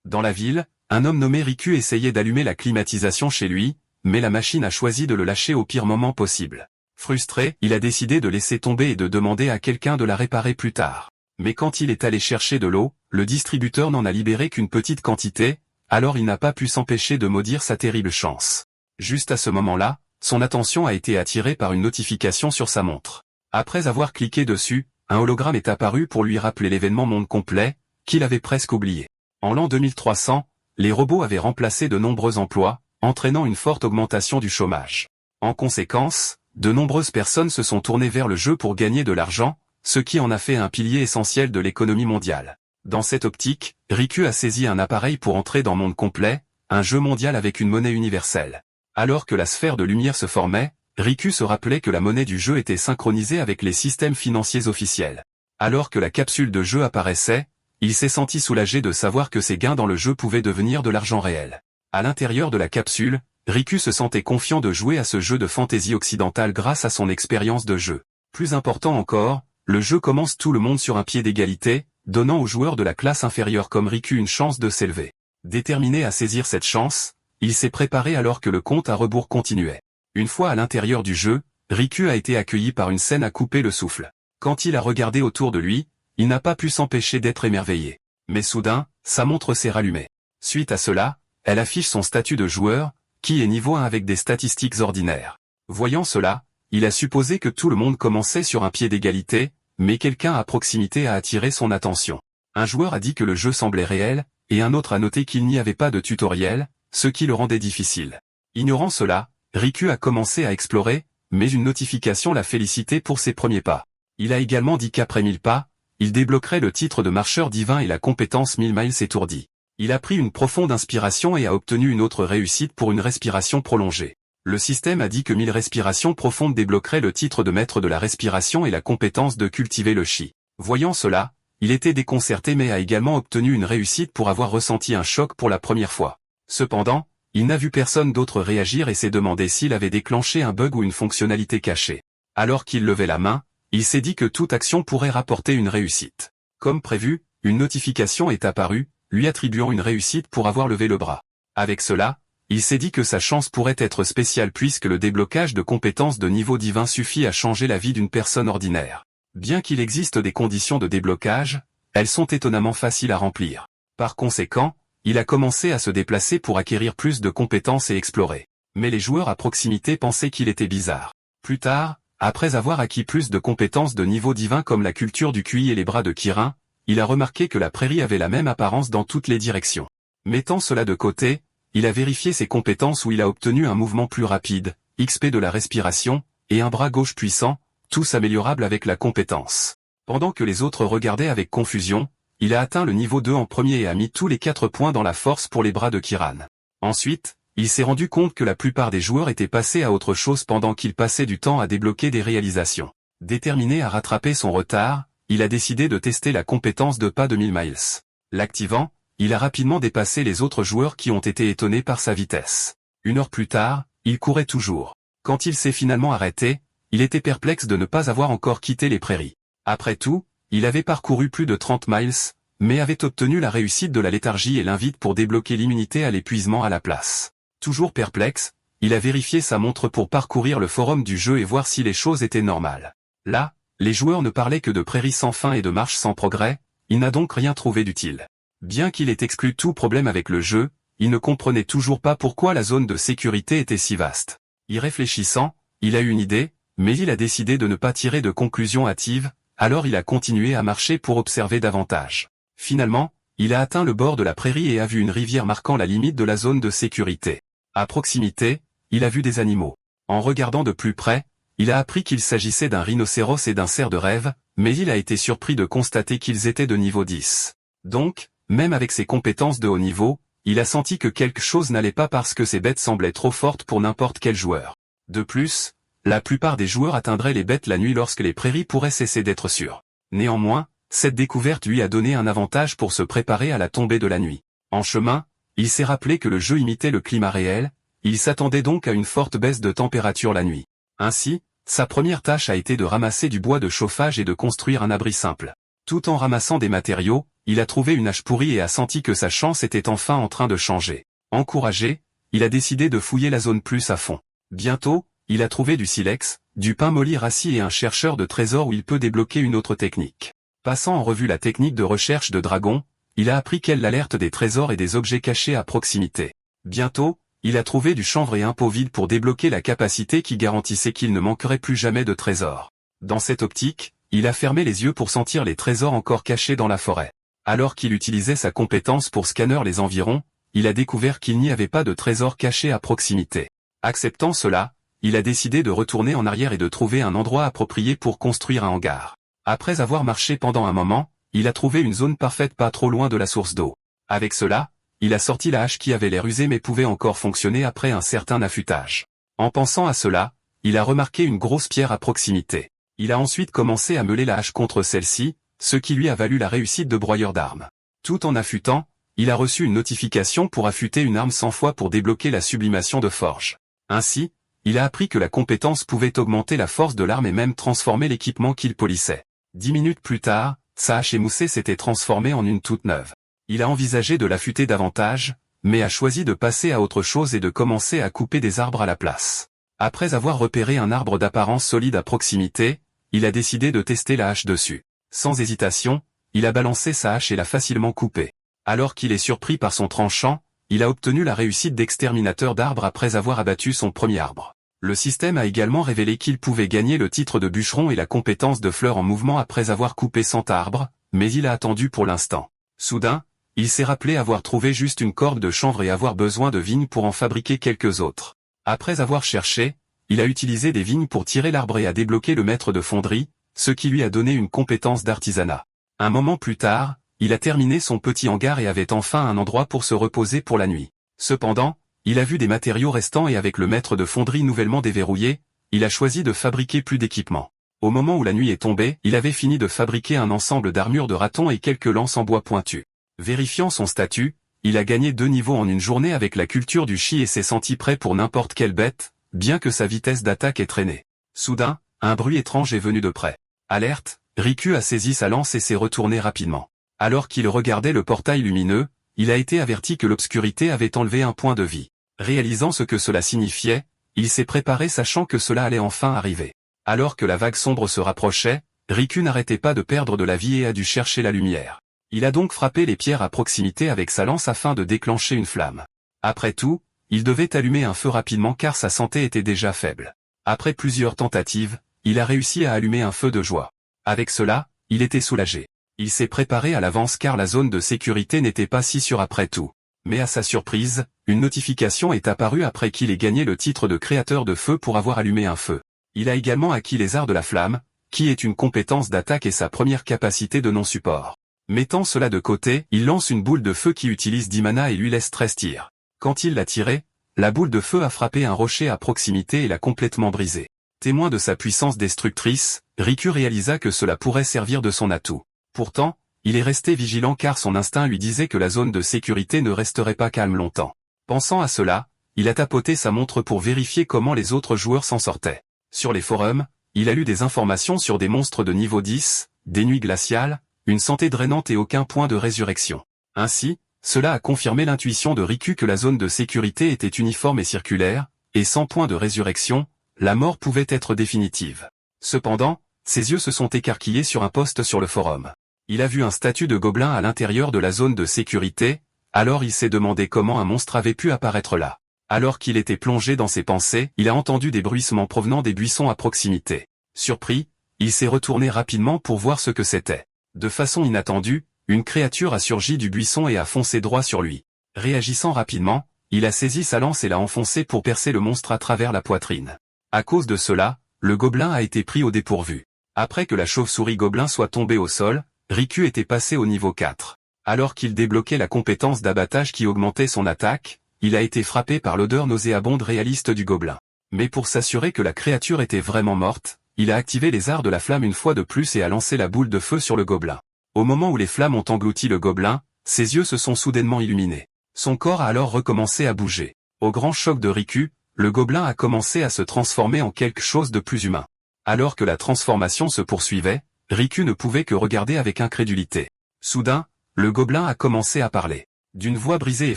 Dans la ville, un homme nommé Riku essayait d'allumer la climatisation chez lui, mais la machine a choisi de le lâcher au pire moment possible. Frustré, il a décidé de laisser tomber et de demander à quelqu'un de la réparer plus tard. Mais quand il est allé chercher de l'eau, le distributeur n'en a libéré qu'une petite quantité, alors il n'a pas pu s'empêcher de maudire sa terrible chance. Juste à ce moment-là, son attention a été attirée par une notification sur sa montre. Après avoir cliqué dessus, un hologramme est apparu pour lui rappeler l'événement monde complet, qu'il avait presque oublié. En l'an 2300, les robots avaient remplacé de nombreux emplois, entraînant une forte augmentation du chômage. En conséquence, de nombreuses personnes se sont tournées vers le jeu pour gagner de l'argent, ce qui en a fait un pilier essentiel de l'économie mondiale. Dans cette optique, Riku a saisi un appareil pour entrer dans Monde Complet, un jeu mondial avec une monnaie universelle. Alors que la sphère de lumière se formait, Riku se rappelait que la monnaie du jeu était synchronisée avec les systèmes financiers officiels. Alors que la capsule de jeu apparaissait, il s'est senti soulagé de savoir que ses gains dans le jeu pouvaient devenir de l'argent réel. À l'intérieur de la capsule, Riku se sentait confiant de jouer à ce jeu de fantaisie occidentale grâce à son expérience de jeu. Plus important encore, le jeu commence tout le monde sur un pied d'égalité, donnant aux joueurs de la classe inférieure comme Riku une chance de s'élever. Déterminé à saisir cette chance, il s'est préparé alors que le compte à rebours continuait. Une fois à l'intérieur du jeu, Riku a été accueilli par une scène à couper le souffle. Quand il a regardé autour de lui, il n'a pas pu s'empêcher d'être émerveillé. Mais soudain, sa montre s'est rallumée. Suite à cela, elle affiche son statut de joueur, qui est niveau 1 avec des statistiques ordinaires. Voyant cela, il a supposé que tout le monde commençait sur un pied d'égalité, mais quelqu'un à proximité a attiré son attention. Un joueur a dit que le jeu semblait réel, et un autre a noté qu'il n'y avait pas de tutoriel, ce qui le rendait difficile. Ignorant cela, Riku a commencé à explorer, mais une notification l'a félicité pour ses premiers pas. Il a également dit qu'après 1000 pas, il débloquerait le titre de marcheur divin et la compétence 1000 miles étourdi. Il a pris une profonde inspiration et a obtenu une autre réussite pour une respiration prolongée. Le système a dit que 1000 respirations profondes débloqueraient le titre de maître de la respiration et la compétence de cultiver le chi. Voyant cela, il était déconcerté mais a également obtenu une réussite pour avoir ressenti un choc pour la première fois. Cependant, il n'a vu personne d'autre réagir et s'est demandé s'il avait déclenché un bug ou une fonctionnalité cachée. Alors qu'il levait la main, il s'est dit que toute action pourrait rapporter une réussite. Comme prévu, une notification est apparue, lui attribuant une réussite pour avoir levé le bras. Avec cela, il s'est dit que sa chance pourrait être spéciale puisque le déblocage de compétences de niveau divin suffit à changer la vie d'une personne ordinaire. Bien qu'il existe des conditions de déblocage, elles sont étonnamment faciles à remplir. Par conséquent, il a commencé à se déplacer pour acquérir plus de compétences et explorer. Mais les joueurs à proximité pensaient qu'il était bizarre. Plus tard, après avoir acquis plus de compétences de niveau divin comme la culture du QI et les bras de Kirin, il a remarqué que la prairie avait la même apparence dans toutes les directions. Mettant cela de côté, il a vérifié ses compétences où il a obtenu un mouvement plus rapide, XP de la respiration, et un bras gauche puissant, tous améliorables avec la compétence. Pendant que les autres regardaient avec confusion, il a atteint le niveau 2 en premier et a mis tous les 4 points dans la force pour les bras de Kiran. Ensuite, il s'est rendu compte que la plupart des joueurs étaient passés à autre chose pendant qu'il passait du temps à débloquer des réalisations. Déterminé à rattraper son retard, il a décidé de tester la compétence de pas de 1000 miles. L'activant, il a rapidement dépassé les autres joueurs qui ont été étonnés par sa vitesse. Une heure plus tard, il courait toujours. Quand il s'est finalement arrêté, il était perplexe de ne pas avoir encore quitté les prairies. Après tout, il avait parcouru plus de 30 miles, mais avait obtenu la réussite de la léthargie et l'invite pour débloquer l'immunité à l'épuisement à la place. Toujours perplexe, il a vérifié sa montre pour parcourir le forum du jeu et voir si les choses étaient normales. Là, les joueurs ne parlaient que de prairies sans fin et de marches sans progrès, il n'a donc rien trouvé d'utile. Bien qu'il ait exclu tout problème avec le jeu, il ne comprenait toujours pas pourquoi la zone de sécurité était si vaste. Y réfléchissant, il a eu une idée, mais il a décidé de ne pas tirer de conclusions hâtives, alors il a continué à marcher pour observer davantage. Finalement, il a atteint le bord de la prairie et a vu une rivière marquant la limite de la zone de sécurité. À proximité, il a vu des animaux. En regardant de plus près, il a appris qu'il s'agissait d'un rhinocéros et d'un cerf de rêve, mais il a été surpris de constater qu'ils étaient de niveau 10. Donc, même avec ses compétences de haut niveau, il a senti que quelque chose n'allait pas parce que ces bêtes semblaient trop fortes pour n'importe quel joueur. De plus, la plupart des joueurs atteindraient les bêtes la nuit lorsque les prairies pourraient cesser d'être sûres. Néanmoins, cette découverte lui a donné un avantage pour se préparer à la tombée de la nuit. En chemin, il s'est rappelé que le jeu imitait le climat réel, il s'attendait donc à une forte baisse de température la nuit. Ainsi, sa première tâche a été de ramasser du bois de chauffage et de construire un abri simple. Tout en ramassant des matériaux, il a trouvé une hache pourrie et a senti que sa chance était enfin en train de changer. Encouragé, il a décidé de fouiller la zone plus à fond. Bientôt, il a trouvé du silex, du pain molly rassis et un chercheur de trésors où il peut débloquer une autre technique. Passant en revue la technique de recherche de dragon, il a appris qu'elle alerte des trésors et des objets cachés à proximité. Bientôt, il a trouvé du chanvre et un pot vide pour débloquer la capacité qui garantissait qu'il ne manquerait plus jamais de trésors. Dans cette optique, il a fermé les yeux pour sentir les trésors encore cachés dans la forêt. Alors qu'il utilisait sa compétence pour scanner les environs, il a découvert qu'il n'y avait pas de trésors cachés à proximité. Acceptant cela, il a décidé de retourner en arrière et de trouver un endroit approprié pour construire un hangar. Après avoir marché pendant un moment, il a trouvé une zone parfaite pas trop loin de la source d'eau. Avec cela, il a sorti la hache qui avait l'air usée mais pouvait encore fonctionner après un certain affûtage. En pensant à cela, il a remarqué une grosse pierre à proximité. Il a ensuite commencé à meuler la hache contre celle-ci, ce qui lui a valu la réussite de broyeur d'armes. Tout en affûtant, il a reçu une notification pour affûter une arme 100 fois pour débloquer la sublimation de forge. Ainsi, il a appris que la compétence pouvait augmenter la force de l'arme et même transformer l'équipement qu'il polissait. 10 minutes plus tard, sa hache émoussée s'était transformée en une toute neuve. Il a envisagé de l'affûter davantage, mais a choisi de passer à autre chose et de commencer à couper des arbres à la place. Après avoir repéré un arbre d'apparence solide à proximité, il a décidé de tester la hache dessus. Sans hésitation, il a balancé sa hache et l'a facilement coupée. Alors qu'il est surpris par son tranchant, il a obtenu la réussite d'exterminateur d'arbres après avoir abattu son premier arbre. Le système a également révélé qu'il pouvait gagner le titre de bûcheron et la compétence de fleur en mouvement après avoir coupé 100 arbres, mais il a attendu pour l'instant. Soudain, il s'est rappelé avoir trouvé juste une corde de chanvre et avoir besoin de vignes pour en fabriquer quelques autres. Après avoir cherché, il a utilisé des vignes pour tirer l'arbre et a débloqué le maître de fonderie, ce qui lui a donné une compétence d'artisanat. Un moment plus tard, il a terminé son petit hangar et avait enfin un endroit pour se reposer pour la nuit. Cependant, il a vu des matériaux restants et avec le maître de fonderie nouvellement déverrouillé, il a choisi de fabriquer plus d'équipements. Au moment où la nuit est tombée, il avait fini de fabriquer un ensemble d'armures de raton et quelques lances en bois pointu. Vérifiant son statut, il a gagné 2 niveaux en une journée avec la culture du chi et s'est senti prêt pour n'importe quelle bête, bien que sa vitesse d'attaque ait traîné. Soudain, un bruit étrange est venu de près. Alerte, Riku a saisi sa lance et s'est retourné rapidement. Alors qu'il regardait le portail lumineux, il a été averti que l'obscurité avait enlevé un point de vie. Réalisant ce que cela signifiait, il s'est préparé sachant que cela allait enfin arriver. Alors que la vague sombre se rapprochait, Riku n'arrêtait pas de perdre de la vie et a dû chercher la lumière. Il a donc frappé les pierres à proximité avec sa lance afin de déclencher une flamme. Après tout, il devait allumer un feu rapidement car sa santé était déjà faible. Après plusieurs tentatives, il a réussi à allumer un feu de joie. Avec cela, il était soulagé. Il s'est préparé à l'avance car la zone de sécurité n'était pas si sûre après tout. Mais à sa surprise, une notification est apparue après qu'il ait gagné le titre de créateur de feu pour avoir allumé un feu. Il a également acquis les arts de la flamme, qui est une compétence d'attaque et sa première capacité de non-support. Mettant cela de côté, il lance une boule de feu qui utilise 10 mana et lui laisse 13 tirs. Quand il l'a tirée, la boule de feu a frappé un rocher à proximité et l'a complètement brisé. Témoin de sa puissance destructrice, Riku réalisa que cela pourrait servir de son atout. Pourtant, il est resté vigilant car son instinct lui disait que la zone de sécurité ne resterait pas calme longtemps. Pensant à cela, il a tapoté sa montre pour vérifier comment les autres joueurs s'en sortaient. Sur les forums, il a lu des informations sur des monstres de niveau 10, des nuits glaciales, une santé drainante et aucun point de résurrection. Ainsi, cela a confirmé l'intuition de Riku que la zone de sécurité était uniforme et circulaire, et sans point de résurrection, la mort pouvait être définitive. Cependant, ses yeux se sont écarquillés sur un post sur le forum. Il a vu un statut de gobelin à l'intérieur de la zone de sécurité, alors il s'est demandé comment un monstre avait pu apparaître là. Alors qu'il était plongé dans ses pensées, il a entendu des bruissements provenant des buissons à proximité. Surpris, il s'est retourné rapidement pour voir ce que c'était. De façon inattendue, une créature a surgi du buisson et a foncé droit sur lui. Réagissant rapidement, il a saisi sa lance et l'a enfoncée pour percer le monstre à travers la poitrine. À cause de cela, le gobelin a été pris au dépourvu. Après que la chauve-souris gobelin soit tombée au sol, Riku était passé au niveau 4. Alors qu'il débloquait la compétence d'abattage qui augmentait son attaque, il a été frappé par l'odeur nauséabonde réaliste du gobelin. Mais pour s'assurer que la créature était vraiment morte, il a activé les arts de la flamme une fois de plus et a lancé la boule de feu sur le gobelin. Au moment où les flammes ont englouti le gobelin, ses yeux se sont soudainement illuminés. Son corps a alors recommencé à bouger. Au grand choc de Riku, le gobelin a commencé à se transformer en quelque chose de plus humain. Alors que la transformation se poursuivait, Riku ne pouvait que regarder avec incrédulité. Soudain, le gobelin a commencé à parler. D'une voix brisée et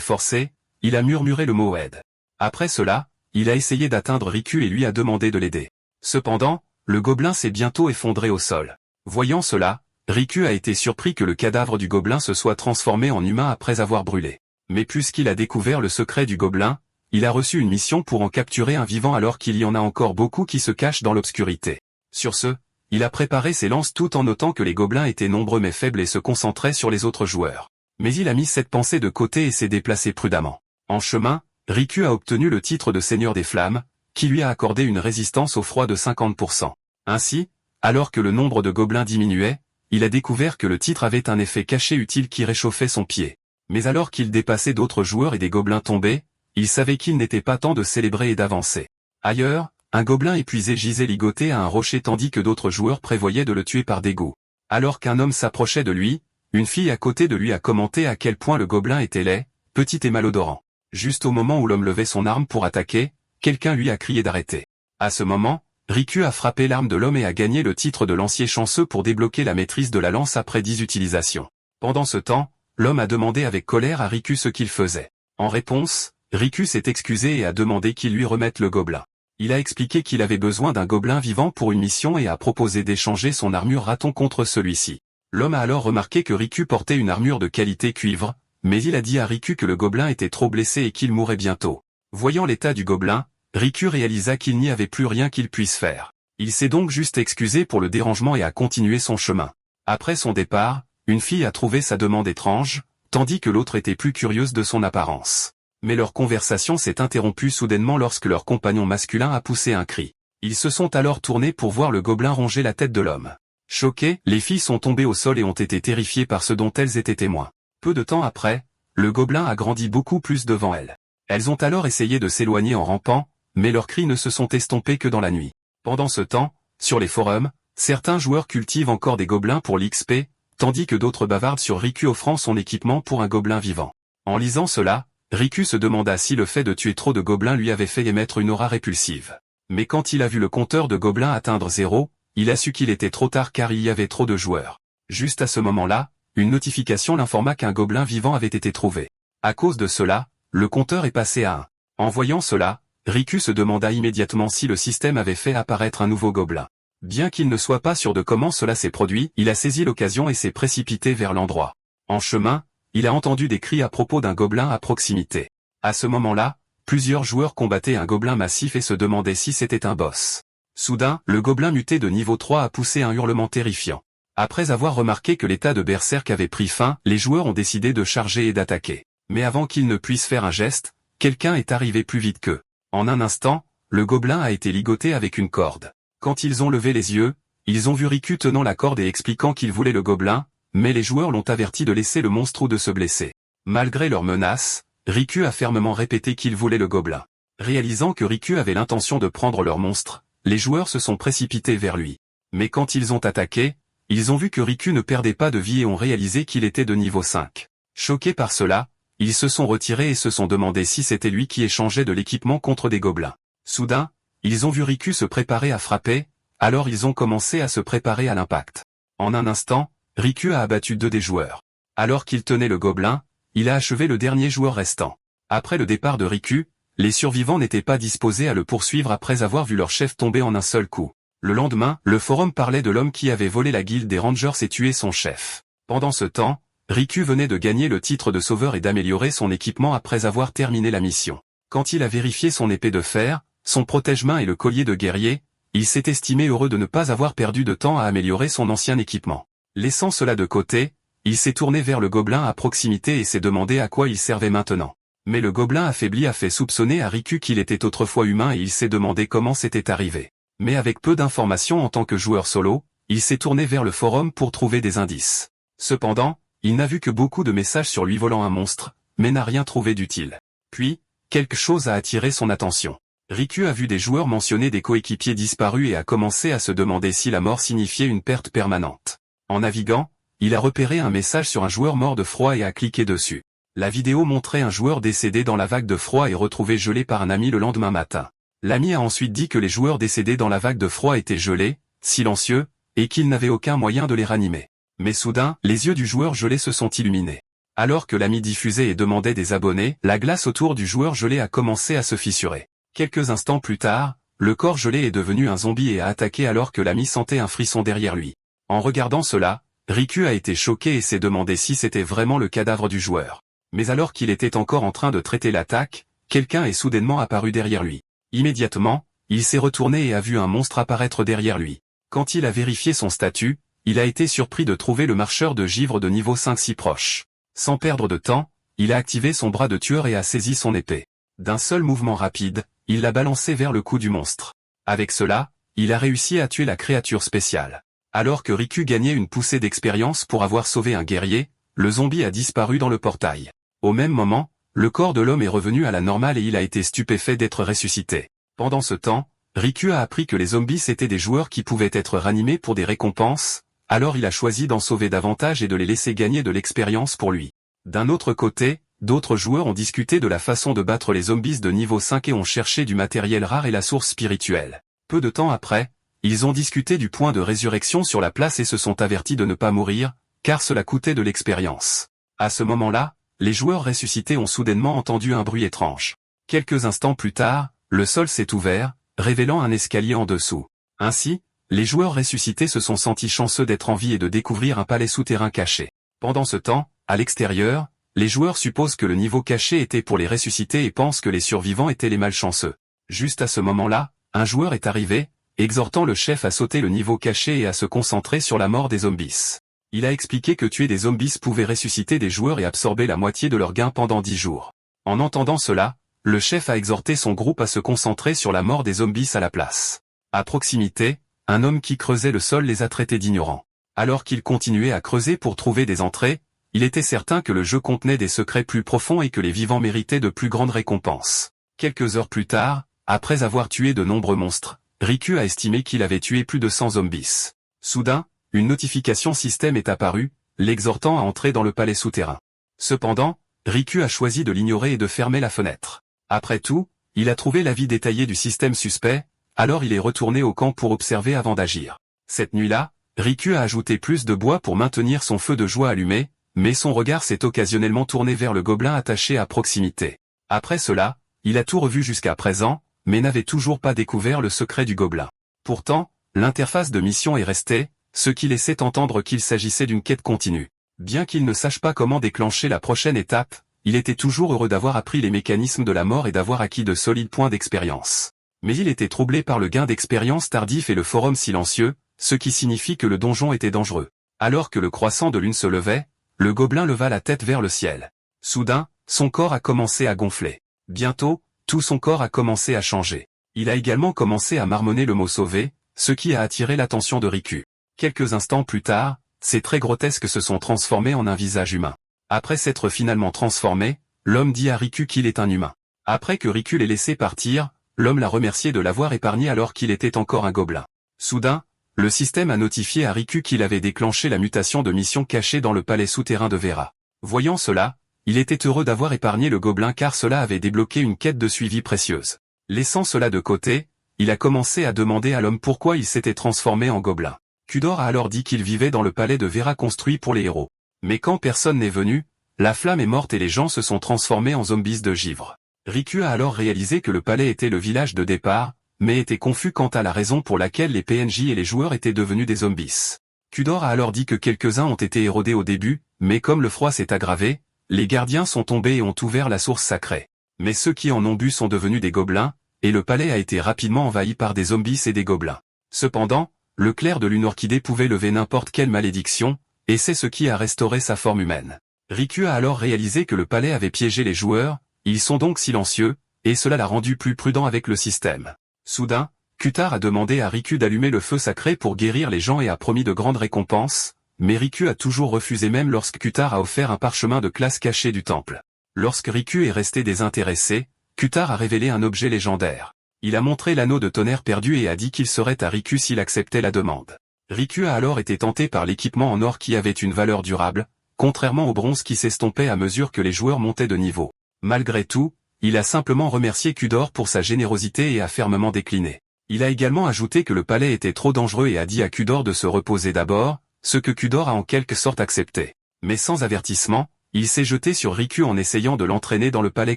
forcée, il a murmuré le mot aide. Après cela, il a essayé d'atteindre Riku et lui a demandé de l'aider. Cependant, le gobelin s'est bientôt effondré au sol. Voyant cela, Riku a été surpris que le cadavre du gobelin se soit transformé en humain après avoir brûlé. Mais puisqu'il a découvert le secret du gobelin, il a reçu une mission pour en capturer un vivant alors qu'il y en a encore beaucoup qui se cachent dans l'obscurité. Sur ce, il a préparé ses lances tout en notant que les gobelins étaient nombreux mais faibles et se concentraient sur les autres joueurs. Mais il a mis cette pensée de côté et s'est déplacé prudemment. En chemin, Riku a obtenu le titre de Seigneur des Flammes, qui lui a accordé une résistance au froid de 50%. Ainsi, alors que le nombre de gobelins diminuait, il a découvert que le titre avait un effet caché utile qui réchauffait son pied. Mais alors qu'il dépassait d'autres joueurs et des gobelins tombés, il savait qu'il n'était pas temps de célébrer et d'avancer. Ailleurs, un gobelin épuisé gisait ligoté à un rocher tandis que d'autres joueurs prévoyaient de le tuer par dégoût. Alors qu'un homme s'approchait de lui, une fille à côté de lui a commenté à quel point le gobelin était laid, petit et malodorant. Juste au moment où l'homme levait son arme pour attaquer, quelqu'un lui a crié d'arrêter. À ce moment, Riku a frappé l'arme de l'homme et a gagné le titre de lancier chanceux pour débloquer la maîtrise de la lance après 10 utilisations. Pendant ce temps, l'homme a demandé avec colère à Riku ce qu'il faisait. En réponse, Riku s'est excusé et a demandé qu'il lui remette le gobelin. Il a expliqué qu'il avait besoin d'un gobelin vivant pour une mission et a proposé d'échanger son armure raton contre celui-ci. L'homme a alors remarqué que Riku portait une armure de qualité cuivre, mais il a dit à Riku que le gobelin était trop blessé et qu'il mourrait bientôt. Voyant l'état du gobelin, Riku réalisa qu'il n'y avait plus rien qu'il puisse faire. Il s'est donc juste excusé pour le dérangement et a continué son chemin. Après son départ, une fille a trouvé sa demande étrange, tandis que l'autre était plus curieuse de son apparence. Mais leur conversation s'est interrompue soudainement lorsque leur compagnon masculin a poussé un cri. Ils se sont alors tournés pour voir le gobelin ronger la tête de l'homme. Choquées, les filles sont tombées au sol et ont été terrifiées par ce dont elles étaient témoins. Peu de temps après, le gobelin a grandi beaucoup plus devant elles. Elles ont alors essayé de s'éloigner en rampant, mais leurs cris ne se sont estompés que dans la nuit. Pendant ce temps, sur les forums, certains joueurs cultivent encore des gobelins pour l'XP, tandis que d'autres bavardent sur Riku offrant son équipement pour un gobelin vivant. En lisant cela, Riku se demanda si le fait de tuer trop de gobelins lui avait fait émettre une aura répulsive. Mais quand il a vu le compteur de gobelins atteindre 0, il a su qu'il était trop tard car il y avait trop de joueurs. Juste à ce moment-là, une notification l'informa qu'un gobelin vivant avait été trouvé. À cause de cela, le compteur est passé à 1. En voyant cela, Riku se demanda immédiatement si le système avait fait apparaître un nouveau gobelin. Bien qu'il ne soit pas sûr de comment cela s'est produit, il a saisi l'occasion et s'est précipité vers l'endroit. En chemin, il a entendu des cris à propos d'un gobelin à proximité. À ce moment-là, plusieurs joueurs combattaient un gobelin massif et se demandaient si c'était un boss. Soudain, le gobelin muté de niveau 3 a poussé un hurlement terrifiant. Après avoir remarqué que l'état de berserk avait pris fin, les joueurs ont décidé de charger et d'attaquer. Mais avant qu'ils ne puissent faire un geste, quelqu'un est arrivé plus vite qu'eux. En un instant, le gobelin a été ligoté avec une corde. Quand ils ont levé les yeux, ils ont vu Riku tenant la corde et expliquant qu'il voulait le gobelin, mais les joueurs l'ont averti de laisser le monstre ou de se blesser. Malgré leurs menaces, Riku a fermement répété qu'il voulait le gobelin. Réalisant que Riku avait l'intention de prendre leur monstre, les joueurs se sont précipités vers lui. Mais quand ils ont attaqué, ils ont vu que Riku ne perdait pas de vie et ont réalisé qu'il était de niveau 5. Choqués par cela, ils se sont retirés et se sont demandé si c'était lui qui échangeait de l'équipement contre des gobelins. Soudain, ils ont vu Riku se préparer à frapper, alors ils ont commencé à se préparer à l'impact. En un instant, Riku a abattu 2 des joueurs. Alors qu'il tenait le gobelin, il a achevé le dernier joueur restant. Après le départ de Riku, les survivants n'étaient pas disposés à le poursuivre après avoir vu leur chef tomber en un seul coup. Le lendemain, le forum parlait de l'homme qui avait volé la guilde des Rangers et tué son chef. Pendant ce temps, Riku venait de gagner le titre de sauveur et d'améliorer son équipement après avoir terminé la mission. Quand il a vérifié son épée de fer, son protège-main et le collier de guerrier, il s'est estimé heureux de ne pas avoir perdu de temps à améliorer son ancien équipement. Laissant cela de côté, il s'est tourné vers le gobelin à proximité et s'est demandé à quoi il servait maintenant. Mais le gobelin affaibli a fait soupçonner à Riku qu'il était autrefois humain et il s'est demandé comment c'était arrivé. Mais avec peu d'informations en tant que joueur solo, il s'est tourné vers le forum pour trouver des indices. Cependant, il n'a vu que beaucoup de messages sur lui volant un monstre, mais n'a rien trouvé d'utile. Puis, quelque chose a attiré son attention. Riku a vu des joueurs mentionner des coéquipiers disparus et a commencé à se demander si la mort signifiait une perte permanente. En naviguant, il a repéré un message sur un joueur mort de froid et a cliqué dessus. La vidéo montrait un joueur décédé dans la vague de froid et retrouvé gelé par un ami le lendemain matin. L'ami a ensuite dit que les joueurs décédés dans la vague de froid étaient gelés, silencieux, et qu'il n'avait aucun moyen de les ranimer. Mais soudain, les yeux du joueur gelé se sont illuminés. Alors que l'ami diffusait et demandait des abonnés, la glace autour du joueur gelé a commencé à se fissurer. Quelques instants plus tard, le corps gelé est devenu un zombie et a attaqué alors que l'ami sentait un frisson derrière lui. En regardant cela, Riku a été choqué et s'est demandé si c'était vraiment le cadavre du joueur. Mais alors qu'il était encore en train de traiter l'attaque, quelqu'un est soudainement apparu derrière lui. Immédiatement, il s'est retourné et a vu un monstre apparaître derrière lui. Quand il a vérifié son statut, il a été surpris de trouver le marcheur de givre de niveau 5 si proche. Sans perdre de temps, il a activé son bras de tueur et a saisi son épée. D'un seul mouvement rapide, il l'a balancé vers le cou du monstre. Avec cela, il a réussi à tuer la créature spéciale. Alors que Riku gagnait une poussée d'expérience pour avoir sauvé un guerrier, le zombie a disparu dans le portail. Au même moment, le corps de l'homme est revenu à la normale et il a été stupéfait d'être ressuscité. Pendant ce temps, Riku a appris que les zombies étaient des joueurs qui pouvaient être ranimés pour des récompenses, alors il a choisi d'en sauver davantage et de les laisser gagner de l'expérience pour lui. D'un autre côté, d'autres joueurs ont discuté de la façon de battre les zombies de niveau 5 et ont cherché du matériel rare et la source spirituelle. Peu de temps après, ils ont discuté du point de résurrection sur la place et se sont avertis de ne pas mourir, car cela coûtait de l'expérience. À ce moment-là, les joueurs ressuscités ont soudainement entendu un bruit étrange. Quelques instants plus tard, le sol s'est ouvert, révélant un escalier en dessous. Ainsi, les joueurs ressuscités se sont sentis chanceux d'être en vie et de découvrir un palais souterrain caché. Pendant ce temps, à l'extérieur, les joueurs supposent que le niveau caché était pour les ressuscités et pensent que les survivants étaient les malchanceux. Juste à ce moment-là, un joueur est arrivé, exhortant le chef à sauter le niveau caché et à se concentrer sur la mort des zombies. Il a expliqué que tuer des zombies pouvait ressusciter des joueurs et absorber la moitié de leurs gains pendant 10 jours. En entendant cela, le chef a exhorté son groupe à se concentrer sur la mort des zombies à la place. À proximité, un homme qui creusait le sol les a traités d'ignorants. Alors qu'il continuait à creuser pour trouver des entrées, il était certain que le jeu contenait des secrets plus profonds et que les vivants méritaient de plus grandes récompenses. Quelques heures plus tard, après avoir tué de nombreux monstres, Riku a estimé qu'il avait tué plus de 100 zombies. Soudain, une notification système est apparue, l'exhortant à entrer dans le palais souterrain. Cependant, Riku a choisi de l'ignorer et de fermer la fenêtre. Après tout, il a trouvé l'avis détaillé du système suspect, alors il est retourné au camp pour observer avant d'agir. Cette nuit-là, Riku a ajouté plus de bois pour maintenir son feu de joie allumé, mais son regard s'est occasionnellement tourné vers le gobelin attaché à proximité. Après cela, il a tout revu jusqu'à présent, mais n'avait toujours pas découvert le secret du gobelin. Pourtant, l'interface de mission est restée, ce qui laissait entendre qu'il s'agissait d'une quête continue. Bien qu'il ne sache pas comment déclencher la prochaine étape, il était toujours heureux d'avoir appris les mécanismes de la mort et d'avoir acquis de solides points d'expérience. Mais il était troublé par le gain d'expérience tardif et le forum silencieux, ce qui signifie que le donjon était dangereux. Alors que le croissant de lune se levait, le gobelin leva la tête vers le ciel. Soudain, son corps a commencé à gonfler. Bientôt, tout son corps a commencé à changer. Il a également commencé à marmonner le mot sauvé, ce qui a attiré l'attention de Riku. Quelques instants plus tard, ces traits grotesques se sont transformés en un visage humain. Après s'être finalement transformé, l'homme dit à Riku qu'il est un humain. Après que Riku l'ait laissé partir, l'homme l'a remercié de l'avoir épargné alors qu'il était encore un gobelin. Soudain, le système a notifié à Riku qu'il avait déclenché la mutation de mission cachée dans le palais souterrain de Vera. Voyant cela, il était heureux d'avoir épargné le gobelin car cela avait débloqué une quête de suivi précieuse. Laissant cela de côté, il a commencé à demander à l'homme pourquoi il s'était transformé en gobelin. Kudor a alors dit qu'il vivait dans le palais de Vera construit pour les héros. Mais quand personne n'est venu, la flamme est morte et les gens se sont transformés en zombies de givre. Riku a alors réalisé que le palais était le village de départ, mais était confus quant à la raison pour laquelle les PNJ et les joueurs étaient devenus des zombies. Kudor a alors dit que quelques-uns ont été érodés au début, mais comme le froid s'est aggravé, les gardiens sont tombés et ont ouvert la source sacrée. Mais ceux qui en ont bu sont devenus des gobelins, et le palais a été rapidement envahi par des zombies et des gobelins. Cependant, le clair de lune orchidée pouvait lever n'importe quelle malédiction, et c'est ce qui a restauré sa forme humaine. Riku a alors réalisé que le palais avait piégé les joueurs, ils sont donc silencieux, et cela l'a rendu plus prudent avec le système. Soudain, Kutar a demandé à Riku d'allumer le feu sacré pour guérir les gens et a promis de grandes récompenses, mais Riku a toujours refusé même lorsque Kutar a offert un parchemin de classe caché du temple. Lorsque Riku est resté désintéressé, Kutar a révélé un objet légendaire. Il a montré l'anneau de tonnerre perdu et a dit qu'il serait à Riku s'il acceptait la demande. Riku a alors été tenté par l'équipement en or qui avait une valeur durable, contrairement au bronze qui s'estompait à mesure que les joueurs montaient de niveau. Malgré tout, il a simplement remercié Kudor pour sa générosité et a fermement décliné. Il a également ajouté que le palais était trop dangereux et a dit à Cudor de se reposer d'abord, ce que Cudor a en quelque sorte accepté. Mais sans avertissement, il s'est jeté sur Riku en essayant de l'entraîner dans le palais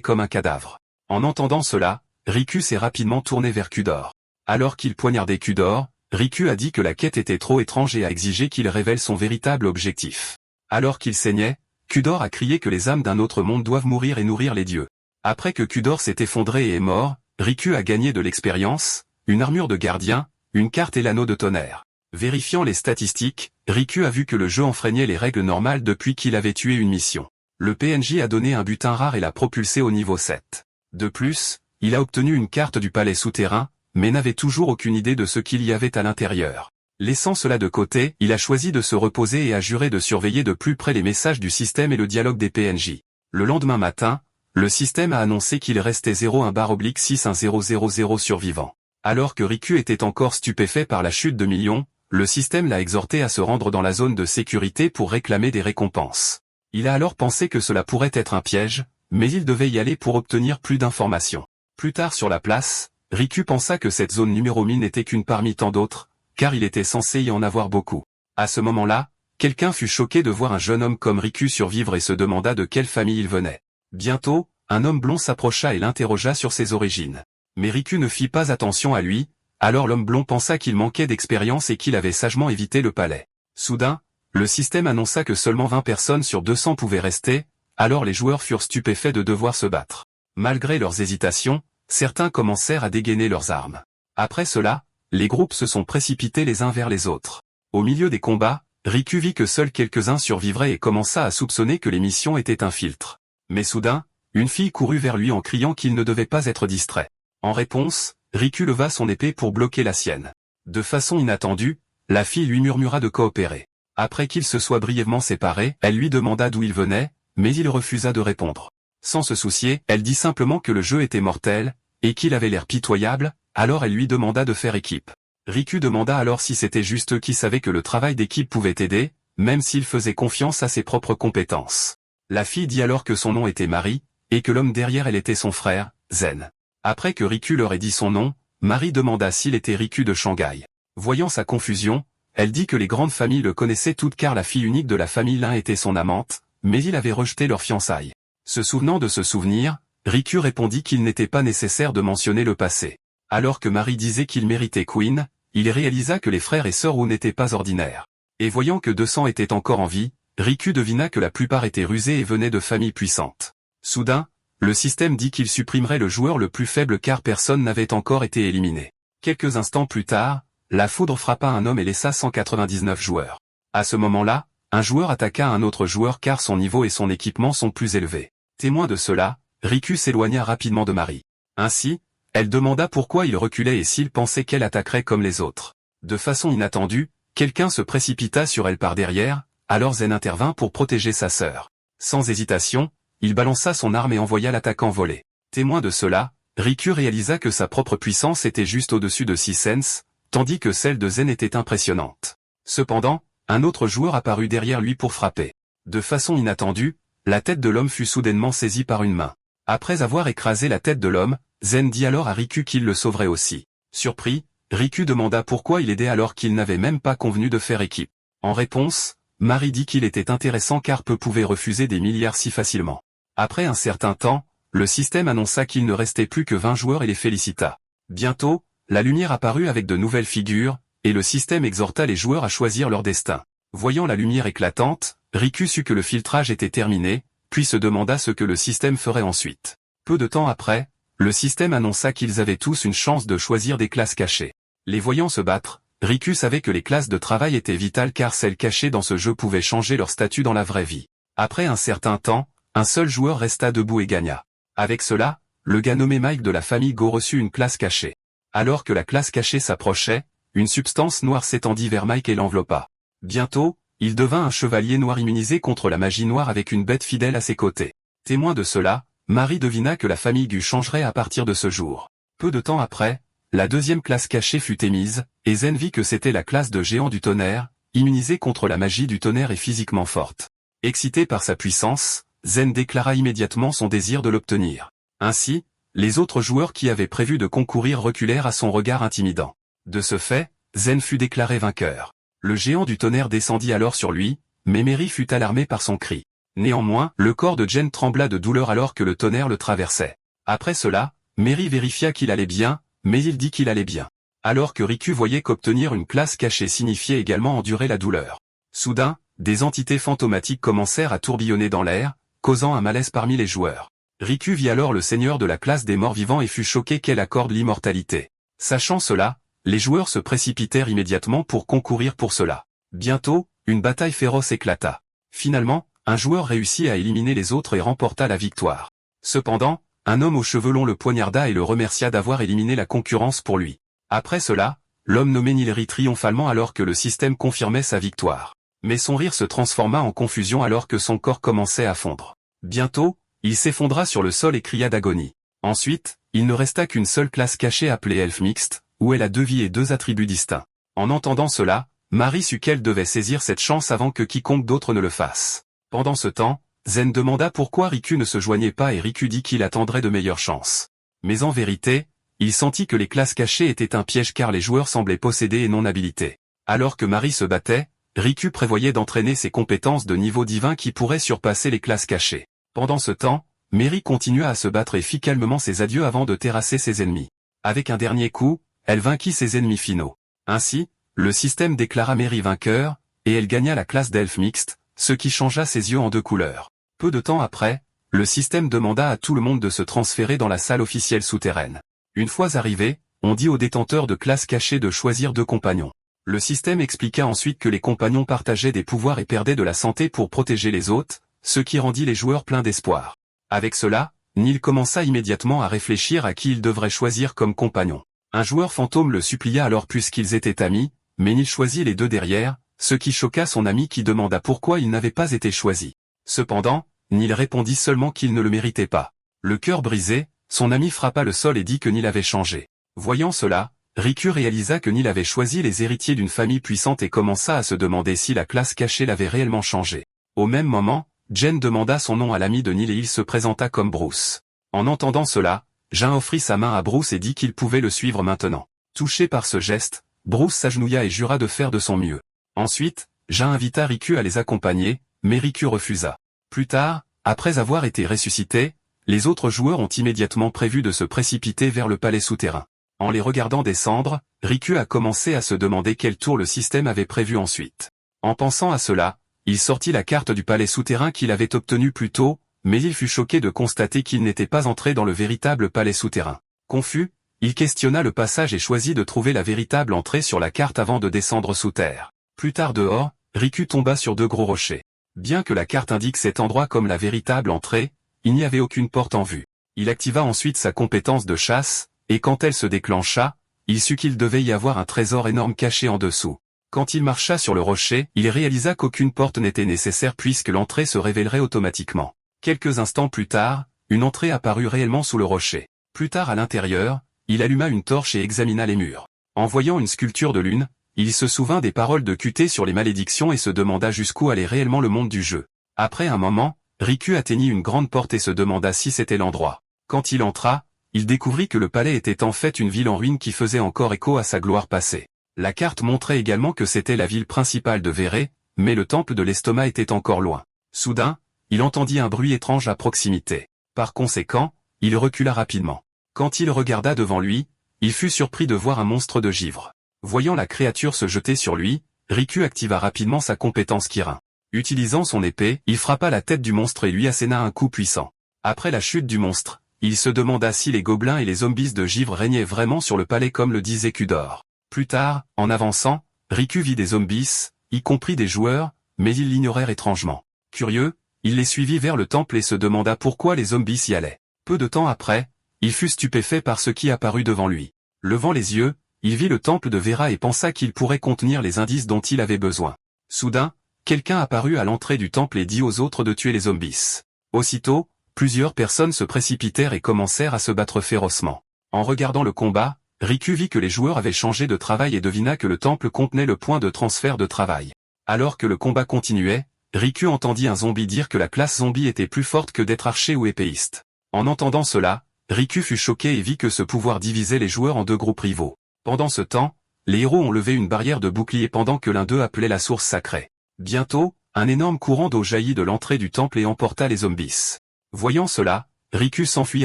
comme un cadavre. En entendant cela, Riku s'est rapidement tourné vers Cudor. Alors qu'il poignardait Cudor, Riku a dit que la quête était trop étrange et a exigé qu'il révèle son véritable objectif. Alors qu'il saignait, Cudor a crié que les âmes d'un autre monde doivent mourir et nourrir les dieux. Après que Cudor s'est effondré et est mort, Riku a gagné de l'expérience, une armure de gardien, une carte et l'anneau de tonnerre. Vérifiant les statistiques, Riku a vu que le jeu enfreignait les règles normales depuis qu'il avait tué une mission. Le PNJ a donné un butin rare et l'a propulsé au niveau 7. De plus, il a obtenu une carte du palais souterrain, mais n'avait toujours aucune idée de ce qu'il y avait à l'intérieur. Laissant cela de côté, il a choisi de se reposer et a juré de surveiller de plus près les messages du système et le dialogue des PNJ. Le lendemain matin, le système a annoncé qu'il restait 01/61000 survivants. Alors que Riku était encore stupéfait par la chute de millions, le système l'a exhorté à se rendre dans la zone de sécurité pour réclamer des récompenses. Il a alors pensé que cela pourrait être un piège, mais il devait y aller pour obtenir plus d'informations. Plus tard sur la place, Riku pensa que cette zone numéro 1000 n'était qu'une parmi tant d'autres, car il était censé y en avoir beaucoup. À ce moment-là, quelqu'un fut choqué de voir un jeune homme comme Riku survivre et se demanda de quelle famille il venait. Bientôt, un homme blond s'approcha et l'interrogea sur ses origines. Mais Riku ne fit pas attention à lui, alors l'homme blond pensa qu'il manquait d'expérience et qu'il avait sagement évité le palais. Soudain, le système annonça que seulement 20 personnes sur 200 pouvaient rester, alors les joueurs furent stupéfaits de devoir se battre. Malgré leurs hésitations, certains commencèrent à dégainer leurs armes. Après cela, les groupes se sont précipités les uns vers les autres. Au milieu des combats, Riku vit que seuls quelques-uns survivraient et commença à soupçonner que les missions étaient un filtre. Mais soudain, une fille courut vers lui en criant qu'il ne devait pas être distrait. En réponse, Riku leva son épée pour bloquer la sienne. De façon inattendue, la fille lui murmura de coopérer. Après qu'ils se soient brièvement séparés, elle lui demanda d'où il venait, mais il refusa de répondre. Sans se soucier, elle dit simplement que le jeu était mortel, et qu'il avait l'air pitoyable, alors elle lui demanda de faire équipe. Riku demanda alors si c'était juste eux qui savaient que le travail d'équipe pouvait aider, même s'il faisait confiance à ses propres compétences. La fille dit alors que son nom était Marie, et que l'homme derrière elle était son frère, Zen. Après que Riku leur ait dit son nom, Marie demanda s'il était Riku de Shanghai. Voyant sa confusion, elle dit que les grandes familles le connaissaient toutes car la fille unique de la famille l'un était son amante, mais il avait rejeté leur fiançailles. Se souvenant de ce souvenir, Riku répondit qu'il n'était pas nécessaire de mentionner le passé. Alors que Marie disait qu'il méritait Queen, il réalisa que les frères et sœurs Wu n'étaient pas ordinaires. Et voyant que 200 étaient encore en vie, Riku devina que la plupart étaient rusés et venaient de familles puissantes. Soudain, le système dit qu'il supprimerait le joueur le plus faible car personne n'avait encore été éliminé. Quelques instants plus tard, la foudre frappa un homme et laissa 199 joueurs. À ce moment-là, un joueur attaqua un autre joueur car son niveau et son équipement sont plus élevés. Témoin de cela, Riku s'éloigna rapidement de Marie. Ainsi, elle demanda pourquoi il reculait et s'il pensait qu'elle attaquerait comme les autres. De façon inattendue, quelqu'un se précipita sur elle par derrière, alors Zen intervint pour protéger sa sœur. Sans hésitation, il balança son arme et envoya l'attaquant voler. Témoin de cela, Riku réalisa que sa propre puissance était juste au-dessus de 6 cents, tandis que celle de Zen était impressionnante. Cependant, un autre joueur apparut derrière lui pour frapper. De façon inattendue, la tête de l'homme fut soudainement saisie par une main. Après avoir écrasé la tête de l'homme, Zen dit alors à Riku qu'il le sauverait aussi. Surpris, Riku demanda pourquoi il aidait alors qu'il n'avait même pas convenu de faire équipe. En réponse, Marie dit qu'il était intéressant car peu pouvaient refuser des milliards si facilement. Après un certain temps, le système annonça qu'il ne restait plus que 20 joueurs et les félicita. Bientôt, la lumière apparut avec de nouvelles figures, et le système exhorta les joueurs à choisir leur destin. Voyant la lumière éclatante, Riku sut que le filtrage était terminé, puis se demanda ce que le système ferait ensuite. Peu de temps après, le système annonça qu'ils avaient tous une chance de choisir des classes cachées. Les voyant se battre, Riku savait que les classes de travail étaient vitales car celles cachées dans ce jeu pouvaient changer leur statut dans la vraie vie. Après un certain temps, un seul joueur resta debout et gagna. Avec cela, le gars nommé Mike de la famille Go reçut une classe cachée. Alors que la classe cachée s'approchait, une substance noire s'étendit vers Mike et l'enveloppa. Bientôt, il devint un chevalier noir immunisé contre la magie noire avec une bête fidèle à ses côtés. Témoin de cela, Marie devina que la famille Gu changerait à partir de ce jour. Peu de temps après, la deuxième classe cachée fut émise, et Zen vit que c'était la classe de géant du tonnerre, immunisée contre la magie du tonnerre et physiquement forte. Excité par sa puissance, Zen déclara immédiatement son désir de l'obtenir. Ainsi, Les autres joueurs qui avaient prévu de concourir reculèrent à son regard intimidant. De ce fait, Zen fut déclaré vainqueur. Le géant du tonnerre descendit alors sur lui, mais Mary fut alarmée par son cri. Néanmoins, le corps de Jen trembla de douleur alors que le tonnerre le traversait. Après cela, Mary vérifia qu'il allait bien, mais il dit qu'il allait bien. Alors que Riku voyait qu'obtenir une classe cachée signifiait également endurer la douleur. Soudain, des entités fantomatiques commencèrent à tourbillonner dans l'air, causant un malaise parmi les joueurs. Riku vit alors le seigneur de la classe des morts vivants et fut choqué qu'elle accorde l'immortalité. Sachant cela, les joueurs se précipitèrent immédiatement pour concourir pour cela. Bientôt, une bataille féroce éclata. Finalement, un joueur réussit à éliminer les autres et remporta la victoire. Cependant, un homme aux cheveux longs le poignarda et le remercia d'avoir éliminé la concurrence pour lui. Après cela, l'homme nommé Neil rit triomphalement alors que le système confirmait sa victoire. Mais son rire se transforma en confusion alors que son corps commençait à fondre. Bientôt, il s'effondra sur le sol et cria d'agonie. Ensuite, il ne resta qu'une seule classe cachée appelée Elfe Mixte, où elle a 2 vies et 2 attributs distincts. En entendant cela, Mary sut qu'elle devait saisir cette chance avant que quiconque d'autre ne le fasse. Pendant ce temps, Zen demanda pourquoi Riku ne se joignait pas et Riku dit qu'il attendrait de meilleures chances. Mais en vérité, il sentit que les classes cachées étaient un piège car les joueurs semblaient possédés et non habilités. Alors que Mary se battait, Riku prévoyait d'entraîner ses compétences de niveau divin qui pourraient surpasser les classes cachées. Pendant ce temps, Mary continua à se battre et fit calmement ses adieux avant de terrasser ses ennemis. Avec un dernier coup, elle vainquit ses ennemis finaux. Ainsi, le système déclara Mary vainqueur, et elle gagna la classe d'Elfe Mixte, ce qui changea ses yeux en 2 couleurs. Peu de temps après, le système demanda à tout le monde de se transférer dans la salle officielle souterraine. Une fois arrivé, on dit aux détenteurs de classes cachées de choisir 2 compagnons. Le système expliqua ensuite que les compagnons partageaient des pouvoirs et perdaient de la santé pour protéger les autres, ce qui rendit les joueurs pleins d'espoir. Avec cela, Neil commença immédiatement à réfléchir à qui il devrait choisir comme compagnon. Un joueur fantôme le supplia alors puisqu'ils étaient amis, mais Neil choisit les 2 derrière, ce qui choqua son ami qui demanda pourquoi il n'avait pas été choisi. Cependant, Neil répondit seulement qu'il ne le méritait pas. Le cœur brisé, son ami frappa le sol et dit que Neil avait changé. Voyant cela, Riku réalisa que Neil avait choisi les héritiers d'une famille puissante et commença à se demander si la classe cachée l'avait réellement changé. Au même moment, Jen demanda son nom à l'ami de Neil et il se présenta comme Bruce. En entendant cela, Jin offrit sa main à Bruce et dit qu'il pouvait le suivre maintenant. Touché par ce geste, Bruce s'agenouilla et jura de faire de son mieux. Ensuite, Jin invita Riku à les accompagner, mais Riku refusa. Plus tard, après avoir été ressuscité, les autres joueurs ont immédiatement prévu de se précipiter vers le palais souterrain. En les regardant descendre, Riku a commencé à se demander quel tour le système avait prévu ensuite. En pensant à cela, il sortit la carte du palais souterrain qu'il avait obtenue plus tôt, mais il fut choqué de constater qu'il n'était pas entré dans le véritable palais souterrain. Confus, il questionna le passage et choisit de trouver la véritable entrée sur la carte avant de descendre sous terre. Plus tard dehors, Riku tomba sur 2 gros rochers. Bien que la carte indique cet endroit comme la véritable entrée, il n'y avait aucune porte en vue. Il activa ensuite sa compétence de chasse, et quand elle se déclencha, il sut qu'il devait y avoir un trésor énorme caché en dessous. Quand il marcha sur le rocher, il réalisa qu'aucune porte n'était nécessaire puisque l'entrée se révélerait automatiquement. Quelques instants plus tard, une entrée apparut réellement sous le rocher. Plus tard à l'intérieur, il alluma une torche et examina les murs. En voyant une sculpture de lune, il se souvint des paroles de QT sur les malédictions et se demanda jusqu'où allait réellement le monde du jeu. Après un moment, Riku atteignit une grande porte et se demanda si c'était l'endroit. Quand il entra, il découvrit que le palais était en fait une ville en ruine qui faisait encore écho à sa gloire passée. La carte montrait également que c'était la ville principale de Véré, mais le temple de l'estomac était encore loin. Soudain, il entendit un bruit étrange à proximité. Par conséquent, il recula rapidement. Quand il regarda devant lui, il fut surpris de voir un monstre de givre. Voyant la créature se jeter sur lui, Riku activa rapidement sa compétence Kirin. Utilisant son épée, il frappa la tête du monstre et lui asséna un coup puissant. Après la chute du monstre, il se demanda si les gobelins et les zombies de givre régnaient vraiment sur le palais comme le disait Kudor. Plus tard, en avançant, Riku vit des zombies, y compris des joueurs, mais ils l'ignorèrent étrangement. Curieux, il les suivit vers le temple et se demanda pourquoi les zombies y allaient. Peu de temps après, il fut stupéfait par ce qui apparut devant lui. Levant les yeux, il vit le temple de Vera et pensa qu'il pourrait contenir les indices dont il avait besoin. Soudain, quelqu'un apparut à l'entrée du temple et dit aux autres de tuer les zombies. Aussitôt, plusieurs personnes se précipitèrent et commencèrent à se battre férocement. En regardant le combat, Riku vit que les joueurs avaient changé de travail et devina que le temple contenait le point de transfert de travail. Alors que le combat continuait, Riku entendit un zombie dire que la classe zombie était plus forte que d'être archer ou épéiste. En entendant cela, Riku fut choqué et vit que ce pouvoir divisait les joueurs en deux groupes rivaux. Pendant ce temps, les héros ont levé une barrière de bouclier pendant que l'un d'eux appelait la source sacrée. Bientôt, un énorme courant d'eau jaillit de l'entrée du temple et emporta les zombies. Voyant cela, Riku s'enfuit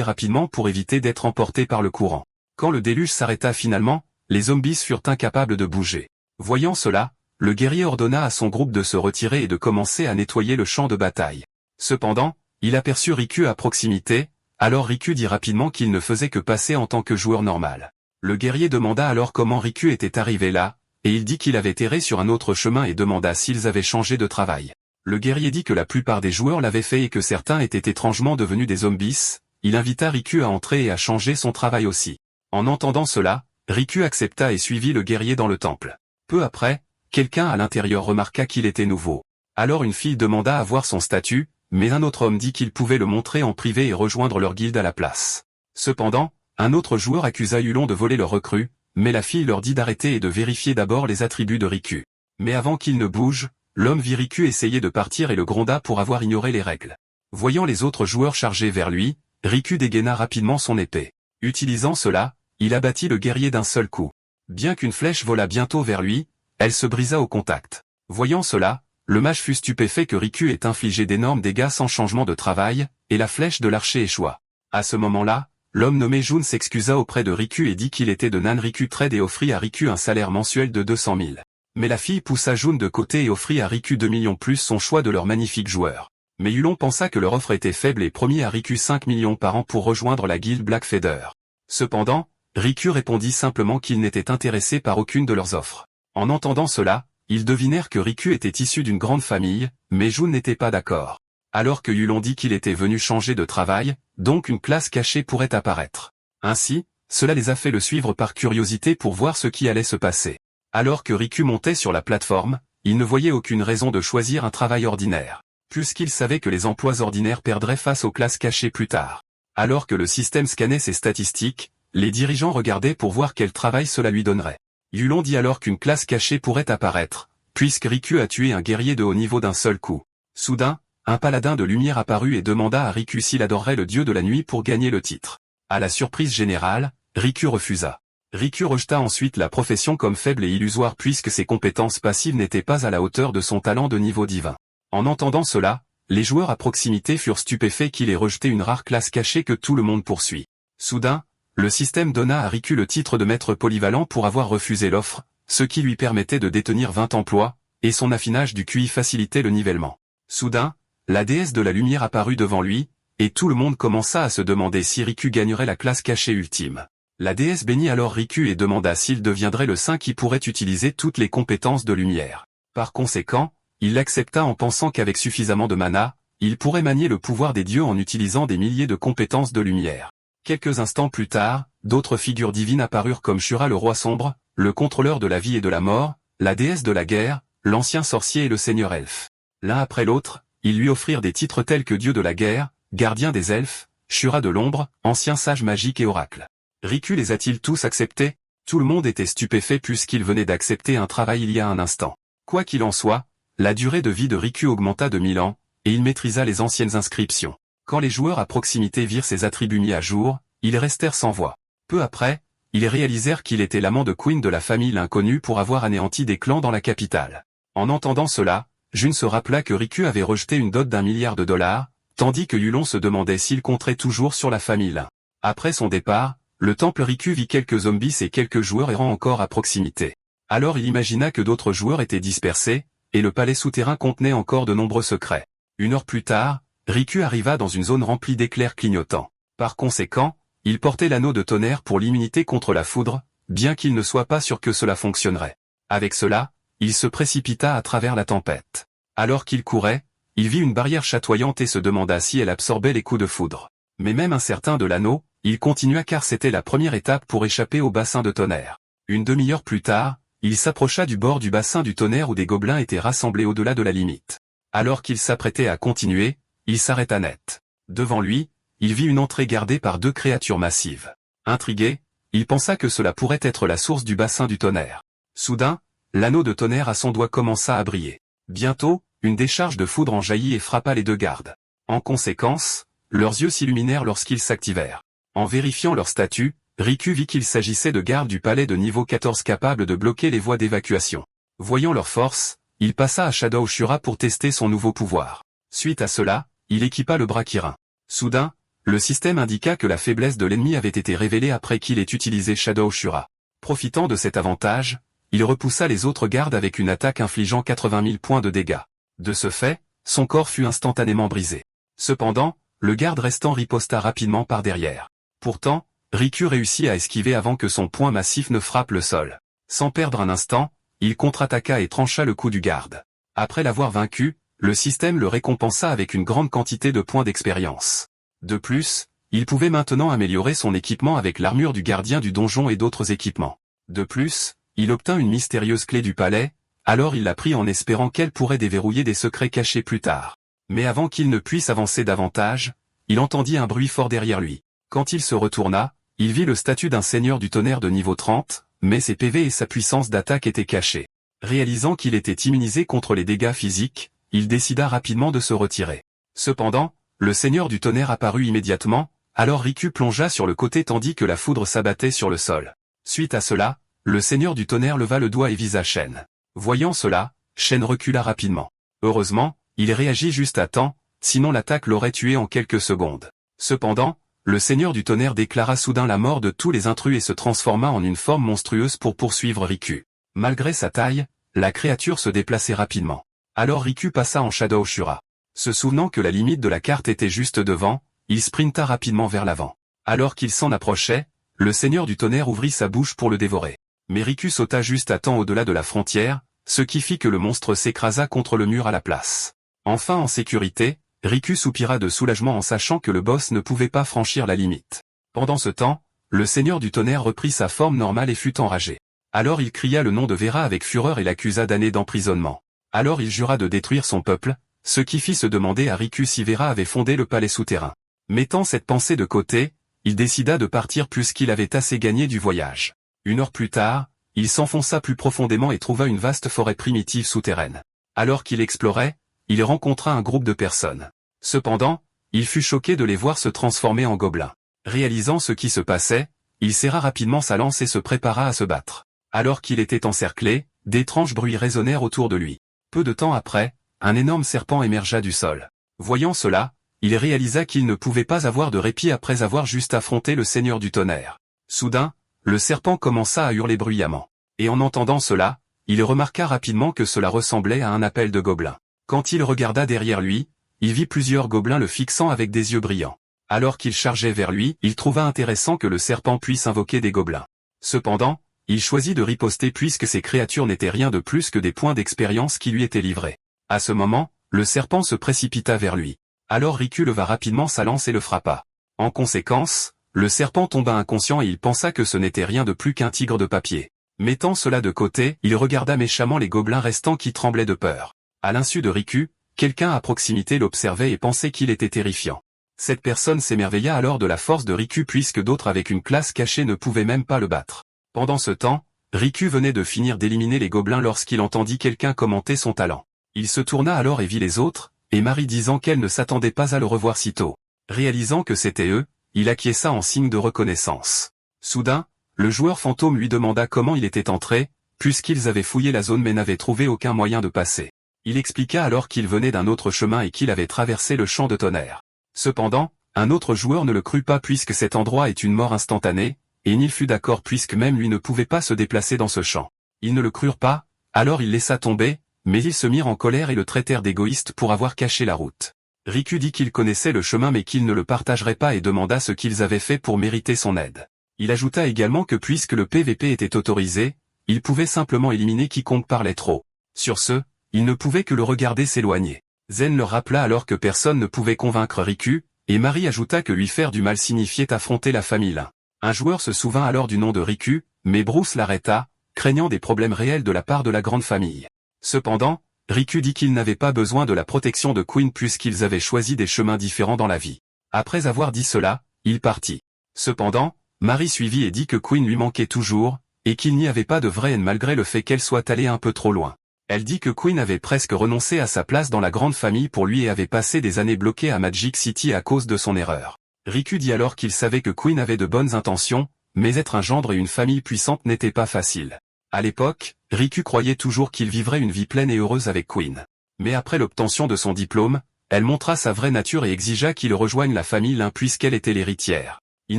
rapidement pour éviter d'être emporté par le courant. Quand le déluge s'arrêta finalement, les zombies furent incapables de bouger. Voyant cela, le guerrier ordonna à son groupe de se retirer et de commencer à nettoyer le champ de bataille. Cependant, il aperçut Riku à proximité, alors Riku dit rapidement qu'il ne faisait que passer en tant que joueur normal. Le guerrier demanda alors comment Riku était arrivé là, et il dit qu'il avait erré sur un autre chemin et demanda s'ils avaient changé de travail. Le guerrier dit que la plupart des joueurs l'avaient fait et que certains étaient étrangement devenus des zombies. Il invita Riku à entrer et à changer son travail aussi. En entendant cela, Riku accepta et suivit le guerrier dans le temple. Peu après, quelqu'un à l'intérieur remarqua qu'il était nouveau. Alors une fille demanda à voir son statut, mais un autre homme dit qu'il pouvait le montrer en privé et rejoindre leur guilde à la place. Cependant, un autre joueur accusa Yulon de voler leur recrue, mais la fille leur dit d'arrêter et de vérifier d'abord les attributs de Riku. Mais avant qu'il ne bouge, l'homme vit Riku essayer de partir et le gronda pour avoir ignoré les règles. Voyant les autres joueurs charger vers lui, Riku dégaina rapidement son épée. Utilisant cela, il abattit le guerrier d'un seul coup. Bien qu'une flèche volât bientôt vers lui, elle se brisa au contact. Voyant cela, le mage fut stupéfait que Riku ait infligé d'énormes dégâts sans changement de travail, et la flèche de l'archer échoua. À ce moment-là, l'homme nommé Jun s'excusa auprès de Riku et dit qu'il était de Nanriku Trade et offrit à Riku un salaire mensuel de 200 000. Mais la fille poussa Jun de côté et offrit à Riku 2 millions plus son choix de leur magnifique joueur. Mais Yulon pensa que leur offre était faible et promit à Riku 5 millions par an pour rejoindre la guilde Blackfeather. Cependant, Riku répondit simplement qu'il n'était intéressé par aucune de leurs offres. En entendant cela, ils devinèrent que Riku était issu d'une grande famille, mais Jun n'était pas d'accord. Alors que Yulon dit qu'il était venu changer de travail, donc une classe cachée pourrait apparaître. Ainsi, cela les a fait le suivre par curiosité pour voir ce qui allait se passer. Alors que Riku montait sur la plateforme, il ne voyait aucune raison de choisir un travail ordinaire, puisqu'il savait que les emplois ordinaires perdraient face aux classes cachées plus tard. Alors que le système scannait ses statistiques, les dirigeants regardaient pour voir quel travail cela lui donnerait. Yulon dit alors qu'une classe cachée pourrait apparaître, puisque Riku a tué un guerrier de haut niveau d'un seul coup. Soudain, un paladin de lumière apparut et demanda à Riku s'il adorerait le dieu de la nuit pour gagner le titre. À la surprise générale, Riku refusa. Riku rejeta ensuite la profession comme faible et illusoire puisque ses compétences passives n'étaient pas à la hauteur de son talent de niveau divin. En entendant cela, les joueurs à proximité furent stupéfaits qu'il ait rejeté une rare classe cachée que tout le monde poursuit. Soudain, le système donna à Riku le titre de maître polyvalent pour avoir refusé l'offre, ce qui lui permettait de détenir 20 emplois, et son affinage du QI facilitait le nivellement. Soudain, la déesse de la lumière apparut devant lui, et tout le monde commença à se demander si Riku gagnerait la classe cachée ultime. La déesse bénit alors Riku et demanda s'il deviendrait le saint qui pourrait utiliser toutes les compétences de lumière. Par conséquent, il l'accepta en pensant qu'avec suffisamment de mana, il pourrait manier le pouvoir des dieux en utilisant des milliers de compétences de lumière. Quelques instants plus tard, d'autres figures divines apparurent comme Shura le roi sombre, le contrôleur de la vie et de la mort, la déesse de la guerre, l'ancien sorcier et le seigneur elfe. L'un après l'autre, ils lui offrirent des titres tels que dieu de la guerre, gardien des elfes, Shura de l'ombre, ancien sage magique et oracle. Riku les a-t-il tous acceptés? Tout le monde était stupéfait puisqu'il venait d'accepter un travail il y a un instant. Quoi qu'il en soit, la durée de vie de Riku augmenta de 1000 ans, et il maîtrisa les anciennes inscriptions. Quand les joueurs à proximité virent ses attributs mis à jour, ils restèrent sans voix. Peu après, ils réalisèrent qu'il était l'amant de Queen de la famille l'inconnu pour avoir anéanti des clans dans la capitale. En entendant cela, Jun se rappela que Riku avait rejeté une dot d'1 milliard de dollars, tandis que Yulon se demandait s'il compterait toujours sur la famille Lin. Après son départ, le temple Riku vit quelques zombies et quelques joueurs errant encore à proximité. Alors il imagina que d'autres joueurs étaient dispersés, et le palais souterrain contenait encore de nombreux secrets. Une heure plus tard, Riku arriva dans une zone remplie d'éclairs clignotants. Par conséquent, il portait l'anneau de tonnerre pour l'immunité contre la foudre, bien qu'il ne soit pas sûr que cela fonctionnerait. Avec cela, il se précipita à travers la tempête. Alors qu'il courait, il vit une barrière chatoyante et se demanda si elle absorbait les coups de foudre. Mais même incertain de l'anneau, il continua car c'était la première étape pour échapper au bassin de tonnerre. Une demi-heure plus tard, il s'approcha du bord du bassin du tonnerre où des gobelins étaient rassemblés au-delà de la limite. Alors qu'il s'apprêtait à continuer, il s'arrêta net. Devant lui, il vit une entrée gardée par 2 créatures massives. Intrigué, il pensa que cela pourrait être la source du bassin du tonnerre. Soudain, l'anneau de tonnerre à son doigt commença à briller. Bientôt, une décharge de foudre en jaillit et frappa les 2 gardes. En conséquence, leurs yeux s'illuminèrent lorsqu'ils s'activèrent. En vérifiant leur statut, Riku vit qu'il s'agissait de gardes du palais de niveau 14 capables de bloquer les voies d'évacuation. Voyant leur force, il passa à Shadow Shura pour tester son nouveau pouvoir. Suite à cela, il équipa le bras Kirin. Soudain, le système indiqua que la faiblesse de l'ennemi avait été révélée après qu'il ait utilisé Shadow Shura. Profitant de cet avantage, il repoussa les autres gardes avec une attaque infligeant 80 000 points de dégâts. De ce fait, son corps fut instantanément brisé. Cependant, le garde restant riposta rapidement par derrière. Pourtant, Riku réussit à esquiver avant que son poing massif ne frappe le sol. Sans perdre un instant, il contre-attaqua et trancha le cou du garde. Après l'avoir vaincu, le système le récompensa avec une grande quantité de points d'expérience. De plus, il pouvait maintenant améliorer son équipement avec l'armure du gardien du donjon et d'autres équipements. De plus, il obtint une mystérieuse clé du palais, alors il la prit en espérant qu'elle pourrait déverrouiller des secrets cachés plus tard. Mais avant qu'il ne puisse avancer davantage, il entendit un bruit fort derrière lui. Quand il se retourna, il vit le statut d'un seigneur du tonnerre de niveau 30, mais ses PV et sa puissance d'attaque étaient cachés. Réalisant qu'il était immunisé contre les dégâts physiques, il décida rapidement de se retirer. Cependant, le seigneur du tonnerre apparut immédiatement, alors Riku plongea sur le côté tandis que la foudre s'abattait sur le sol. Suite à cela, le seigneur du tonnerre leva le doigt et visa Shen. Voyant cela, Shen recula rapidement. Heureusement, il réagit juste à temps, sinon l'attaque l'aurait tué en quelques secondes. Cependant, le seigneur du tonnerre déclara soudain la mort de tous les intrus et se transforma en une forme monstrueuse pour poursuivre Riku. Malgré sa taille, la créature se déplaçait rapidement. Alors Riku passa en Shadow Shura. Se souvenant que la limite de la carte était juste devant, il sprinta rapidement vers l'avant. Alors qu'il s'en approchait, le seigneur du tonnerre ouvrit sa bouche pour le dévorer. Mais Riku sauta juste à temps au-delà de la frontière, ce qui fit que le monstre s'écrasa contre le mur à la place. Enfin en sécurité, Riku soupira de soulagement en sachant que le boss ne pouvait pas franchir la limite. Pendant ce temps, le seigneur du tonnerre reprit sa forme normale et fut enragé. Alors il cria le nom de Vera avec fureur et l'accusa d'années d'emprisonnement. Alors il jura de détruire son peuple, ce qui fit se demander à Riku si Vera avait fondé le palais souterrain. Mettant cette pensée de côté, il décida de partir puisqu'il avait assez gagné du voyage. Une heure plus tard, il s'enfonça plus profondément et trouva une vaste forêt primitive souterraine. Alors qu'il explorait, il rencontra un groupe de personnes. Cependant, il fut choqué de les voir se transformer en gobelins. Réalisant ce qui se passait, il serra rapidement sa lance et se prépara à se battre. Alors qu'il était encerclé, d'étranges bruits résonnèrent autour de lui. Peu de temps après, un énorme serpent émergea du sol. Voyant cela, il réalisa qu'il ne pouvait pas avoir de répit après avoir juste affronté le seigneur du tonnerre. Soudain, le serpent commença à hurler bruyamment. Et en entendant cela, il remarqua rapidement que cela ressemblait à un appel de gobelins. Quand il regarda derrière lui, il vit plusieurs gobelins le fixant avec des yeux brillants. Alors qu'il chargeait vers lui, il trouva intéressant que le serpent puisse invoquer des gobelins. Cependant, il choisit de riposter puisque ces créatures n'étaient rien de plus que des points d'expérience qui lui étaient livrés. À ce moment, le serpent se précipita vers lui. Alors Riku leva rapidement sa lance et le frappa. En conséquence, le serpent tomba inconscient et il pensa que ce n'était rien de plus qu'un tigre de papier. Mettant cela de côté, il regarda méchamment les gobelins restants qui tremblaient de peur. À l'insu de Riku, quelqu'un à proximité l'observait et pensait qu'il était terrifiant. Cette personne s'émerveilla alors de la force de Riku puisque d'autres avec une classe cachée ne pouvaient même pas le battre. Pendant ce temps, Riku venait de finir d'éliminer les gobelins lorsqu'il entendit quelqu'un commenter son talent. Il se tourna alors et vit les autres, et Marie disant qu'elle ne s'attendait pas à le revoir si tôt. Réalisant que c'était eux, il acquiesça en signe de reconnaissance. Soudain, le joueur fantôme lui demanda comment il était entré, puisqu'ils avaient fouillé la zone mais n'avaient trouvé aucun moyen de passer. Il expliqua alors qu'il venait d'un autre chemin et qu'il avait traversé le champ de tonnerre. Cependant, un autre joueur ne le crut pas puisque cet endroit est une mort instantanée, et Neil fut d'accord puisque même lui ne pouvait pas se déplacer dans ce champ. Ils ne le crurent pas, alors il laissa tomber, mais ils se mirent en colère et le traitèrent d'égoïste pour avoir caché la route. Riku dit qu'il connaissait le chemin mais qu'il ne le partagerait pas et demanda ce qu'ils avaient fait pour mériter son aide. Il ajouta également que puisque le PVP était autorisé, il pouvait simplement éliminer quiconque parlait trop. Sur ce, il ne pouvait que le regarder s'éloigner. Zen leur rappela alors que personne ne pouvait convaincre Riku, et Marie ajouta que lui faire du mal signifiait affronter la famille Lin. Un joueur se souvint alors du nom de Riku, mais Bruce l'arrêta, craignant des problèmes réels de la part de la grande famille. Cependant, Riku dit qu'il n'avait pas besoin de la protection de Queen puisqu'ils avaient choisi des chemins différents dans la vie. Après avoir dit cela, il partit. Cependant, Marie suivit et dit que Queen lui manquait toujours, et qu'il n'y avait pas de vraie haine malgré le fait qu'elle soit allée un peu trop loin. Elle dit que Queen avait presque renoncé à sa place dans la grande famille pour lui et avait passé des années bloquées à Magic City à cause de son erreur. Riku dit alors qu'il savait que Queen avait de bonnes intentions, mais être un gendre et une famille puissante n'était pas facile. À l'époque, Riku croyait toujours qu'il vivrait une vie pleine et heureuse avec Queen. Mais après l'obtention de son diplôme, elle montra sa vraie nature et exigea qu'il rejoigne la famille Lin puisqu'elle était l'héritière. Il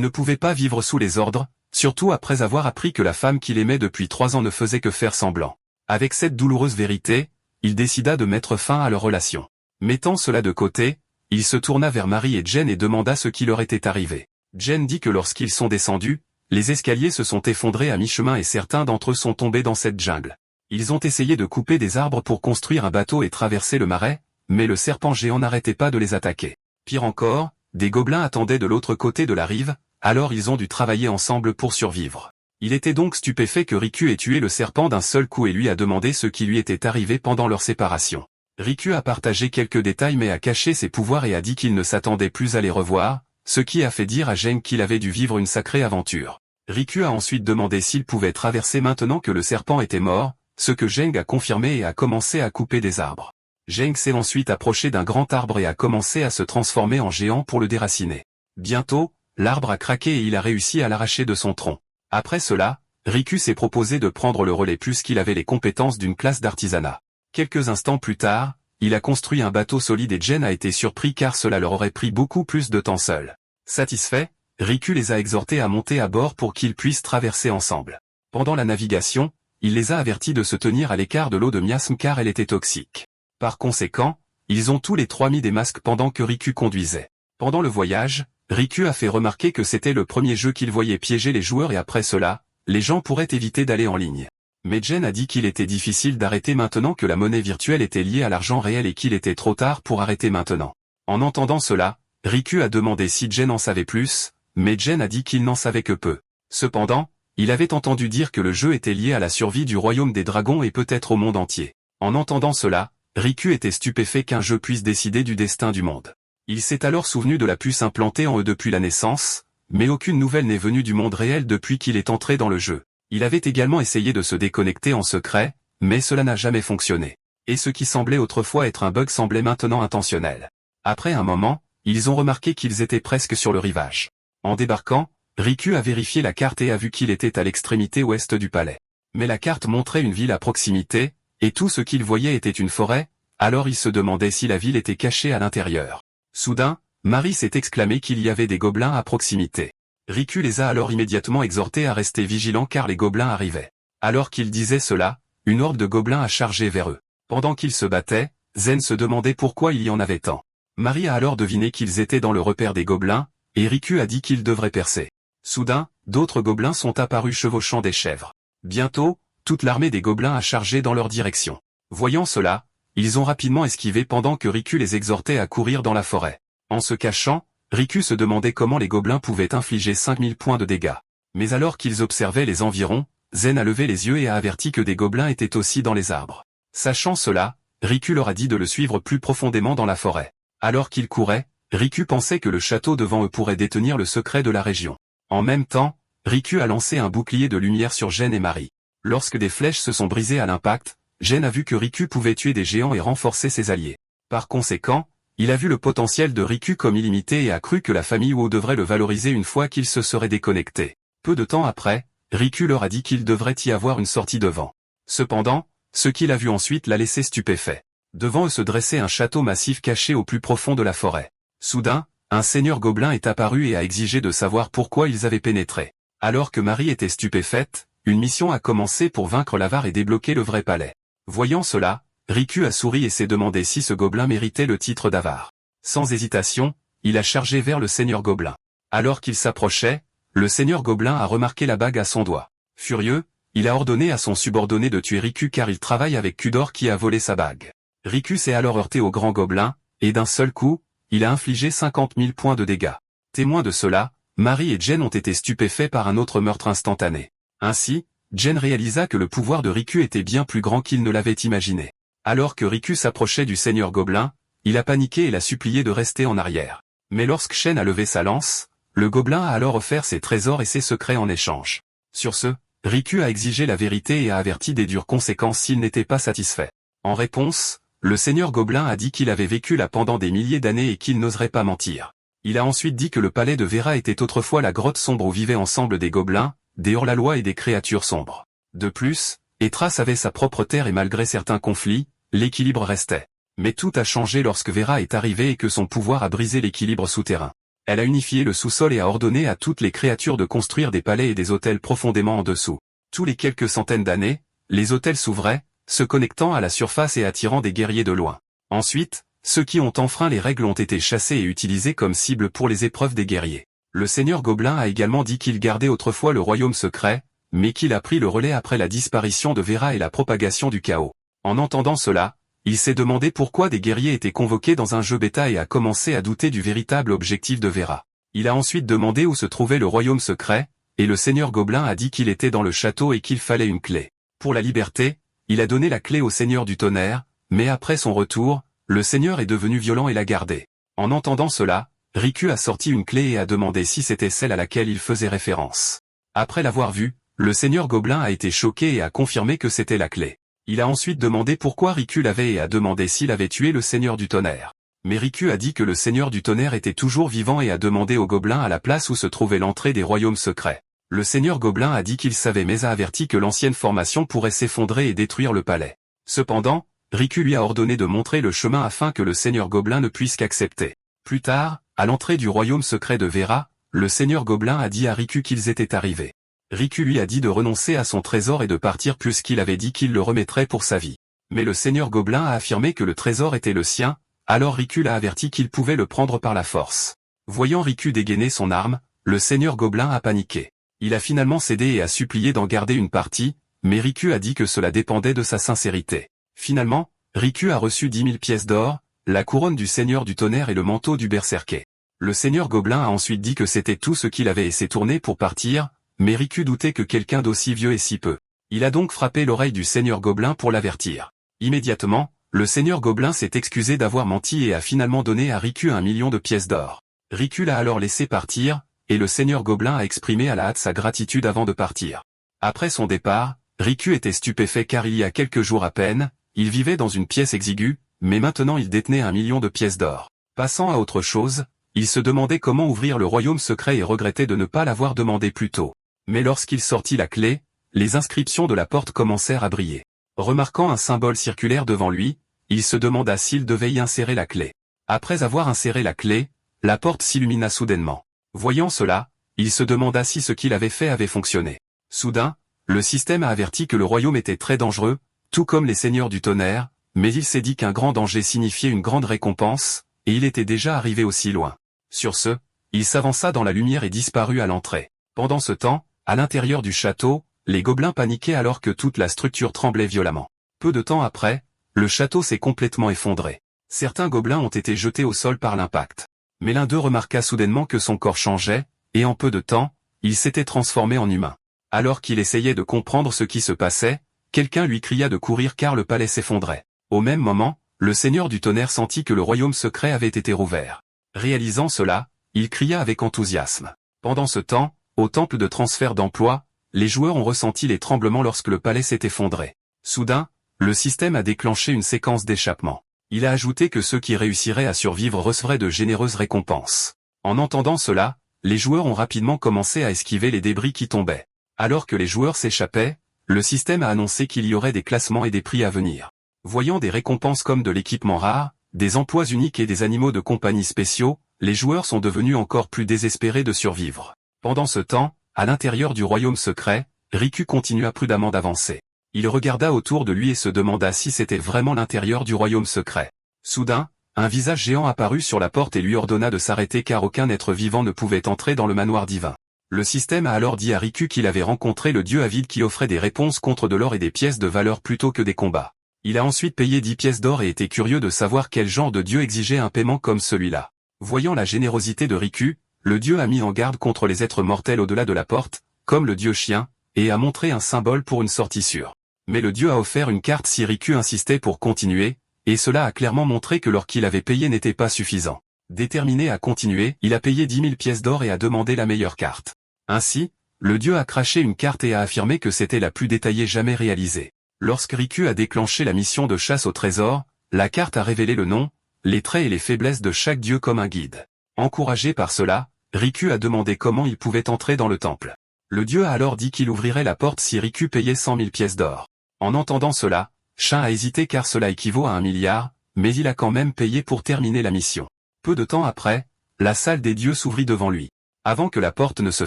ne pouvait pas vivre sous les ordres, surtout après avoir appris que la femme qu'il aimait depuis 3 ans ne faisait que faire semblant. Avec cette douloureuse vérité, il décida de mettre fin à leur relation. Mettant cela de côté, il se tourna vers Mary et Jen et demanda ce qui leur était arrivé. Jen dit que lorsqu'ils sont descendus, les escaliers se sont effondrés à mi-chemin et certains d'entre eux sont tombés dans cette jungle. Ils ont essayé de couper des arbres pour construire un bateau et traverser le marais, mais le serpent géant n'arrêtait pas de les attaquer. Pire encore, des gobelins attendaient de l'autre côté de la rive, alors ils ont dû travailler ensemble pour survivre. Il était donc stupéfait que Riku ait tué le serpent d'un seul coup et lui a demandé ce qui lui était arrivé pendant leur séparation. Riku a partagé quelques détails mais a caché ses pouvoirs et a dit qu'il ne s'attendait plus à les revoir, ce qui a fait dire à Jen qu'il avait dû vivre une sacrée aventure. Riku a ensuite demandé s'il pouvait traverser maintenant que le serpent était mort, ce que Zheng a confirmé et a commencé à couper des arbres. Zheng s'est ensuite approché d'un grand arbre et a commencé à se transformer en géant pour le déraciner. Bientôt, l'arbre a craqué et il a réussi à l'arracher de son tronc. Après cela, Riku s'est proposé de prendre le relais puisqu'il avait les compétences d'une classe d'artisanat. Quelques instants plus tard, il a construit un bateau solide et Jen a été surpris car cela leur aurait pris beaucoup plus de temps seul. Satisfait, Riku les a exhortés à monter à bord pour qu'ils puissent traverser ensemble. Pendant la navigation, il les a avertis de se tenir à l'écart de l'eau de miasme car elle était toxique. Par conséquent, ils ont tous les 3 mis des masques pendant que Riku conduisait. Pendant le voyage, Riku a fait remarquer que c'était le premier jeu qu'il voyait piéger les joueurs et après cela, les gens pourraient éviter d'aller en ligne. Mais Jen a dit qu'il était difficile d'arrêter maintenant que la monnaie virtuelle était liée à l'argent réel et qu'il était trop tard pour arrêter maintenant. En entendant cela, Riku a demandé si Jen en savait plus, mais Jen a dit qu'il n'en savait que peu. Cependant, il avait entendu dire que le jeu était lié à la survie du royaume des dragons et peut-être au monde entier. En entendant cela, Riku était stupéfait qu'un jeu puisse décider du destin du monde. Il s'est alors souvenu de la puce implantée en eux depuis la naissance, mais aucune nouvelle n'est venue du monde réel depuis qu'il est entré dans le jeu. Il avait également essayé de se déconnecter en secret, mais cela n'a jamais fonctionné. Et ce qui semblait autrefois être un bug semblait maintenant intentionnel. Après un moment, ils ont remarqué qu'ils étaient presque sur le rivage. En débarquant, Riku a vérifié la carte et a vu qu'il était à l'extrémité ouest du palais. Mais la carte montrait une ville à proximité, et tout ce qu'il voyait était une forêt, alors il se demandait si la ville était cachée à l'intérieur. Soudain, Mary s'est exclamé qu'il y avait des gobelins à proximité. Riku les a alors immédiatement exhortés à rester vigilants car les gobelins arrivaient. Alors qu'il disait cela, une horde de gobelins a chargé vers eux. Pendant qu'ils se battaient, Zen se demandait pourquoi il y en avait tant. Mary a alors deviné qu'ils étaient dans le repère des gobelins, et Riku a dit qu'ils devraient percer. Soudain, d'autres gobelins sont apparus chevauchant des chèvres. Bientôt, toute l'armée des gobelins a chargé dans leur direction. Voyant cela, ils ont rapidement esquivé pendant que Riku les exhortait à courir dans la forêt. En se cachant, Riku se demandait comment les gobelins pouvaient infliger 5000 points de dégâts. Mais alors qu'ils observaient les environs, Zen a levé les yeux et a averti que des gobelins étaient aussi dans les arbres. Sachant cela, Riku leur a dit de le suivre plus profondément dans la forêt. Alors qu'ils couraient, Riku pensait que le château devant eux pourrait détenir le secret de la région. En même temps, Riku a lancé un bouclier de lumière sur Jen et Mary. Lorsque des flèches se sont brisées à l'impact, Jen a vu que Riku pouvait tuer des géants et renforcer ses alliés. Par conséquent, il a vu le potentiel de Riku comme illimité et a cru que la famille Uo devrait le valoriser une fois qu'il se serait déconnecté. Peu de temps après, Riku leur a dit qu'il devrait y avoir une sortie devant. Cependant, ce qu'il a vu ensuite l'a laissé stupéfait. Devant eux se dressait un château massif caché au plus profond de la forêt. Soudain, un seigneur gobelin est apparu et a exigé de savoir pourquoi ils avaient pénétré. Alors que Mary était stupéfaite, une mission a commencé pour vaincre l'avare et débloquer le vrai palais. Voyant cela, Riku a souri et s'est demandé si ce gobelin méritait le titre d'avare. Sans hésitation, il a chargé vers le seigneur gobelin. Alors qu'il s'approchait, le seigneur gobelin a remarqué la bague à son doigt. Furieux, il a ordonné à son subordonné de tuer Riku car il travaille avec Kudor qui a volé sa bague. Riku s'est alors heurté au grand gobelin, et d'un seul coup, il a infligé 50 000 points de dégâts. Témoins de cela, Mary et Jen ont été stupéfaits par un autre meurtre instantané. Ainsi, Jen réalisa que le pouvoir de Riku était bien plus grand qu'il ne l'avait imaginé. Alors que Riku s'approchait du seigneur gobelin, il a paniqué et l'a supplié de rester en arrière. Mais lorsque Shen a levé sa lance, le gobelin a alors offert ses trésors et ses secrets en échange. Sur ce, Riku a exigé la vérité et a averti des dures conséquences s'il n'était pas satisfait. En réponse, le seigneur gobelin a dit qu'il avait vécu là pendant des milliers d'années et qu'il n'oserait pas mentir. Il a ensuite dit que le palais de Vera était autrefois la grotte sombre où vivaient ensemble des gobelins, des hors-la-loi et des créatures sombres. De plus, Etras avait sa propre terre et malgré certains conflits, l'équilibre restait. Mais tout a changé lorsque Vera est arrivée et que son pouvoir a brisé l'équilibre souterrain. Elle a unifié le sous-sol et a ordonné à toutes les créatures de construire des palais et des hôtels profondément en dessous. Tous les quelques centaines d'années, les hôtels s'ouvraient, se connectant à la surface et attirant des guerriers de loin. Ensuite, ceux qui ont enfreint les règles ont été chassés et utilisés comme cible pour les épreuves des guerriers. Le seigneur Gobelin a également dit qu'il gardait autrefois le royaume secret, mais qu'il a pris le relais après la disparition de Vera et la propagation du chaos. En entendant cela, il s'est demandé pourquoi des guerriers étaient convoqués dans un jeu bêta et a commencé à douter du véritable objectif de Vera. Il a ensuite demandé où se trouvait le royaume secret, et le seigneur Gobelin a dit qu'il était dans le château et qu'il fallait une clé. Pour la liberté, il a donné la clé au seigneur du tonnerre, mais après son retour, le seigneur est devenu violent et l'a gardée. En entendant cela, Riku a sorti une clé et a demandé si c'était celle à laquelle il faisait référence. Après l'avoir vue, le seigneur Gobelin a été choqué et a confirmé que c'était la clé. Il a ensuite demandé pourquoi Riku l'avait et a demandé s'il avait tué le seigneur du tonnerre. Mais Riku a dit que le seigneur du tonnerre était toujours vivant et a demandé au gobelin à la place où se trouvait l'entrée des royaumes secrets. Le seigneur Gobelin a dit qu'il savait mais a averti que l'ancienne formation pourrait s'effondrer et détruire le palais. Cependant, Riku lui a ordonné de montrer le chemin afin que le seigneur Gobelin ne puisse qu'accepter. Plus tard, à l'entrée du royaume secret de Vera, le seigneur Gobelin a dit à Riku qu'ils étaient arrivés. Riku lui a dit de renoncer à son trésor et de partir puisqu'il avait dit qu'il le remettrait pour sa vie. Mais le seigneur Gobelin a affirmé que le trésor était le sien, alors Riku l'a averti qu'il pouvait le prendre par la force. Voyant Riku dégainer son arme, le seigneur Gobelin a paniqué. Il a finalement cédé et a supplié d'en garder une partie, mais Riku a dit que cela dépendait de sa sincérité. Finalement, Riku a reçu 10 000 pièces d'or, la couronne du seigneur du tonnerre et le manteau du berserker. Le seigneur Gobelin a ensuite dit que c'était tout ce qu'il avait et s'est tourné pour partir, mais Riku doutait que quelqu'un d'aussi vieux ait si peu. Il a donc frappé l'oreille du seigneur Gobelin pour l'avertir. Immédiatement, le seigneur Gobelin s'est excusé d'avoir menti et a finalement donné à Riku 1 million de pièces d'or. Riku l'a alors laissé partir, et le seigneur Gobelin a exprimé à la hâte sa gratitude avant de partir. Après son départ, Riku était stupéfait car il y a quelques jours à peine, il vivait dans une pièce exiguë, mais maintenant il détenait 1 million de pièces d'or. Passant à autre chose, il se demandait comment ouvrir le royaume secret et regrettait de ne pas l'avoir demandé plus tôt. Mais lorsqu'il sortit la clé, les inscriptions de la porte commencèrent à briller. Remarquant un symbole circulaire devant lui, il se demanda s'il devait y insérer la clé. Après avoir inséré la clé, la porte s'illumina soudainement. Voyant cela, il se demanda si ce qu'il avait fait avait fonctionné. Soudain, le système a averti que le royaume était très dangereux, tout comme les seigneurs du tonnerre, mais il s'est dit qu'un grand danger signifiait une grande récompense, et il était déjà arrivé aussi loin. Sur ce, il s'avança dans la lumière et disparut à l'entrée. Pendant ce temps, à l'intérieur du château, les gobelins paniquaient alors que toute la structure tremblait violemment. Peu de temps après, le château s'est complètement effondré. Certains gobelins ont été jetés au sol par l'impact. Mais l'un d'eux remarqua soudainement que son corps changeait, et en peu de temps, il s'était transformé en humain. Alors qu'il essayait de comprendre ce qui se passait, quelqu'un lui cria de courir car le palais s'effondrait. Au même moment, le seigneur du tonnerre sentit que le royaume secret avait été rouvert. Réalisant cela, il cria avec enthousiasme. Pendant ce temps, au temple de transfert d'emploi, les joueurs ont ressenti les tremblements lorsque le palais s'est effondré. Soudain, le système a déclenché une séquence d'échappement. Il a ajouté que ceux qui réussiraient à survivre recevraient de généreuses récompenses. En entendant cela, les joueurs ont rapidement commencé à esquiver les débris qui tombaient. Alors que les joueurs s'échappaient, le système a annoncé qu'il y aurait des classements et des prix à venir. Voyant des récompenses comme de l'équipement rare, des emplois uniques et des animaux de compagnie spéciaux, les joueurs sont devenus encore plus désespérés de survivre. Pendant ce temps, à l'intérieur du royaume secret, Riku continua prudemment d'avancer. Il regarda autour de lui et se demanda si c'était vraiment l'intérieur du royaume secret. Soudain, un visage géant apparut sur la porte et lui ordonna de s'arrêter car aucun être vivant ne pouvait entrer dans le manoir divin. Le système a alors dit à Riku qu'il avait rencontré le dieu avide qui offrait des réponses contre de l'or et des pièces de valeur plutôt que des combats. Il a ensuite payé 10 pièces d'or et était curieux de savoir quel genre de dieu exigeait un paiement comme celui-là. Voyant la générosité de Riku, le dieu a mis en garde contre les êtres mortels au-delà de la porte, comme le dieu chien, et a montré un symbole pour une sortie sûre. Mais le dieu a offert une carte si Riku insistait pour continuer, et cela a clairement montré que l'or qu'il avait payé n'était pas suffisant. Déterminé à continuer, il a payé 10 000 pièces d'or et a demandé la meilleure carte. Ainsi, le dieu a craché une carte et a affirmé que c'était la plus détaillée jamais réalisée. Lorsque Riku a déclenché la mission de chasse au trésor, la carte a révélé le nom, les traits et les faiblesses de chaque dieu comme un guide. Encouragé par cela, Riku a demandé comment il pouvait entrer dans le temple. Le dieu a alors dit qu'il ouvrirait la porte si Riku payait 100 000 pièces d'or. En entendant cela, Shin a hésité car cela équivaut à 1 milliard, mais il a quand même payé pour terminer la mission. Peu de temps après, la salle des dieux s'ouvrit devant lui. Avant que la porte ne se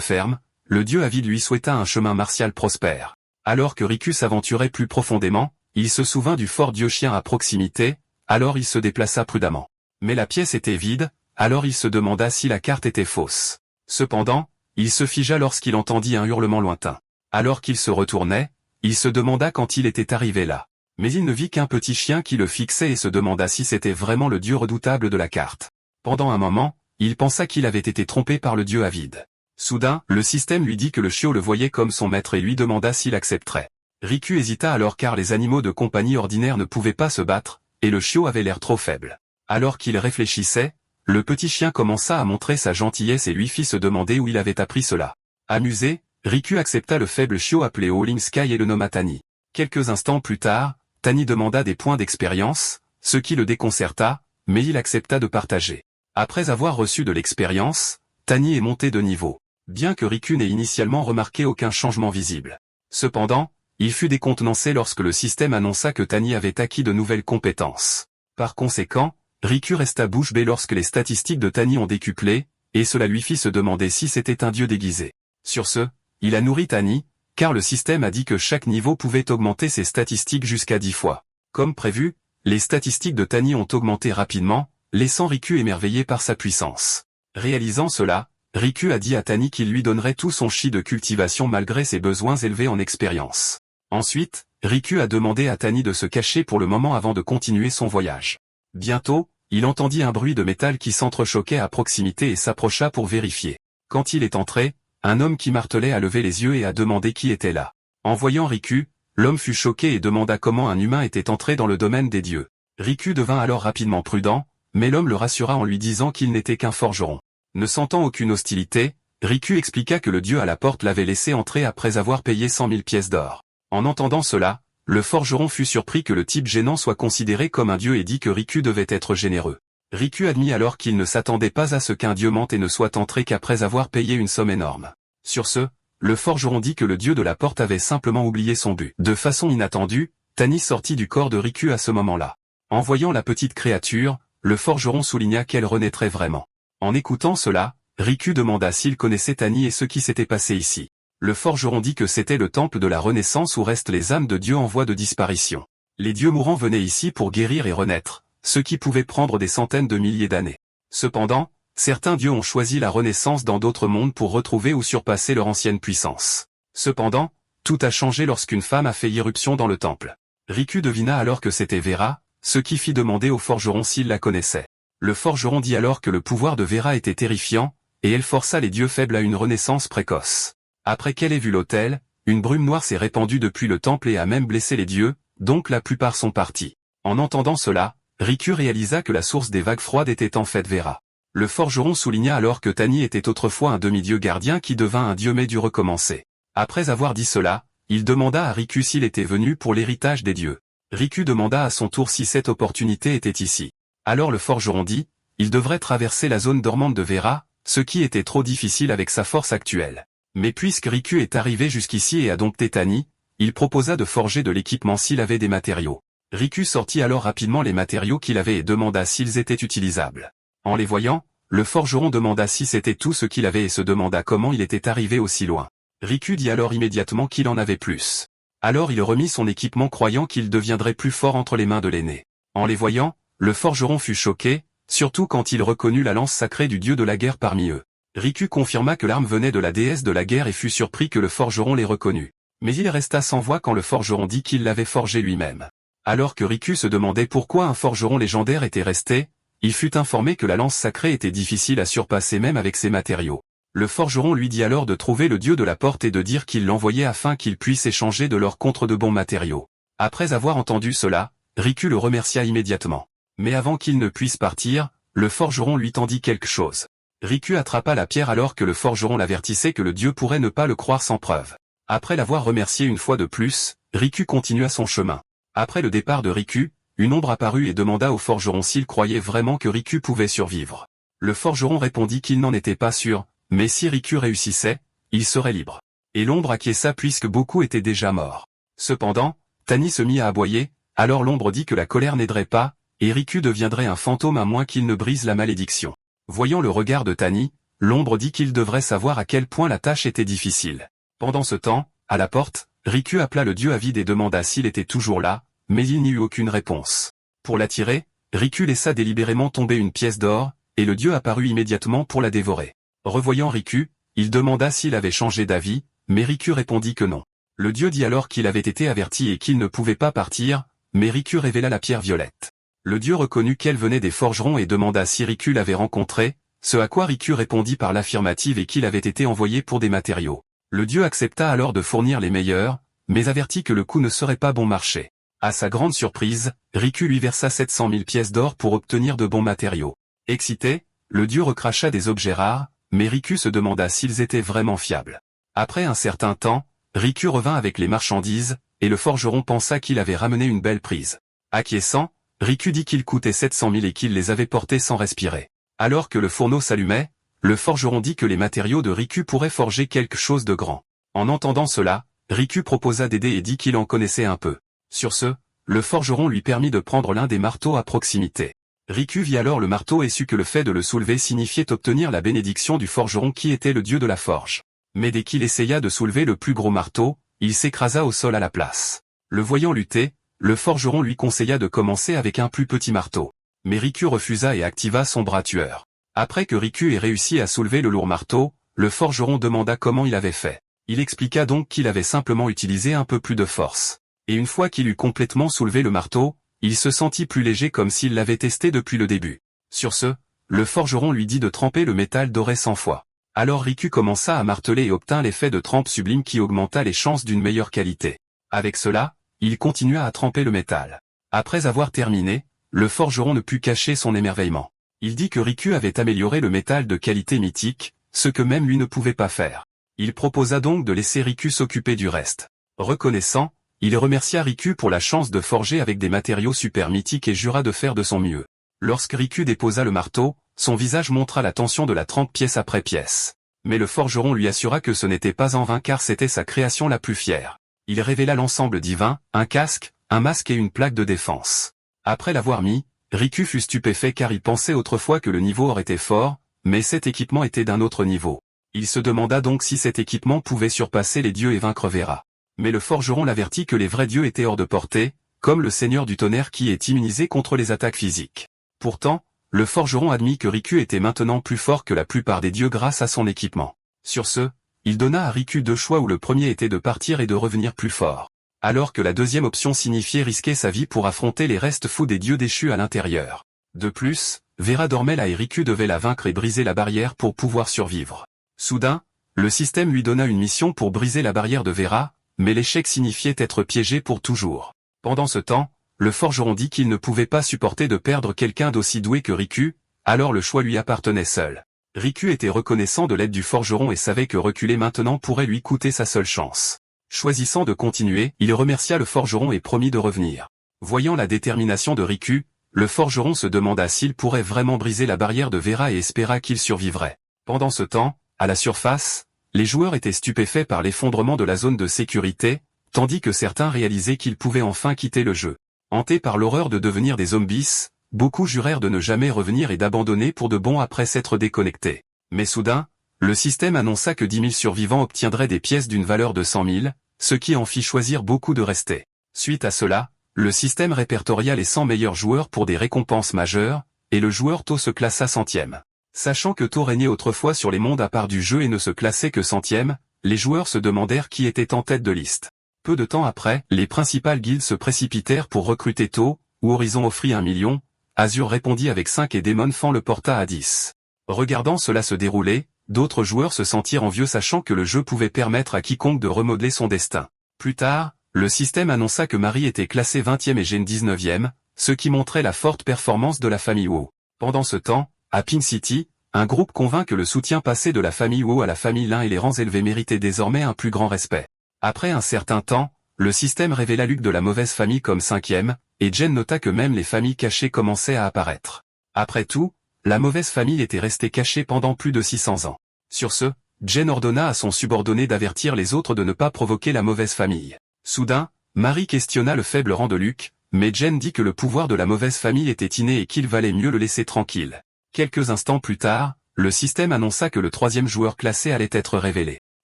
ferme, le dieu avide lui souhaita un chemin martial prospère. Alors que Riku s'aventurait plus profondément, il se souvint du fort dieu chien à proximité, alors il se déplaça prudemment. Mais la pièce était vide, alors il se demanda si la carte était fausse. Cependant, il se figea lorsqu'il entendit un hurlement lointain. Alors qu'il se retournait, il se demanda quand il était arrivé là. Mais il ne vit qu'un petit chien qui le fixait et se demanda si c'était vraiment le dieu redoutable de la carte. Pendant un moment, il pensa qu'il avait été trompé par le dieu avide. Soudain, le système lui dit que le chiot le voyait comme son maître et lui demanda s'il accepterait. Riku hésita alors car les animaux de compagnie ordinaires ne pouvaient pas se battre, et le chiot avait l'air trop faible. Alors qu'il réfléchissait, le petit chien commença à montrer sa gentillesse et lui fit se demander où il avait appris cela. Amusé, Riku accepta le faible chiot appelé Howling Sky et le nomma Tani. Quelques instants plus tard, Tani demanda des points d'expérience, ce qui le déconcerta, mais il accepta de partager. Après avoir reçu de l'expérience, Tani est monté de niveau, bien que Riku n'ait initialement remarqué aucun changement visible. Cependant, il fut décontenancé lorsque le système annonça que Tani avait acquis de nouvelles compétences. Par conséquent, Riku resta bouche bée lorsque les statistiques de Tani ont décuplé, et cela lui fit se demander si c'était un dieu déguisé. Sur ce, il a nourri Tani, car le système a dit que chaque niveau pouvait augmenter ses statistiques jusqu'à 10 fois. Comme prévu, les statistiques de Tani ont augmenté rapidement, laissant Riku émerveillé par sa puissance. Réalisant cela, Riku a dit à Tani qu'il lui donnerait tout son chi de cultivation malgré ses besoins élevés en expérience. Ensuite, Riku a demandé à Tani de se cacher pour le moment avant de continuer son voyage. Bientôt, il entendit un bruit de métal qui s'entrechoquait à proximité et s'approcha pour vérifier. Quand il est entré, un homme qui martelait a levé les yeux et a demandé qui était là. En voyant Riku, l'homme fut choqué et demanda comment un humain était entré dans le domaine des dieux. Riku devint alors rapidement prudent, mais l'homme le rassura en lui disant qu'il n'était qu'un forgeron. Ne sentant aucune hostilité, Riku expliqua que le dieu à la porte l'avait laissé entrer après avoir payé 100 000 pièces d'or. En entendant cela, le forgeron fut surpris que le type gênant soit considéré comme un dieu et dit que Riku devait être généreux. Riku admit alors qu'il ne s'attendait pas à ce qu'un dieu mente et ne soit entré qu'après avoir payé une somme énorme. Sur ce, le forgeron dit que le dieu de la porte avait simplement oublié son but. De façon inattendue, Tani sortit du corps de Riku à ce moment-là. En voyant la petite créature, le forgeron souligna qu'elle renaîtrait vraiment. En écoutant cela, Riku demanda s'il connaissait Tani et ce qui s'était passé ici. Le forgeron dit que c'était le temple de la Renaissance où restent les âmes de dieux en voie de disparition. Les dieux mourants venaient ici pour guérir et renaître, ce qui pouvait prendre des centaines de milliers d'années. Cependant, certains dieux ont choisi la Renaissance dans d'autres mondes pour retrouver ou surpasser leur ancienne puissance. Cependant, tout a changé lorsqu'une femme a fait irruption dans le temple. Riku devina alors que c'était Vera, ce qui fit demander au forgeron s'il la connaissait. Le forgeron dit alors que le pouvoir de Vera était terrifiant, et elle força les dieux faibles à une renaissance précoce. Après qu'elle ait vu l'autel, une brume noire s'est répandue depuis le temple et a même blessé les dieux, donc la plupart sont partis. En entendant cela, Riku réalisa que la source des vagues froides était en fait Vera. Le forgeron souligna alors que Tani était autrefois un demi-dieu gardien qui devint un dieu mais dut recommencer. Après avoir dit cela, il demanda à Riku s'il était venu pour l'héritage des dieux. Riku demanda à son tour si cette opportunité était ici. Alors le forgeron dit, il devrait traverser la zone dormante de Vera, ce qui était trop difficile avec sa force actuelle. Mais puisque Riku est arrivé jusqu'ici et a dompté Tani, il proposa de forger de l'équipement s'il avait des matériaux. Riku sortit alors rapidement les matériaux qu'il avait et demanda s'ils étaient utilisables. En les voyant, le forgeron demanda si c'était tout ce qu'il avait et se demanda comment il était arrivé aussi loin. Riku dit alors immédiatement qu'il en avait plus. Alors il remit son équipement croyant qu'il deviendrait plus fort entre les mains de l'aîné. En les voyant, le forgeron fut choqué, surtout quand il reconnut la lance sacrée du dieu de la guerre parmi eux. Riku confirma que l'arme venait de la déesse de la guerre et fut surpris que le forgeron l'ait reconnue. Mais il resta sans voix quand le forgeron dit qu'il l'avait forgé lui-même. Alors que Riku se demandait pourquoi un forgeron légendaire était resté, il fut informé que la lance sacrée était difficile à surpasser même avec ses matériaux. Le forgeron lui dit alors de trouver le dieu de la porte et de dire qu'il l'envoyait afin qu'il puisse échanger de l'or contre de bons matériaux. Après avoir entendu cela, Riku le remercia immédiatement. Mais avant qu'il ne puisse partir, le forgeron lui tendit quelque chose. Riku attrapa la pierre alors que le forgeron l'avertissait que le dieu pourrait ne pas le croire sans preuve. Après l'avoir remercié une fois de plus, Riku continua son chemin. Après le départ de Riku, une ombre apparut et demanda au forgeron s'il croyait vraiment que Riku pouvait survivre. Le forgeron répondit qu'il n'en était pas sûr, mais si Riku réussissait, il serait libre. Et l'ombre acquiesça puisque beaucoup étaient déjà morts. Cependant, Tani se mit à aboyer, alors l'ombre dit que la colère n'aiderait pas, et Riku deviendrait un fantôme à moins qu'il ne brise la malédiction. Voyant le regard de Tani, l'ombre dit qu'il devrait savoir à quel point la tâche était difficile. Pendant ce temps, à la porte, Riku appela le dieu avide et demanda s'il était toujours là, mais il n'y eut aucune réponse. Pour l'attirer, Riku laissa délibérément tomber une pièce d'or, et le dieu apparut immédiatement pour la dévorer. Revoyant Riku, il demanda s'il avait changé d'avis, mais Riku répondit que non. Le dieu dit alors qu'il avait été averti et qu'il ne pouvait pas partir, mais Riku révéla la pierre violette. Le dieu reconnut qu'elle venait des forgerons et demanda si Riku l'avait rencontrée, ce à quoi Riku répondit par l'affirmative et qu'il avait été envoyé pour des matériaux. Le dieu accepta alors de fournir les meilleurs, mais avertit que le coup ne serait pas bon marché. À sa grande surprise, Riku lui versa 700 000 pièces d'or pour obtenir de bons matériaux. Excité, le dieu recracha des objets rares, mais Riku se demanda s'ils étaient vraiment fiables. Après un certain temps, Riku revint avec les marchandises, et le forgeron pensa qu'il avait ramené une belle prise. Acquiesçant, Riku dit qu'il coûtait 700 000 et qu'il les avait portés sans respirer. Alors que le fourneau s'allumait, le forgeron dit que les matériaux de Riku pourraient forger quelque chose de grand. En entendant cela, Riku proposa d'aider et dit qu'il en connaissait un peu. Sur ce, le forgeron lui permit de prendre l'un des marteaux à proximité. Riku vit alors le marteau et sut que le fait de le soulever signifiait obtenir la bénédiction du forgeron qui était le dieu de la forge. Mais dès qu'il essaya de soulever le plus gros marteau, il s'écrasa au sol à la place. Le voyant lutter, le forgeron lui conseilla de commencer avec un plus petit marteau. Mais Riku refusa et activa son bras tueur. Après que Riku ait réussi à soulever le lourd marteau, le forgeron demanda comment il avait fait. Il expliqua donc qu'il avait simplement utilisé un peu plus de force. Et une fois qu'il eut complètement soulevé le marteau, il se sentit plus léger comme s'il l'avait testé depuis le début. Sur ce, le forgeron lui dit de tremper le métal doré 100 fois. Alors Riku commença à marteler et obtint l'effet de trempe sublime qui augmenta les chances d'une meilleure qualité. Avec cela, il continua à tremper le métal. Après avoir terminé, le forgeron ne put cacher son émerveillement. Il dit que Riku avait amélioré le métal de qualité mythique, ce que même lui ne pouvait pas faire. Il proposa donc de laisser Riku s'occuper du reste. Reconnaissant, il remercia Riku pour la chance de forger avec des matériaux super mythiques et jura de faire de son mieux. Lorsque Riku déposa le marteau, son visage montra la tension de la trempe pièce après pièce. Mais le forgeron lui assura que ce n'était pas en vain car c'était sa création la plus fière. Il révéla l'ensemble divin, un casque, un masque et une plaque de défense. Après l'avoir mis, Riku fut stupéfait car il pensait autrefois que le niveau aurait été fort, mais cet équipement était d'un autre niveau. Il se demanda donc si cet équipement pouvait surpasser les dieux et vaincre Vera. Mais le forgeron l'avertit que les vrais dieux étaient hors de portée, comme le seigneur du tonnerre qui est immunisé contre les attaques physiques. Pourtant, le forgeron admit que Riku était maintenant plus fort que la plupart des dieux grâce à son équipement. Sur ce, il donna à Riku deux choix où le premier était de partir et de revenir plus fort. Alors que la deuxième option signifiait risquer sa vie pour affronter les restes fous des dieux déchus à l'intérieur. De plus, Vera dormait là et Riku devait la vaincre et briser la barrière pour pouvoir survivre. Soudain, le système lui donna une mission pour briser la barrière de Vera, mais l'échec signifiait être piégé pour toujours. Pendant ce temps, le forgeron dit qu'il ne pouvait pas supporter de perdre quelqu'un d'aussi doué que Riku, alors le choix lui appartenait seul. Riku était reconnaissant de l'aide du forgeron et savait que reculer maintenant pourrait lui coûter sa seule chance. Choisissant de continuer, il remercia le forgeron et promit de revenir. Voyant la détermination de Riku, le forgeron se demanda s'il pourrait vraiment briser la barrière de Vera et espéra qu'il survivrait. Pendant ce temps, à la surface, les joueurs étaient stupéfaits par l'effondrement de la zone de sécurité, tandis que certains réalisaient qu'ils pouvaient enfin quitter le jeu. Hantés par l'horreur de devenir des zombies, beaucoup jurèrent de ne jamais revenir et d'abandonner pour de bon après s'être déconnectés. Mais soudain, le système annonça que 10 000 survivants obtiendraient des pièces d'une valeur de 100 000, ce qui en fit choisir beaucoup de rester. Suite à cela, le système répertoria les 100 meilleurs joueurs pour des récompenses majeures, et le joueur To se classa 100e. Sachant que To régnait autrefois sur les mondes à part du jeu et ne se classait que 100e, les joueurs se demandèrent qui était en tête de liste. Peu de temps après, les principales guildes se précipitèrent pour recruter To, où Horizon offrit 1 million, Azure répondit avec 5 et Demon Fan le porta à 10. Regardant cela se dérouler, d'autres joueurs se sentirent envieux sachant que le jeu pouvait permettre à quiconque de remodeler son destin. Plus tard, le système annonça que Marie était classée 20e et Jane 19e, ce qui montrait la forte performance de la famille WoW. Pendant ce temps, à Pink City, un groupe convainc que le soutien passé de la famille WoW à la famille Lin et les rangs élevés méritait désormais un plus grand respect. Après un certain temps, le système révéla Luke de la mauvaise famille comme 5e, et Jen nota que même les familles cachées commençaient à apparaître. Après tout, la mauvaise famille était restée cachée pendant plus de 600 ans. Sur ce, Jen ordonna à son subordonné d'avertir les autres de ne pas provoquer la mauvaise famille. Soudain, Marie questionna le faible rang de Luke, mais Jen dit que le pouvoir de la mauvaise famille était inné et qu'il valait mieux le laisser tranquille. Quelques instants plus tard, le système annonça que le troisième joueur classé allait être révélé.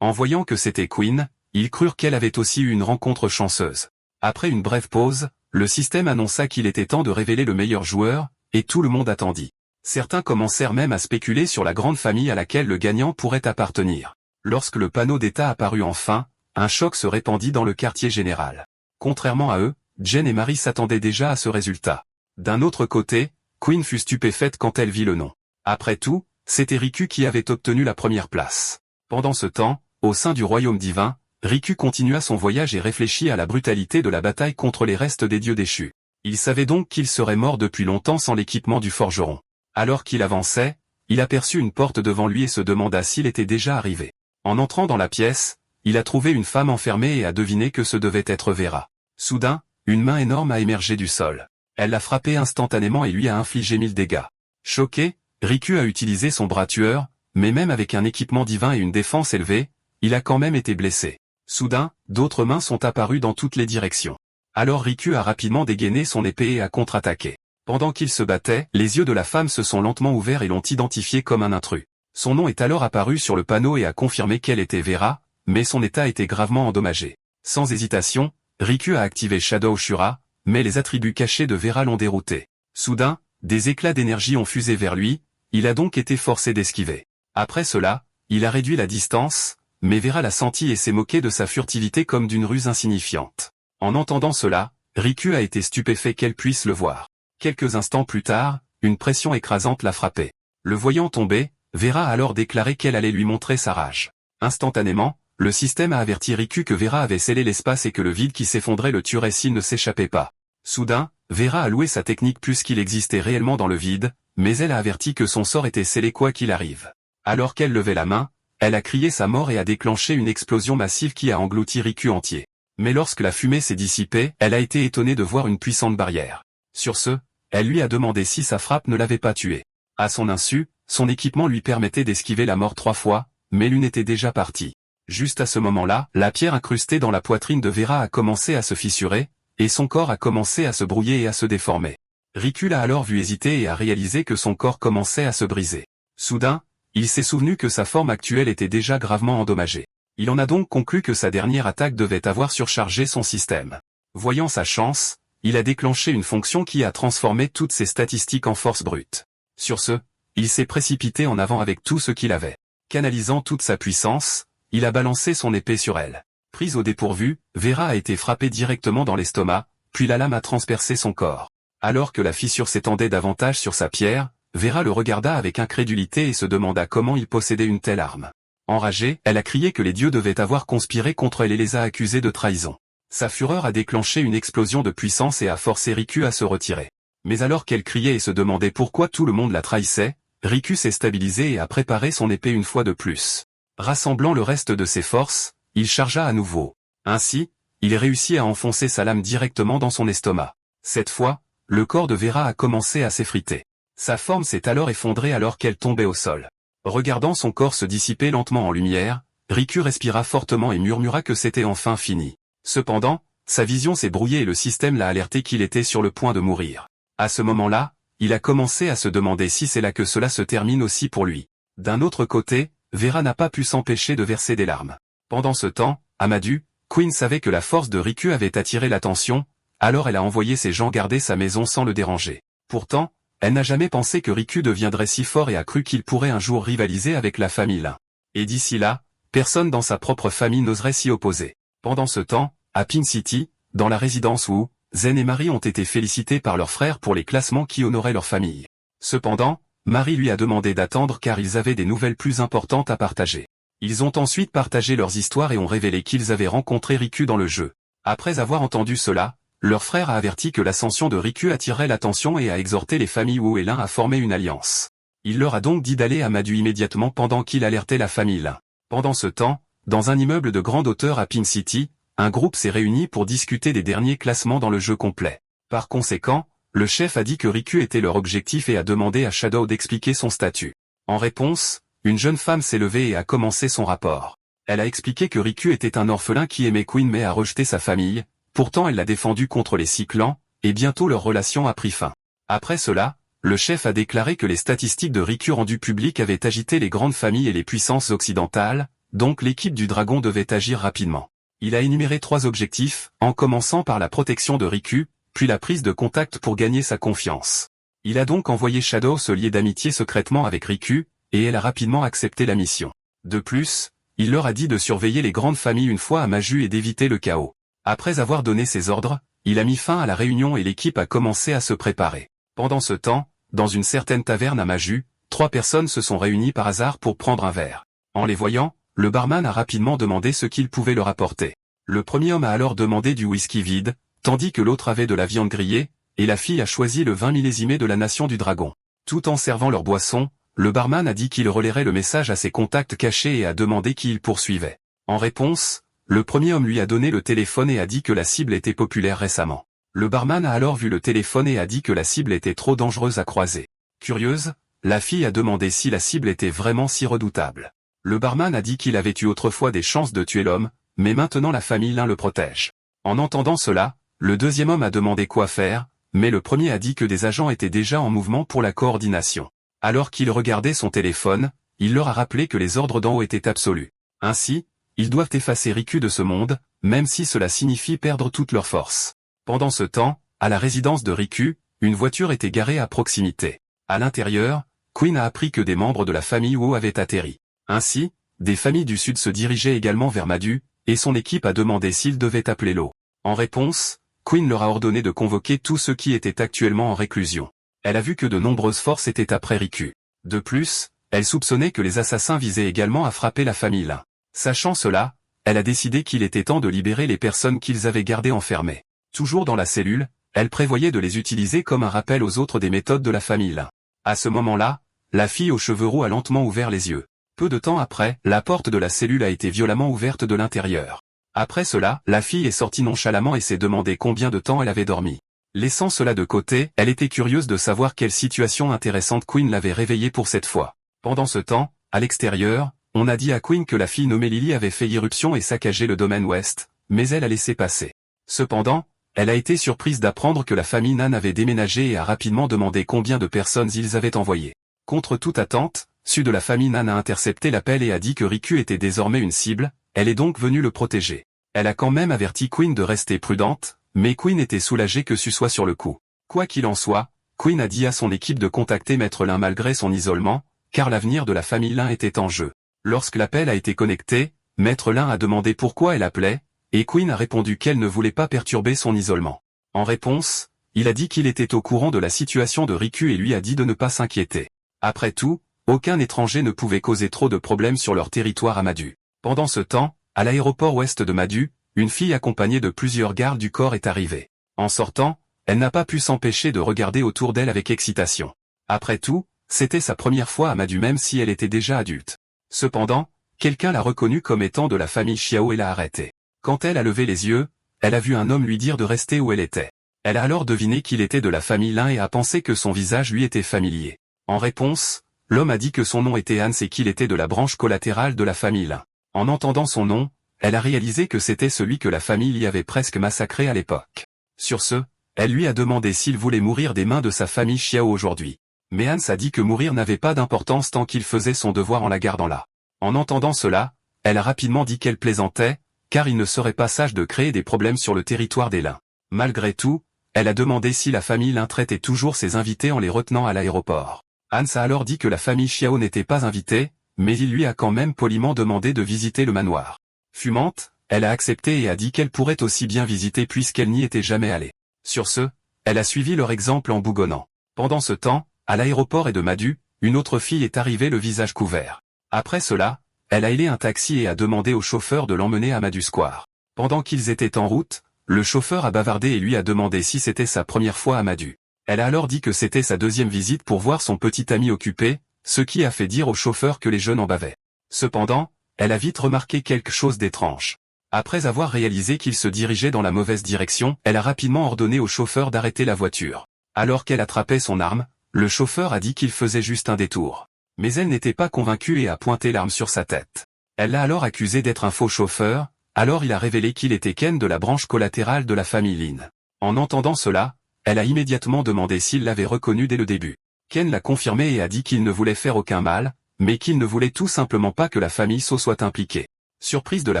En voyant que c'était Quinn, ils crurent qu'elle avait aussi eu une rencontre chanceuse. Après une brève pause, le système annonça qu'il était temps de révéler le meilleur joueur, et tout le monde attendit. Certains commencèrent même à spéculer sur la grande famille à laquelle le gagnant pourrait appartenir. Lorsque le panneau d'état apparut enfin, un choc se répandit dans le quartier général. Contrairement à eux, Jen et Marie s'attendaient déjà à ce résultat. D'un autre côté, Quinn fut stupéfaite quand elle vit le nom. Après tout, c'était Riku qui avait obtenu la première place. Pendant ce temps, au sein du royaume divin, Riku continua son voyage et réfléchit à la brutalité de la bataille contre les restes des dieux déchus. Il savait donc qu'il serait mort depuis longtemps sans l'équipement du forgeron. Alors qu'il avançait, il aperçut une porte devant lui et se demanda s'il était déjà arrivé. En entrant dans la pièce, il a trouvé une femme enfermée et a deviné que ce devait être Vera. Soudain, une main énorme a émergé du sol. Elle l'a frappé instantanément et lui a infligé 1000 dégâts. Choqué, Riku a utilisé son bras tueur, mais même avec un équipement divin et une défense élevée, il a quand même été blessé. Soudain, d'autres mains sont apparues dans toutes les directions. Alors Riku a rapidement dégainé son épée et a contre-attaqué. Pendant qu'il se battait, les yeux de la femme se sont lentement ouverts et l'ont identifié comme un intrus. Son nom est alors apparu sur le panneau et a confirmé qu'elle était Vera, mais son état était gravement endommagé. Sans hésitation, Riku a activé Shadow Shura, mais les attributs cachés de Vera l'ont dérouté. Soudain, des éclats d'énergie ont fusé vers lui, il a donc été forcé d'esquiver. Après cela, il a réduit la distance, mais Vera l'a senti et s'est moqué de sa furtivité comme d'une ruse insignifiante. En entendant cela, Riku a été stupéfait qu'elle puisse le voir. Quelques instants plus tard, une pression écrasante l'a frappé. Le voyant tomber, Vera a alors déclaré qu'elle allait lui montrer sa rage. Instantanément, le système a averti Riku que Vera avait scellé l'espace et que le vide qui s'effondrait le tuerait s'il ne s'échappait pas. Soudain, Vera a loué sa technique puisqu'il existait réellement dans le vide, mais elle a averti que son sort était scellé quoi qu'il arrive. Alors qu'elle levait la main, elle a crié sa mort et a déclenché une explosion massive qui a englouti Riku entier. Mais lorsque la fumée s'est dissipée, elle a été étonnée de voir une puissante barrière. Sur ce, elle lui a demandé si sa frappe ne l'avait pas tué. À son insu, son équipement lui permettait d'esquiver la mort 3 fois, mais l'une était déjà partie. Juste à ce moment-là, la pierre incrustée dans la poitrine de Vera a commencé à se fissurer, et son corps a commencé à se brouiller et à se déformer. Riku l'a alors vu hésiter et a réalisé que son corps commençait à se briser. Soudain, il s'est souvenu que sa forme actuelle était déjà gravement endommagée. Il en a donc conclu que sa dernière attaque devait avoir surchargé son système. Voyant sa chance, il a déclenché une fonction qui a transformé toutes ses statistiques en force brute. Sur ce, il s'est précipité en avant avec tout ce qu'il avait. Canalisant toute sa puissance, il a balancé son épée sur elle. Prise au dépourvu, Vera a été frappée directement dans l'estomac, puis la lame a transpercé son corps. Alors que la fissure s'étendait davantage sur sa pierre, Vera le regarda avec incrédulité et se demanda comment il possédait une telle arme. Enragée, elle a crié que les dieux devaient avoir conspiré contre elle et les a accusés de trahison. Sa fureur a déclenché une explosion de puissance et a forcé Riku à se retirer. Mais alors qu'elle criait et se demandait pourquoi tout le monde la trahissait, Riku s'est stabilisé et a préparé son épée une fois de plus. Rassemblant le reste de ses forces, il chargea à nouveau. Ainsi, il réussit à enfoncer sa lame directement dans son estomac. Cette fois, le corps de Vera a commencé à s'effriter. Sa forme s'est alors effondrée alors qu'elle tombait au sol. Regardant son corps se dissiper lentement en lumière, Riku respira fortement et murmura que c'était enfin fini. Cependant, sa vision s'est brouillée et le système l'a alerté qu'il était sur le point de mourir. À ce moment-là, il a commencé à se demander si c'est là que cela se termine aussi pour lui. D'un autre côté, Vera n'a pas pu s'empêcher de verser des larmes. Pendant ce temps, à Madu, Quinn savait que la force de Riku avait attiré l'attention, alors elle a envoyé ses gens garder sa maison sans le déranger. Pourtant, elle n'a jamais pensé que Riku deviendrait si fort et a cru qu'il pourrait un jour rivaliser avec la famille Lin. Et d'ici là, personne dans sa propre famille n'oserait s'y opposer. Pendant ce temps, à Pin City, dans la résidence où Zen et Marie ont été félicités par leur frère pour les classements qui honoraient leur famille. Cependant, Marie lui a demandé d'attendre car ils avaient des nouvelles plus importantes à partager. Ils ont ensuite partagé leurs histoires et ont révélé qu'ils avaient rencontré Riku dans le jeu. Après avoir entendu cela, leur frère a averti que l'ascension de Riku attirerait l'attention et a exhorté les familles Wu et Lin à former une alliance. Il leur a donc dit d'aller à Madu immédiatement pendant qu'il alertait la famille Lin. Pendant ce temps, dans un immeuble de grande hauteur à Pin City, un groupe s'est réuni pour discuter des derniers classements dans le jeu complet. Par conséquent, Le chef a dit que Riku était leur objectif et a demandé à Shadow d'expliquer son statut. En réponse, une jeune femme s'est levée et a commencé son rapport. Elle a expliqué que Riku était un orphelin qui aimait Queen mais a rejeté sa famille, pourtant elle l'a défendu contre les 6 clans, et bientôt leur relation a pris fin. Après cela, le chef a déclaré que les statistiques de Riku rendues publiques avaient agité les grandes familles et les puissances occidentales, donc l'équipe du dragon devait agir rapidement. Il a énuméré 3 objectifs, en commençant par la protection de Riku, puis la prise de contact pour gagner sa confiance. Il a donc envoyé Shadow se lier d'amitié secrètement avec Riku, et elle a rapidement accepté la mission. De plus, il leur a dit de surveiller les grandes familles une fois à Maju et d'éviter le chaos. Après avoir donné ses ordres, il a mis fin à la réunion et l'équipe a commencé à se préparer. Pendant ce temps, dans une certaine taverne à Maju, 3 personnes se sont réunies par hasard pour prendre un verre. En les voyant, le barman a rapidement demandé ce qu'il pouvait leur apporter. Le premier homme a alors demandé du whisky vide, tandis que l'autre avait de la viande grillée, et la fille a choisi le vin millésimé de la nation du dragon. Tout en servant leur boisson, le barman a dit qu'il relayerait le message à ses contacts cachés et a demandé qui il poursuivait. En réponse, le premier homme lui a donné le téléphone et a dit que la cible était populaire récemment. Le barman a alors vu le téléphone et a dit que la cible était trop dangereuse à croiser. Curieuse, la fille a demandé si la cible était vraiment si redoutable. Le barman a dit qu'il avait eu autrefois des chances de tuer l'homme, mais maintenant la famille l'un le protège. En entendant cela, le deuxième homme a demandé quoi faire, mais le premier a dit que des agents étaient déjà en mouvement pour la coordination. Alors qu'il regardait son téléphone, il leur a rappelé que les ordres d'en haut étaient absolus. Ainsi, ils doivent effacer Riku de ce monde, même si cela signifie perdre toute leur force. Pendant ce temps, à la résidence de Riku, une voiture était garée à proximité. À l'intérieur, Queen a appris que des membres de la famille Wu avaient atterri. Ainsi, des familles du sud se dirigeaient également vers Madu, et son équipe a demandé s'ils devaient appeler l'eau. En réponse, Queen leur a ordonné de convoquer tous ceux qui étaient actuellement en réclusion. Elle a vu que de nombreuses forces étaient après Riku. De plus, elle soupçonnait que les assassins visaient également à frapper la famille Lin. Sachant cela, elle a décidé qu'il était temps de libérer les personnes qu'ils avaient gardées enfermées. Toujours dans la cellule, elle prévoyait de les utiliser comme un rappel aux autres des méthodes de la famille Lin. À ce moment-là, la fille aux cheveux roux a lentement ouvert les yeux. Peu de temps après, la porte de la cellule a été violemment ouverte de l'intérieur. Après cela, la fille est sortie nonchalamment et s'est demandé combien de temps elle avait dormi. Laissant cela de côté, elle était curieuse de savoir quelle situation intéressante Queen l'avait réveillée pour cette fois. Pendant ce temps, à l'extérieur, on a dit à Queen que la fille nommée Lily avait fait irruption et saccagé le domaine ouest, mais elle a laissé passer. Cependant, elle a été surprise d'apprendre que la famille Nan avait déménagé et a rapidement demandé combien de personnes ils avaient envoyées. Contre toute attente, Su de la famille Nan a intercepté l'appel et a dit que Riku était désormais une cible, elle est donc venue le protéger. Elle a quand même averti Queen de rester prudente, mais Queen était soulagée que Su soit sur le coup. Quoi qu'il en soit, Queen a dit à son équipe de contacter Maître Lin malgré son isolement, car l'avenir de la famille Lin était en jeu. Lorsque l'appel a été connecté, Maître Lin a demandé pourquoi elle appelait, et Queen a répondu qu'elle ne voulait pas perturber son isolement. En réponse, il a dit qu'il était au courant de la situation de Riku et lui a dit de ne pas s'inquiéter. Après tout, aucun étranger ne pouvait causer trop de problèmes sur leur territoire à Madu. Pendant ce temps, à l'aéroport ouest de Madu, une fille accompagnée de plusieurs gardes du corps est arrivée. En sortant, elle n'a pas pu s'empêcher de regarder autour d'elle avec excitation. Après tout, c'était sa première fois à Madu même si elle était déjà adulte. Cependant, quelqu'un l'a reconnue comme étant de la famille Xiao et l'a arrêtée. Quand elle a levé les yeux, elle a vu un homme lui dire de rester où elle était. Elle a alors deviné qu'il était de la famille Lin et a pensé que son visage lui était familier. En réponse, l'homme a dit que son nom était Hans et qu'il était de la branche collatérale de la famille Lin. En entendant son nom, elle a réalisé que c'était celui que la famille y avait presque massacré à l'époque. Sur ce, elle lui a demandé s'il voulait mourir des mains de sa famille Xiao aujourd'hui. Mais Hans a dit que mourir n'avait pas d'importance tant qu'il faisait son devoir en la gardant là. En entendant cela, elle a rapidement dit qu'elle plaisantait, car il ne serait pas sage de créer des problèmes sur le territoire des Lin. Malgré tout, elle a demandé si la famille Lin traitait toujours ses invités en les retenant à l'aéroport. Hans a alors dit que la famille Xiao n'était pas invitée, mais il lui a quand même poliment demandé de visiter le manoir. Fumante, elle a accepté et a dit qu'elle pourrait aussi bien visiter puisqu'elle n'y était jamais allée. Sur ce, elle a suivi leur exemple en bougonnant. Pendant ce temps, à l'aéroport et de Madu, une autre fille est arrivée le visage couvert. Après cela, elle a hélé un taxi et a demandé au chauffeur de l'emmener à Madu Square. Pendant qu'ils étaient en route, le chauffeur a bavardé et lui a demandé si c'était sa première fois à Madu. Elle a alors dit que c'était sa deuxième visite pour voir son petit ami occupé, ce qui a fait dire au chauffeur que les jeunes en bavaient. Cependant, elle a vite remarqué quelque chose d'étrange. Après avoir réalisé qu'il se dirigeait dans la mauvaise direction, elle a rapidement ordonné au chauffeur d'arrêter la voiture. Alors qu'elle attrapait son arme, le chauffeur a dit qu'il faisait juste un détour. Mais elle n'était pas convaincue et a pointé l'arme sur sa tête. Elle l'a alors accusé d'être un faux chauffeur, alors il a révélé qu'il était Ken de la branche collatérale de la famille Lin. En entendant cela, elle a immédiatement demandé s'il l'avait reconnu dès le début. Ken l'a confirmé et a dit qu'il ne voulait faire aucun mal, mais qu'il ne voulait tout simplement pas que la famille So soit impliquée. Surprise de la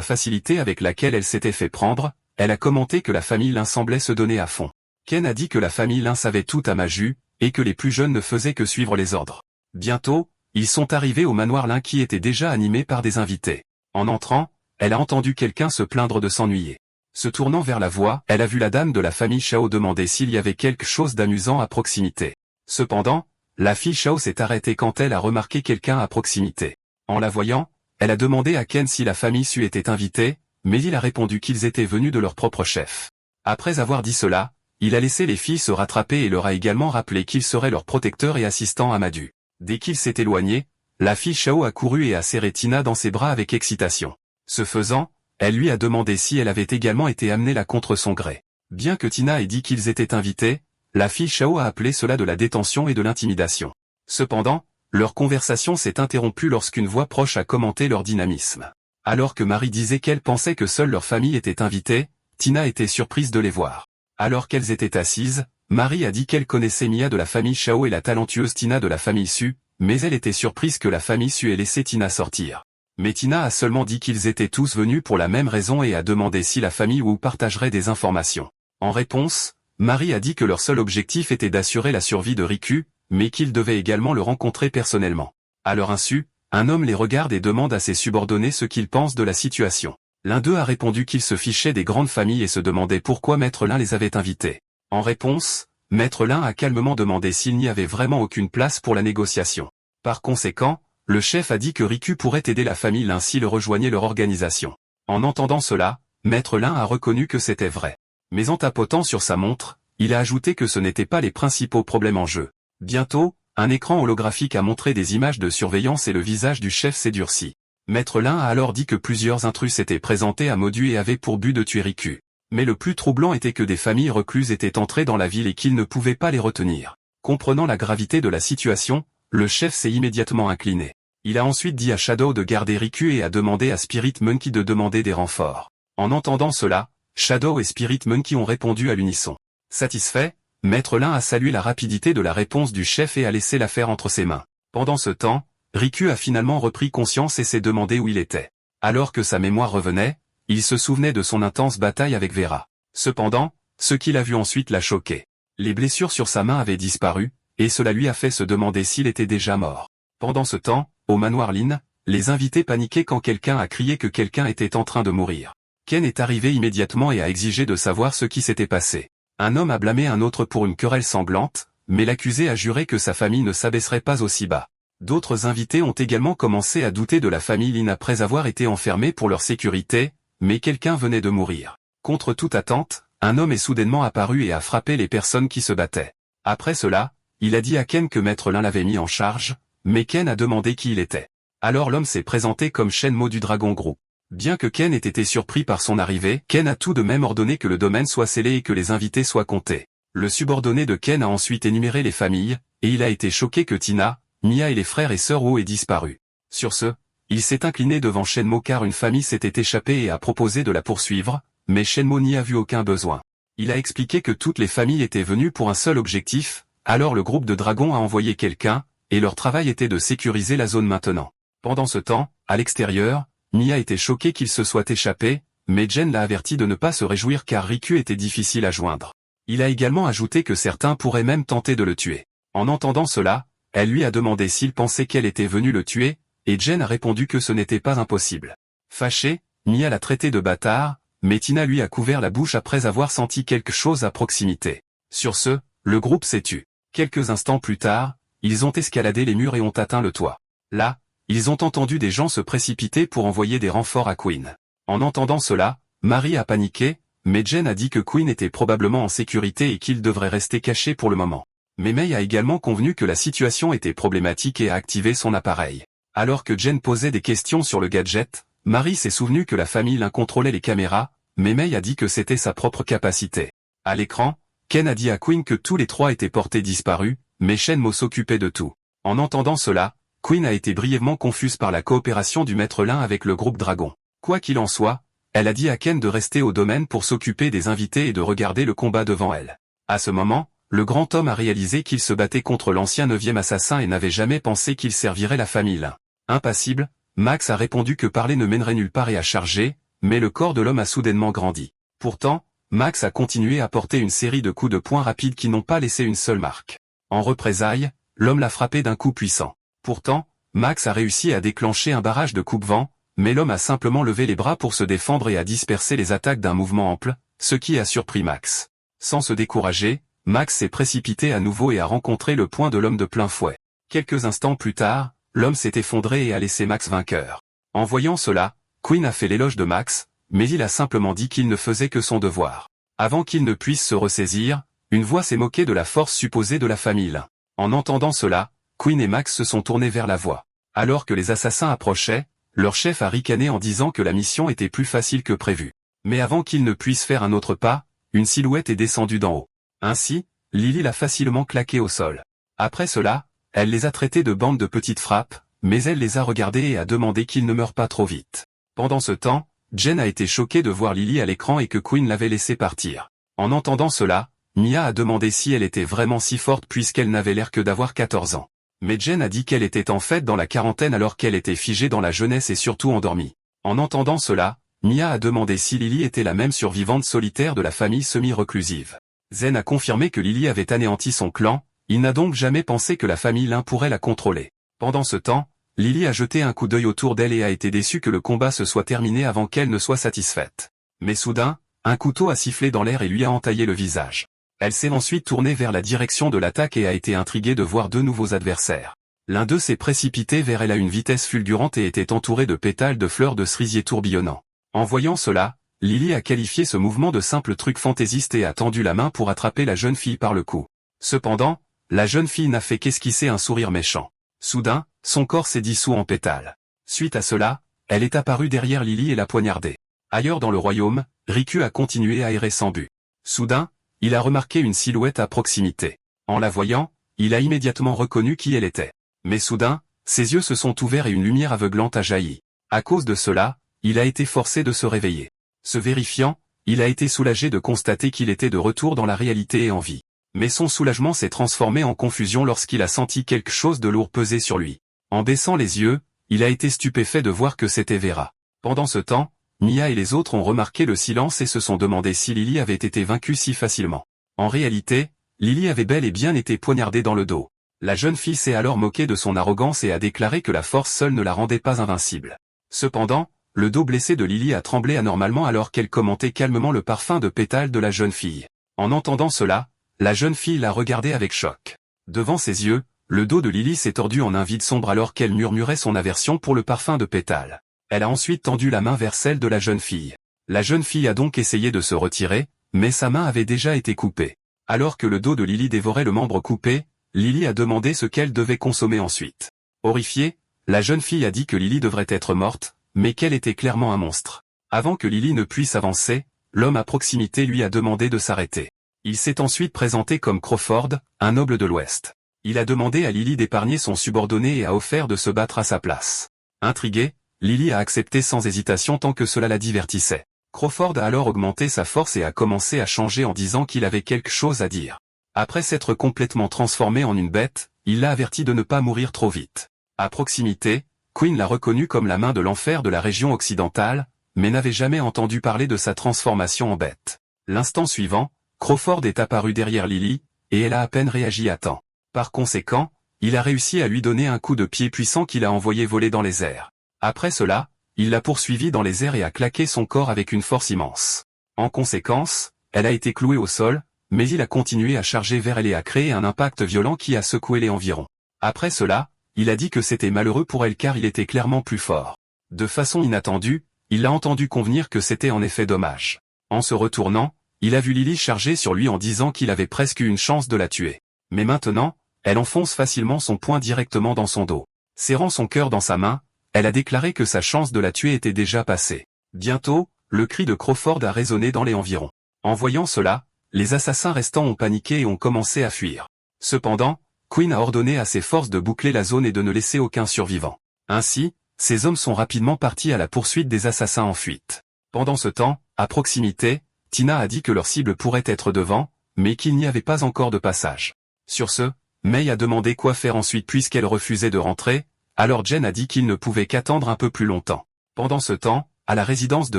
facilité avec laquelle elle s'était fait prendre, elle a commenté que la famille Lin semblait se donner à fond. Ken a dit que la famille Lin savait tout à Maju, et que les plus jeunes ne faisaient que suivre les ordres. Bientôt, ils sont arrivés au manoir Lin qui était déjà animé par des invités. En entrant, elle a entendu quelqu'un se plaindre de s'ennuyer. Se tournant vers la voix, elle a vu la dame de la famille Shao demander s'il y avait quelque chose d'amusant à proximité. Cependant, la fille Shao s'est arrêtée quand elle a remarqué quelqu'un à proximité. En la voyant, elle a demandé à Ken si la famille Su était invitée, mais il a répondu qu'ils étaient venus de leur propre chef. Après avoir dit cela, il a laissé les filles se rattraper et leur a également rappelé qu'il serait leur protecteur et assistant à Maju. Dès qu'il s'est éloigné, la fille Shao a couru et a serré Tina dans ses bras avec excitation. Ce faisant, elle lui a demandé si elle avait également été amenée là contre son gré. Bien que Tina ait dit qu'ils étaient invités, la fille Shao a appelé cela de la détention et de l'intimidation. Cependant, leur conversation s'est interrompue lorsqu'une voix proche a commenté leur dynamisme. Alors que Marie disait qu'elle pensait que seule leur famille était invitée, Tina était surprise de les voir. Alors qu'elles étaient assises, Marie a dit qu'elle connaissait Mia de la famille Shao et la talentueuse Tina de la famille Su, mais elle était surprise que la famille Su ait laissé Tina sortir. Mais Tina a seulement dit qu'ils étaient tous venus pour la même raison et a demandé si la famille Wu partagerait des informations. En réponse, Marie a dit que leur seul objectif était d'assurer la survie de Riku, mais qu'ils devaient également le rencontrer personnellement. À leur insu, un homme les regarde et demande à ses subordonnés ce qu'ils pensent de la situation. L'un d'eux a répondu qu'il se fichait des grandes familles et se demandait pourquoi Maître Lin les avait invités. En réponse, Maître Lin a calmement demandé s'il n'y avait vraiment aucune place pour la négociation. Par conséquent, le chef a dit que Riku pourrait aider la famille Lin s'il rejoignait leur organisation. En entendant cela, Maître Lin a reconnu que c'était vrai. Mais en tapotant sur sa montre, il a ajouté que ce n'étaient pas les principaux problèmes en jeu. Bientôt, un écran holographique a montré des images de surveillance et le visage du chef s'est durci. Maître Lin a alors dit que plusieurs intrus s'étaient présentés à Modu et avaient pour but de tuer Riku. Mais le plus troublant était que des familles recluses étaient entrées dans la ville et qu'ils ne pouvaient pas les retenir. Comprenant la gravité de la situation, le chef s'est immédiatement incliné. Il a ensuite dit à Shadow de garder Riku et a demandé à Spirit Monkey de demander des renforts. En entendant cela, Shadow et Spirit Monkey ont répondu à l'unisson. Satisfait, Maître Lin a salué la rapidité de la réponse du chef et a laissé l'affaire entre ses mains. Pendant ce temps, Riku a finalement repris conscience et s'est demandé où il était. Alors que sa mémoire revenait, il se souvenait de son intense bataille avec Vera. Cependant, ce qu'il a vu ensuite l'a choqué. Les blessures sur sa main avaient disparu, et cela lui a fait se demander s'il était déjà mort. Pendant ce temps, au manoir Lin, les invités paniquaient quand quelqu'un a crié que quelqu'un était en train de mourir. Ken est arrivé immédiatement et a exigé de savoir ce qui s'était passé. Un homme a blâmé un autre pour une querelle sanglante, mais l'accusé a juré que sa famille ne s'abaisserait pas aussi bas. D'autres invités ont également commencé à douter de la famille Lin après avoir été enfermés pour leur sécurité, mais quelqu'un venait de mourir. Contre toute attente, un homme est soudainement apparu et a frappé les personnes qui se battaient. Après cela, il a dit à Ken que Maître Lin l'avait mis en charge, mais Ken a demandé qui il était. Alors l'homme s'est présenté comme Shenmue du Dragon Group. Bien que Ken ait été surpris par son arrivée, Ken a tout de même ordonné que le domaine soit scellé et que les invités soient comptés. Le subordonné de Ken a ensuite énuméré les familles, et il a été choqué que Tina, Mia et les frères et sœurs Wu aient disparu. Sur ce, il s'est incliné devant Shenmue car une famille s'était échappée et a proposé de la poursuivre, mais Shenmue n'y a vu aucun besoin. Il a expliqué que toutes les familles étaient venues pour un seul objectif, alors le groupe de dragons a envoyé quelqu'un, et leur travail était de sécuriser la zone maintenant. Pendant ce temps, à l'extérieur, Mia était choquée qu'il se soit échappé, mais Jen l'a averti de ne pas se réjouir car Riku était difficile à joindre. Il a également ajouté que certains pourraient même tenter de le tuer. En entendant cela, elle lui a demandé s'il pensait qu'elle était venue le tuer, et Jen a répondu que ce n'était pas impossible. Fâchée, Mia l'a traité de bâtard, mais Tina lui a couvert la bouche après avoir senti quelque chose à proximité. Sur ce, le groupe s'est tu. Quelques instants plus tard, ils ont escaladé les murs et ont atteint le toit. Là, ils ont entendu des gens se précipiter pour envoyer des renforts à Queen. En entendant cela, Marie a paniqué, mais Jen a dit que Queen était probablement en sécurité et qu'il devrait rester caché pour le moment. Mais Mei a également convenu que la situation était problématique et a activé son appareil. Alors que Jen posait des questions sur le gadget, Marie s'est souvenu que la famille Lin contrôlait les caméras, mais Mei a dit que c'était sa propre capacité. À l'écran, Ken a dit à Queen que tous les trois étaient portés disparus, mais Shenmue s'occupait de tout. En entendant cela, Queen a été brièvement confuse par la coopération du Maître Lin avec le groupe Dragon. Quoi qu'il en soit, elle a dit à Ken de rester au domaine pour s'occuper des invités et de regarder le combat devant elle. À ce moment, le grand homme a réalisé qu'il se battait contre l'ancien 9e assassin et n'avait jamais pensé qu'il servirait la famille Lin. Impassible, Max a répondu que parler ne mènerait nulle part et a chargé, mais le corps de l'homme a soudainement grandi. Pourtant, Max a continué à porter une série de coups de poing rapides qui n'ont pas laissé une seule marque. En représailles, l'homme l'a frappé d'un coup puissant. Pourtant, Max a réussi à déclencher un barrage de coupe-vent, mais l'homme a simplement levé les bras pour se défendre et a dispersé les attaques d'un mouvement ample, ce qui a surpris Max. Sans se décourager, Max s'est précipité à nouveau et a rencontré le poing de l'homme de plein fouet. Quelques instants plus tard, l'homme s'est effondré et a laissé Max vainqueur. En voyant cela, Queen a fait l'éloge de Max, mais il a simplement dit qu'il ne faisait que son devoir. Avant qu'il ne puisse se ressaisir, une voix s'est moquée de la force supposée de la famille Lin. En entendant cela, Queen et Max se sont tournés vers la voix. Alors que les assassins approchaient, leur chef a ricané en disant que la mission était plus facile que prévu. Mais avant qu'ils ne puissent faire un autre pas, une silhouette est descendue d'en haut. Ainsi, Lily l'a facilement claqué au sol. Après cela, elle les a traités de bande de petites frappes, mais elle les a regardés et a demandé qu'ils ne meurent pas trop vite. Pendant ce temps, Jen a été choquée de voir Lily à l'écran et que Queen l'avait laissée partir. En entendant cela, Mia a demandé si elle était vraiment si forte puisqu'elle n'avait l'air que d'avoir 14 ans. Mais Jen a dit qu'elle était en fait dans la quarantaine alors qu'elle était figée dans la jeunesse et surtout endormie. En entendant cela, Mia a demandé si Lily était la même survivante solitaire de la famille semi-reclusive. Zen a confirmé que Lily avait anéanti son clan, il n'a donc jamais pensé que la famille Lin pourrait la contrôler. Pendant ce temps, Lily a jeté un coup d'œil autour d'elle et a été déçue que le combat se soit terminé avant qu'elle ne soit satisfaite. Mais soudain, un couteau a sifflé dans l'air et lui a entaillé le visage. Elle s'est ensuite tournée vers la direction de l'attaque et a été intriguée de voir deux nouveaux adversaires. L'un d'eux s'est précipité vers elle à une vitesse fulgurante et était entouré de pétales de fleurs de cerisier tourbillonnants. En voyant cela, Lily a qualifié ce mouvement de simple truc fantaisiste et a tendu la main pour attraper la jeune fille par le cou. Cependant, la jeune fille n'a fait qu'esquisser un sourire méchant. Soudain, son corps s'est dissous en pétales. Suite à cela, elle est apparue derrière Lily et l'a poignardée. Ailleurs dans le royaume, Riku a continué à errer sans but. Soudain, il a remarqué une silhouette à proximité. En la voyant, il a immédiatement reconnu qui elle était. Mais soudain, ses yeux se sont ouverts et une lumière aveuglante a jailli. À cause de cela, il a été forcé de se réveiller. Se vérifiant, il a été soulagé de constater qu'il était de retour dans la réalité et en vie. Mais son soulagement s'est transformé en confusion lorsqu'il a senti quelque chose de lourd peser sur lui. En baissant les yeux, il a été stupéfait de voir que c'était Vera. Pendant ce temps, Mia et les autres ont remarqué le silence et se sont demandé si Lily avait été vaincue si facilement. En réalité, Lily avait bel et bien été poignardée dans le dos. La jeune fille s'est alors moquée de son arrogance et a déclaré que la force seule ne la rendait pas invincible. Cependant, le dos blessé de Lily a tremblé anormalement alors qu'elle commentait calmement le parfum de pétales de la jeune fille. En entendant cela, la jeune fille l'a regardé avec choc. Devant ses yeux, le dos de Lily s'est tordu en un vide sombre alors qu'elle murmurait son aversion pour le parfum de pétales. Elle a ensuite tendu la main vers celle de la jeune fille. La jeune fille a donc essayé de se retirer, mais sa main avait déjà été coupée. Alors que le dos de Lily dévorait le membre coupé, Lily a demandé ce qu'elle devait consommer ensuite. Horrifiée, la jeune fille a dit que Lily devrait être morte, mais qu'elle était clairement un monstre. Avant que Lily ne puisse avancer, l'homme à proximité lui a demandé de s'arrêter. Il s'est ensuite présenté comme Crawford, un noble de l'Ouest. Il a demandé à Lily d'épargner son subordonné et a offert de se battre à sa place. Intriguée, Lily a accepté sans hésitation tant que cela la divertissait. Crawford a alors augmenté sa force et a commencé à changer en disant qu'il avait quelque chose à dire. Après s'être complètement transformé en une bête, il l'a averti de ne pas mourir trop vite. À proximité, Queen l'a reconnu comme la main de l'enfer de la région occidentale, mais n'avait jamais entendu parler de sa transformation en bête. L'instant suivant, Crawford est apparu derrière Lily, et elle a à peine réagi à temps. Par conséquent, il a réussi à lui donner un coup de pied puissant qu'il a envoyé voler dans les airs. Après cela, il l'a poursuivi dans les airs et a claqué son corps avec une force immense. En conséquence, elle a été clouée au sol, mais il a continué à charger vers elle et a créé un impact violent qui a secoué les environs. Après cela, il a dit que c'était malheureux pour elle car il était clairement plus fort. De façon inattendue, il l'a entendu convenir que c'était en effet dommage. En se retournant, il a vu Lily charger sur lui en disant qu'il avait presque eu une chance de la tuer. Mais maintenant, elle enfonce facilement son poing directement dans son dos. Serrant son cœur dans sa main, elle a déclaré que sa chance de la tuer était déjà passée. Bientôt, le cri de Crawford a résonné dans les environs. En voyant cela, Les assassins restants ont paniqué et ont commencé à fuir. Cependant, Quinn a ordonné à ses forces de boucler la zone et de ne laisser aucun survivant. Ainsi, ces hommes sont rapidement partis à la poursuite des assassins en fuite. Pendant ce temps, à proximité, Tina a dit que leur cible pourrait être devant, mais qu'il n'y avait pas encore de passage. Sur ce, May a demandé quoi faire ensuite puisqu'elle refusait de rentrer, alors Jen a dit qu'il ne pouvait qu'attendre un peu plus longtemps. Pendant ce temps, à la résidence de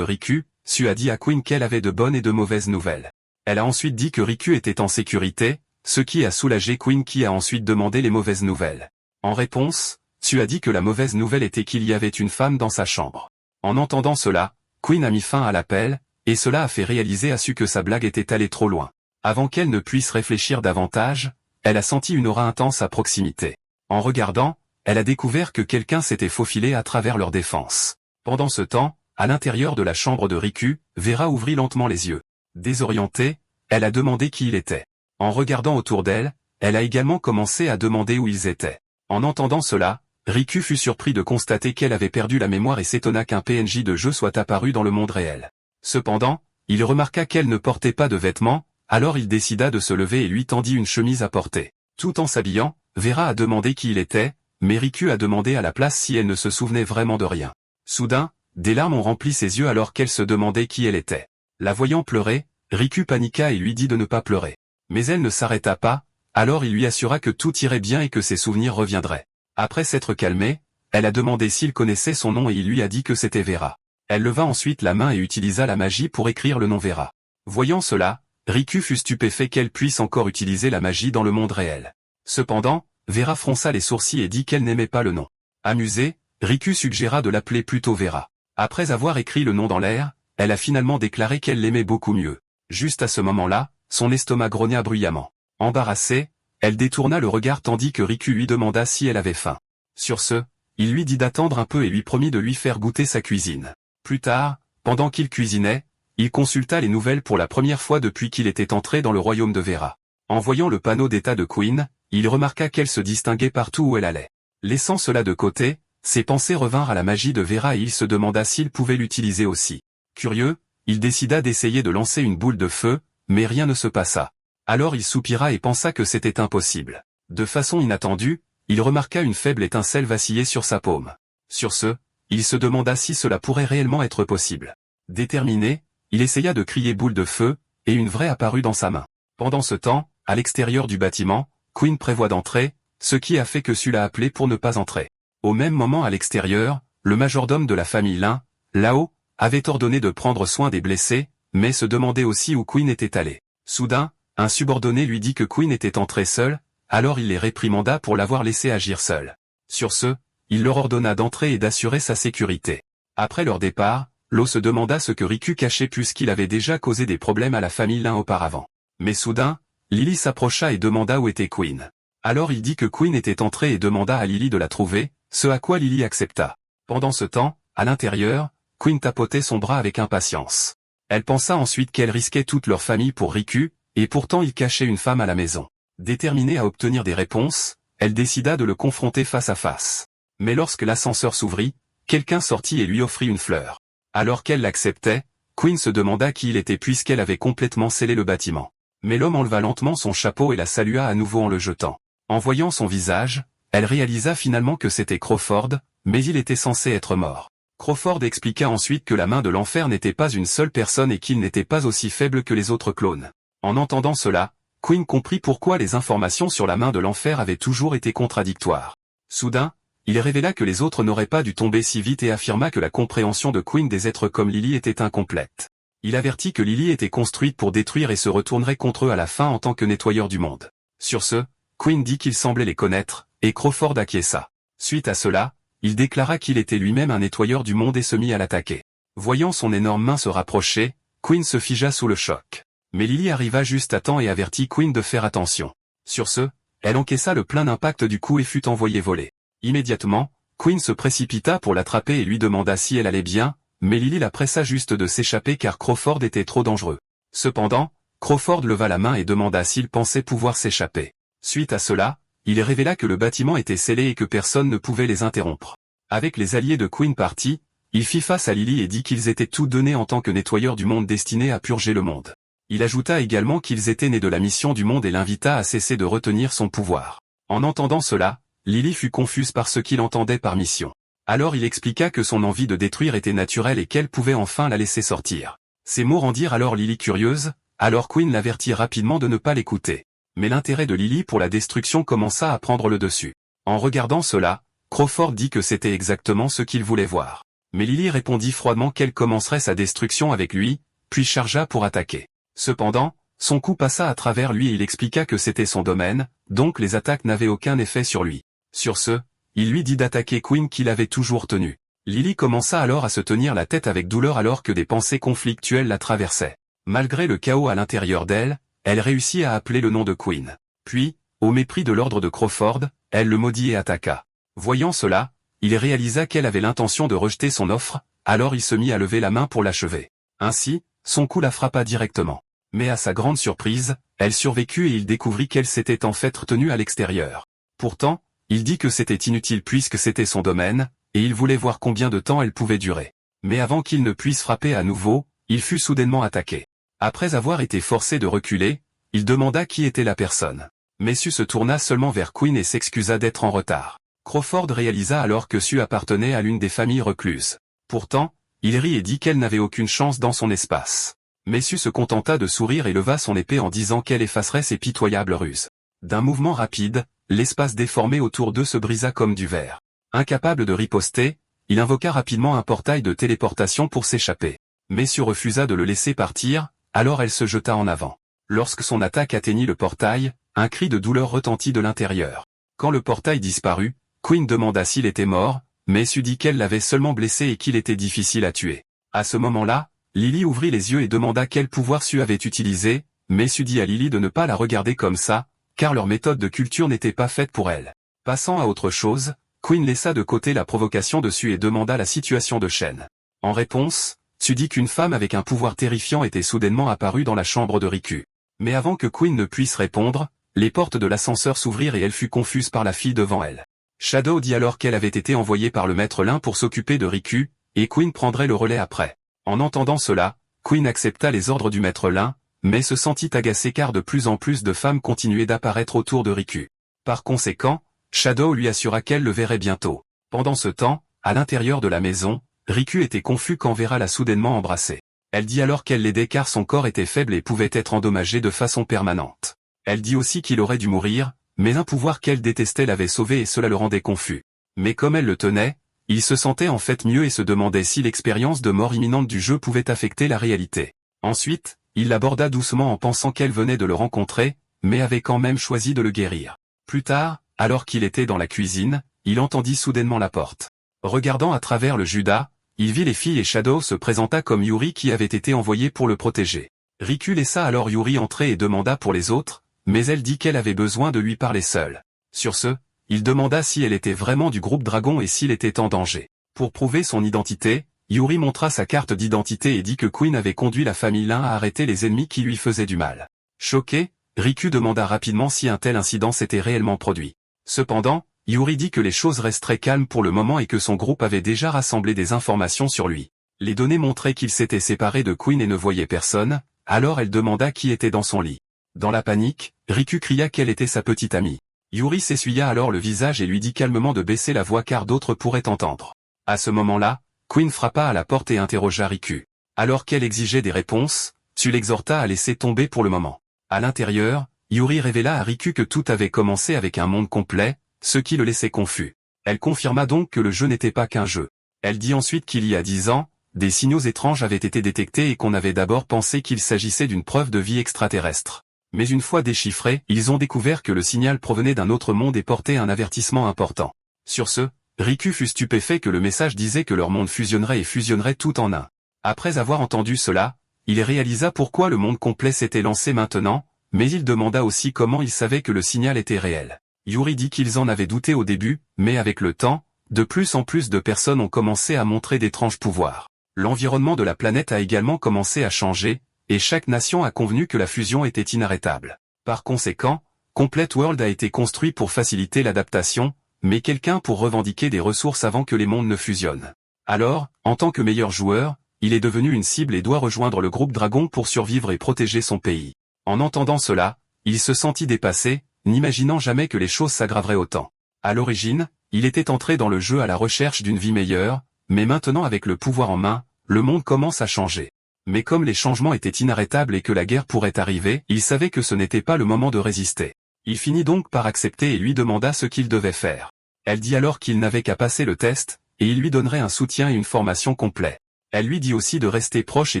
Riku, Sue a dit à Quinn qu'elle avait de bonnes et de mauvaises nouvelles. Elle a ensuite dit que Riku était en sécurité, ce qui a soulagé Quinn qui a ensuite demandé les mauvaises nouvelles. En réponse, Sue a dit que la mauvaise nouvelle était qu'il y avait une femme dans sa chambre. En entendant cela, Quinn a mis fin à l'appel, et cela a fait réaliser à Sue que sa blague était allée trop loin. Avant qu'elle ne puisse réfléchir davantage, elle a senti une aura intense à proximité. En regardant, elle a découvert que quelqu'un s'était faufilé à travers leur défense. Pendant ce temps, à l'intérieur de la chambre de Riku, Vera ouvrit lentement les yeux. Désorientée, elle a demandé qui il était. En regardant autour d'elle, elle a également commencé à demander où ils étaient. En entendant cela, Riku fut surpris de constater qu'elle avait perdu la mémoire et s'étonna qu'un PNJ de jeu soit apparu dans le monde réel. Cependant, il remarqua qu'elle ne portait pas de vêtements, alors il décida de se lever et lui tendit une chemise à porter. Tout en s'habillant, Vera a demandé qui il était, mais Riku a demandé à la place si elle ne se souvenait vraiment de rien. Soudain, des larmes ont rempli ses yeux alors qu'elle se demandait qui elle était. La voyant pleurer, Riku paniqua et lui dit de ne pas pleurer. Mais elle ne s'arrêta pas, alors il lui assura que tout irait bien et que ses souvenirs reviendraient. Après s'être calmée, elle a demandé s'il connaissait son nom et il lui a dit que c'était Vera. Elle leva ensuite la main et utilisa la magie pour écrire le nom Vera. Voyant cela, Riku fut stupéfait qu'elle puisse encore utiliser la magie dans le monde réel. Cependant, Vera fronça les sourcils et dit qu'elle n'aimait pas le nom. Amusée, Riku suggéra de l'appeler plutôt Vera. Après avoir écrit le nom dans l'air, elle a finalement déclaré qu'elle l'aimait beaucoup mieux. Juste à ce moment-là, son estomac grogna bruyamment. Embarrassée, elle détourna le regard tandis que Riku lui demanda si elle avait faim. Sur ce, il lui dit d'attendre un peu et lui promit de lui faire goûter sa cuisine. Plus tard, pendant qu'il cuisinait, il consulta les nouvelles pour la première fois depuis qu'il était entré dans le royaume de Vera. En voyant le panneau d'état de Quinn, il remarqua qu'elle se distinguait partout où elle allait. Laissant cela de côté, ses pensées revinrent à la magie de Vera et il se demanda s'il pouvait l'utiliser aussi. Curieux, il décida d'essayer de lancer une boule de feu, mais rien ne se passa. Alors il soupira et pensa que c'était impossible. De façon inattendue, il remarqua une faible étincelle vaciller sur sa paume. Sur ce, il se demanda si cela pourrait réellement être possible. Déterminé, il essaya de crier boule de feu, et une vraie apparut dans sa main. Pendant ce temps, à l'extérieur du bâtiment, Quinn prévoit d'entrer, ce qui a fait que Sue l'a appelé pour ne pas entrer. Au même moment à l'extérieur, le majordome de la famille Lin, Lao, avait ordonné de prendre soin des blessés, mais se demandait aussi où Quinn était allé. Soudain, un subordonné lui dit que Quinn était entré seul, alors il les réprimanda pour l'avoir laissé agir seul. Sur ce, il leur ordonna d'entrer et d'assurer sa sécurité. Après leur départ, Lo se demanda ce que Riku cachait puisqu'il avait déjà causé des problèmes à la famille Lin auparavant. Mais soudain, Lily s'approcha et demanda où était Quinn. Alors il dit que Quinn était entré et demanda à Lily de la trouver, ce à quoi Lily accepta. Pendant ce temps, à l'intérieur, Quinn tapotait son bras avec impatience. Elle pensa ensuite qu'elle risquait toute leur famille pour Riku, et pourtant il cachait une femme à la maison. Déterminée à obtenir des réponses, elle décida de le confronter face à face. Mais lorsque l'ascenseur s'ouvrit, quelqu'un sortit et lui offrit une fleur. Alors qu'elle l'acceptait, Quinn se demanda qui il était puisqu'elle avait complètement scellé le bâtiment. Mais l'homme enleva lentement son chapeau et la salua à nouveau en le jetant. En voyant son visage, elle réalisa finalement que c'était Crawford, mais il était censé être mort. Crawford expliqua ensuite que la main de l'enfer n'était pas une seule personne et qu'il n'était pas aussi faible que les autres clones. En entendant cela, Quinn comprit pourquoi les informations sur la main de l'enfer avaient toujours été contradictoires. Soudain, il révéla que les autres n'auraient pas dû tomber si vite et affirma que la compréhension de Quinn des êtres comme Lily était incomplète. Il avertit que Lily était construite pour détruire et se retournerait contre eux à la fin en tant que nettoyeur du monde. Sur ce, Quinn dit qu'il semblait les connaître, et Crawford acquiesça. Suite à cela, il déclara qu'il était lui-même un nettoyeur du monde et se mit à l'attaquer. Voyant son énorme main se rapprocher, Quinn se figea sous le choc. Mais Lily arriva juste à temps et avertit Quinn de faire attention. Sur ce, elle encaissa le plein impact du coup et fut envoyée voler. Immédiatement, Quinn se précipita pour l'attraper et lui demanda si elle allait bien, mais Lily la pressa juste de s'échapper car Crawford était trop dangereux. Cependant, Crawford leva la main et demanda s'il pensait pouvoir s'échapper. Suite à cela, il révéla que le bâtiment était scellé et que personne ne pouvait les interrompre. Avec les alliés de Quinn partis, il fit face à Lily et dit qu'ils étaient tous donnés en tant que nettoyeurs du monde destinés à purger le monde. Il ajouta également qu'ils étaient nés de la mission du monde et l'invita à cesser de retenir son pouvoir. En entendant cela, Lily fut confuse par ce qu'il entendait par mission. Alors il expliqua que son envie de détruire était naturelle et qu'elle pouvait enfin la laisser sortir. Ces mots rendirent alors Lily curieuse, alors Quinn l'avertit rapidement de ne pas l'écouter. Mais l'intérêt de Lily pour la destruction commença à prendre le dessus. En regardant cela, Crawford dit que c'était exactement ce qu'il voulait voir. Mais Lily répondit froidement qu'elle commencerait sa destruction avec lui, puis chargea pour attaquer. Cependant, son coup passa à travers lui et il expliqua que c'était son domaine, donc les attaques n'avaient aucun effet sur lui. Sur ce, il lui dit d'attaquer Quinn qu'il avait toujours tenu. Lily commença alors à se tenir la tête avec douleur alors que des pensées conflictuelles la traversaient. Malgré le chaos à l'intérieur d'elle, elle réussit à appeler le nom de Quinn. Puis, au mépris de l'ordre de Crawford, elle le maudit et attaqua. Voyant cela, il réalisa qu'elle avait l'intention de rejeter son offre, alors il se mit à lever la main pour l'achever. Ainsi, son coup la frappa directement. Mais à sa grande surprise, elle survécut et il découvrit qu'elle s'était en fait retenue à l'extérieur. Pourtant, il dit que c'était inutile puisque c'était son domaine, et il voulait voir combien de temps elle pouvait durer. Mais avant qu'il ne puisse frapper à nouveau, il fut soudainement attaqué. Après avoir été forcé de reculer, il demanda qui était la personne. Mais Sue se tourna seulement vers Quinn et s'excusa d'être en retard. Crawford réalisa alors que Sue appartenait à l'une des familles recluses. Pourtant, il rit et dit qu'elle n'avait aucune chance dans son espace. Mais Sue se contenta de sourire et leva son épée en disant qu'elle effacerait ses pitoyables ruses. D'un mouvement rapide, l'espace déformé autour d'eux se brisa comme du verre. Incapable de riposter, il invoqua rapidement un portail de téléportation pour s'échapper. Mais Sue refusa de le laisser partir, alors elle se jeta en avant. Lorsque son attaque atteignit le portail, un cri de douleur retentit de l'intérieur. Quand le portail disparut, Quinn demanda s'il était mort, mais Sue dit qu'elle l'avait seulement blessé et qu'il était difficile à tuer. À ce moment-là, Lily ouvrit les yeux et demanda quel pouvoir Sue avait utilisé, mais Sue dit à Lily de ne pas la regarder comme ça, car leur méthode de culture n'était pas faite pour elle. Passant à autre chose, Quinn laissa de côté la provocation de Sue et demanda la situation de Shen. En réponse, Sue dit qu'une femme avec un pouvoir terrifiant était soudainement apparue dans la chambre de Riku. Mais avant que Quinn ne puisse répondre, les portes de l'ascenseur s'ouvrirent et elle fut confuse par la fille devant elle. Shadow dit alors qu'elle avait été envoyée par le maître Lin pour s'occuper de Riku, et Quinn prendrait le relais après. En entendant cela, Quinn accepta les ordres du maître Lin, mais se sentit agacé car de plus en plus de femmes continuaient d'apparaître autour de Riku. Par conséquent, Shadow lui assura qu'elle le verrait bientôt. Pendant ce temps, à l'intérieur de la maison, Riku était confus quand Vera l'a soudainement embrassé. Elle dit alors qu'elle l'aidait car son corps était faible et pouvait être endommagé de façon permanente. Elle dit aussi qu'il aurait dû mourir, mais un pouvoir qu'elle détestait l'avait sauvé et cela le rendait confus. Mais comme elle le tenait, il se sentait en fait mieux et se demandait si l'expérience de mort imminente du jeu pouvait affecter la réalité. Ensuite, il l'aborda doucement en pensant qu'elle venait de le rencontrer, mais avait quand même choisi de le guérir. Plus tard, alors qu'il était dans la cuisine, il entendit soudainement la porte. Regardant à travers le Judas, il vit les filles et Shadow se présenta comme Yuri qui avait été envoyé pour le protéger. Riku laissa alors Yuri entrer et demanda pour les autres, mais elle dit qu'elle avait besoin de lui parler seule. Sur ce, il demanda si elle était vraiment du groupe Dragon et s'il était en danger. Pour prouver son identité, Yuri montra sa carte d'identité et dit que Quinn avait conduit la famille Lin à arrêter les ennemis qui lui faisaient du mal. Choqué, Riku demanda rapidement si un tel incident s'était réellement produit. Cependant, Yuri dit que les choses resteraient calmes pour le moment et que son groupe avait déjà rassemblé des informations sur lui. Les données montraient qu'il s'était séparé de Quinn et ne voyait personne, alors elle demanda qui était dans son lit. Dans la panique, Riku cria qu'elle était sa petite amie. Yuri s'essuya alors le visage et lui dit calmement de baisser la voix car d'autres pourraient entendre. À ce moment-là, Quinn frappa à la porte et interrogea Riku. Alors qu'elle exigeait des réponses, tu l'exhorta à laisser tomber pour le moment. À l'intérieur, Yuri révéla à Riku que tout avait commencé avec un monde complet, ce qui le laissait confus. Elle confirma donc que le jeu n'était pas qu'un jeu. Elle dit ensuite qu'il y a 10 ans, des signaux étranges avaient été détectés et qu'on avait d'abord pensé qu'il s'agissait d'une preuve de vie extraterrestre. Mais une fois déchiffré, ils ont découvert que le signal provenait d'un autre monde et portait un avertissement important. Sur ce, Riku fut stupéfait que le message disait que leur monde fusionnerait et fusionnerait tout en un. Après avoir entendu cela, il réalisa pourquoi le monde complet s'était lancé maintenant, mais il demanda aussi comment il savait que le signal était réel. Yuri dit qu'ils en avaient douté au début, mais avec le temps, de plus en plus de personnes ont commencé à montrer d'étranges pouvoirs. L'environnement de la planète a également commencé à changer, et chaque nation a convenu que la fusion était inarrêtable. Par conséquent, Complete World a été construit pour faciliter l'adaptation, mais quelqu'un pour revendiquer des ressources avant que les mondes ne fusionnent. Alors, en tant que meilleur joueur, il est devenu une cible et doit rejoindre le groupe Dragon pour survivre et protéger son pays. En entendant cela, il se sentit dépassé, n'imaginant jamais que les choses s'aggraveraient autant. À l'origine, il était entré dans le jeu à la recherche d'une vie meilleure, mais maintenant avec le pouvoir en main, le monde commence à changer. Mais comme les changements étaient inarrêtables et que la guerre pourrait arriver, il savait que ce n'était pas le moment de résister. Il finit donc par accepter et lui demanda ce qu'il devait faire. Elle dit alors qu'il n'avait qu'à passer le test, et il lui donnerait un soutien et une formation complets. Elle lui dit aussi de rester proche et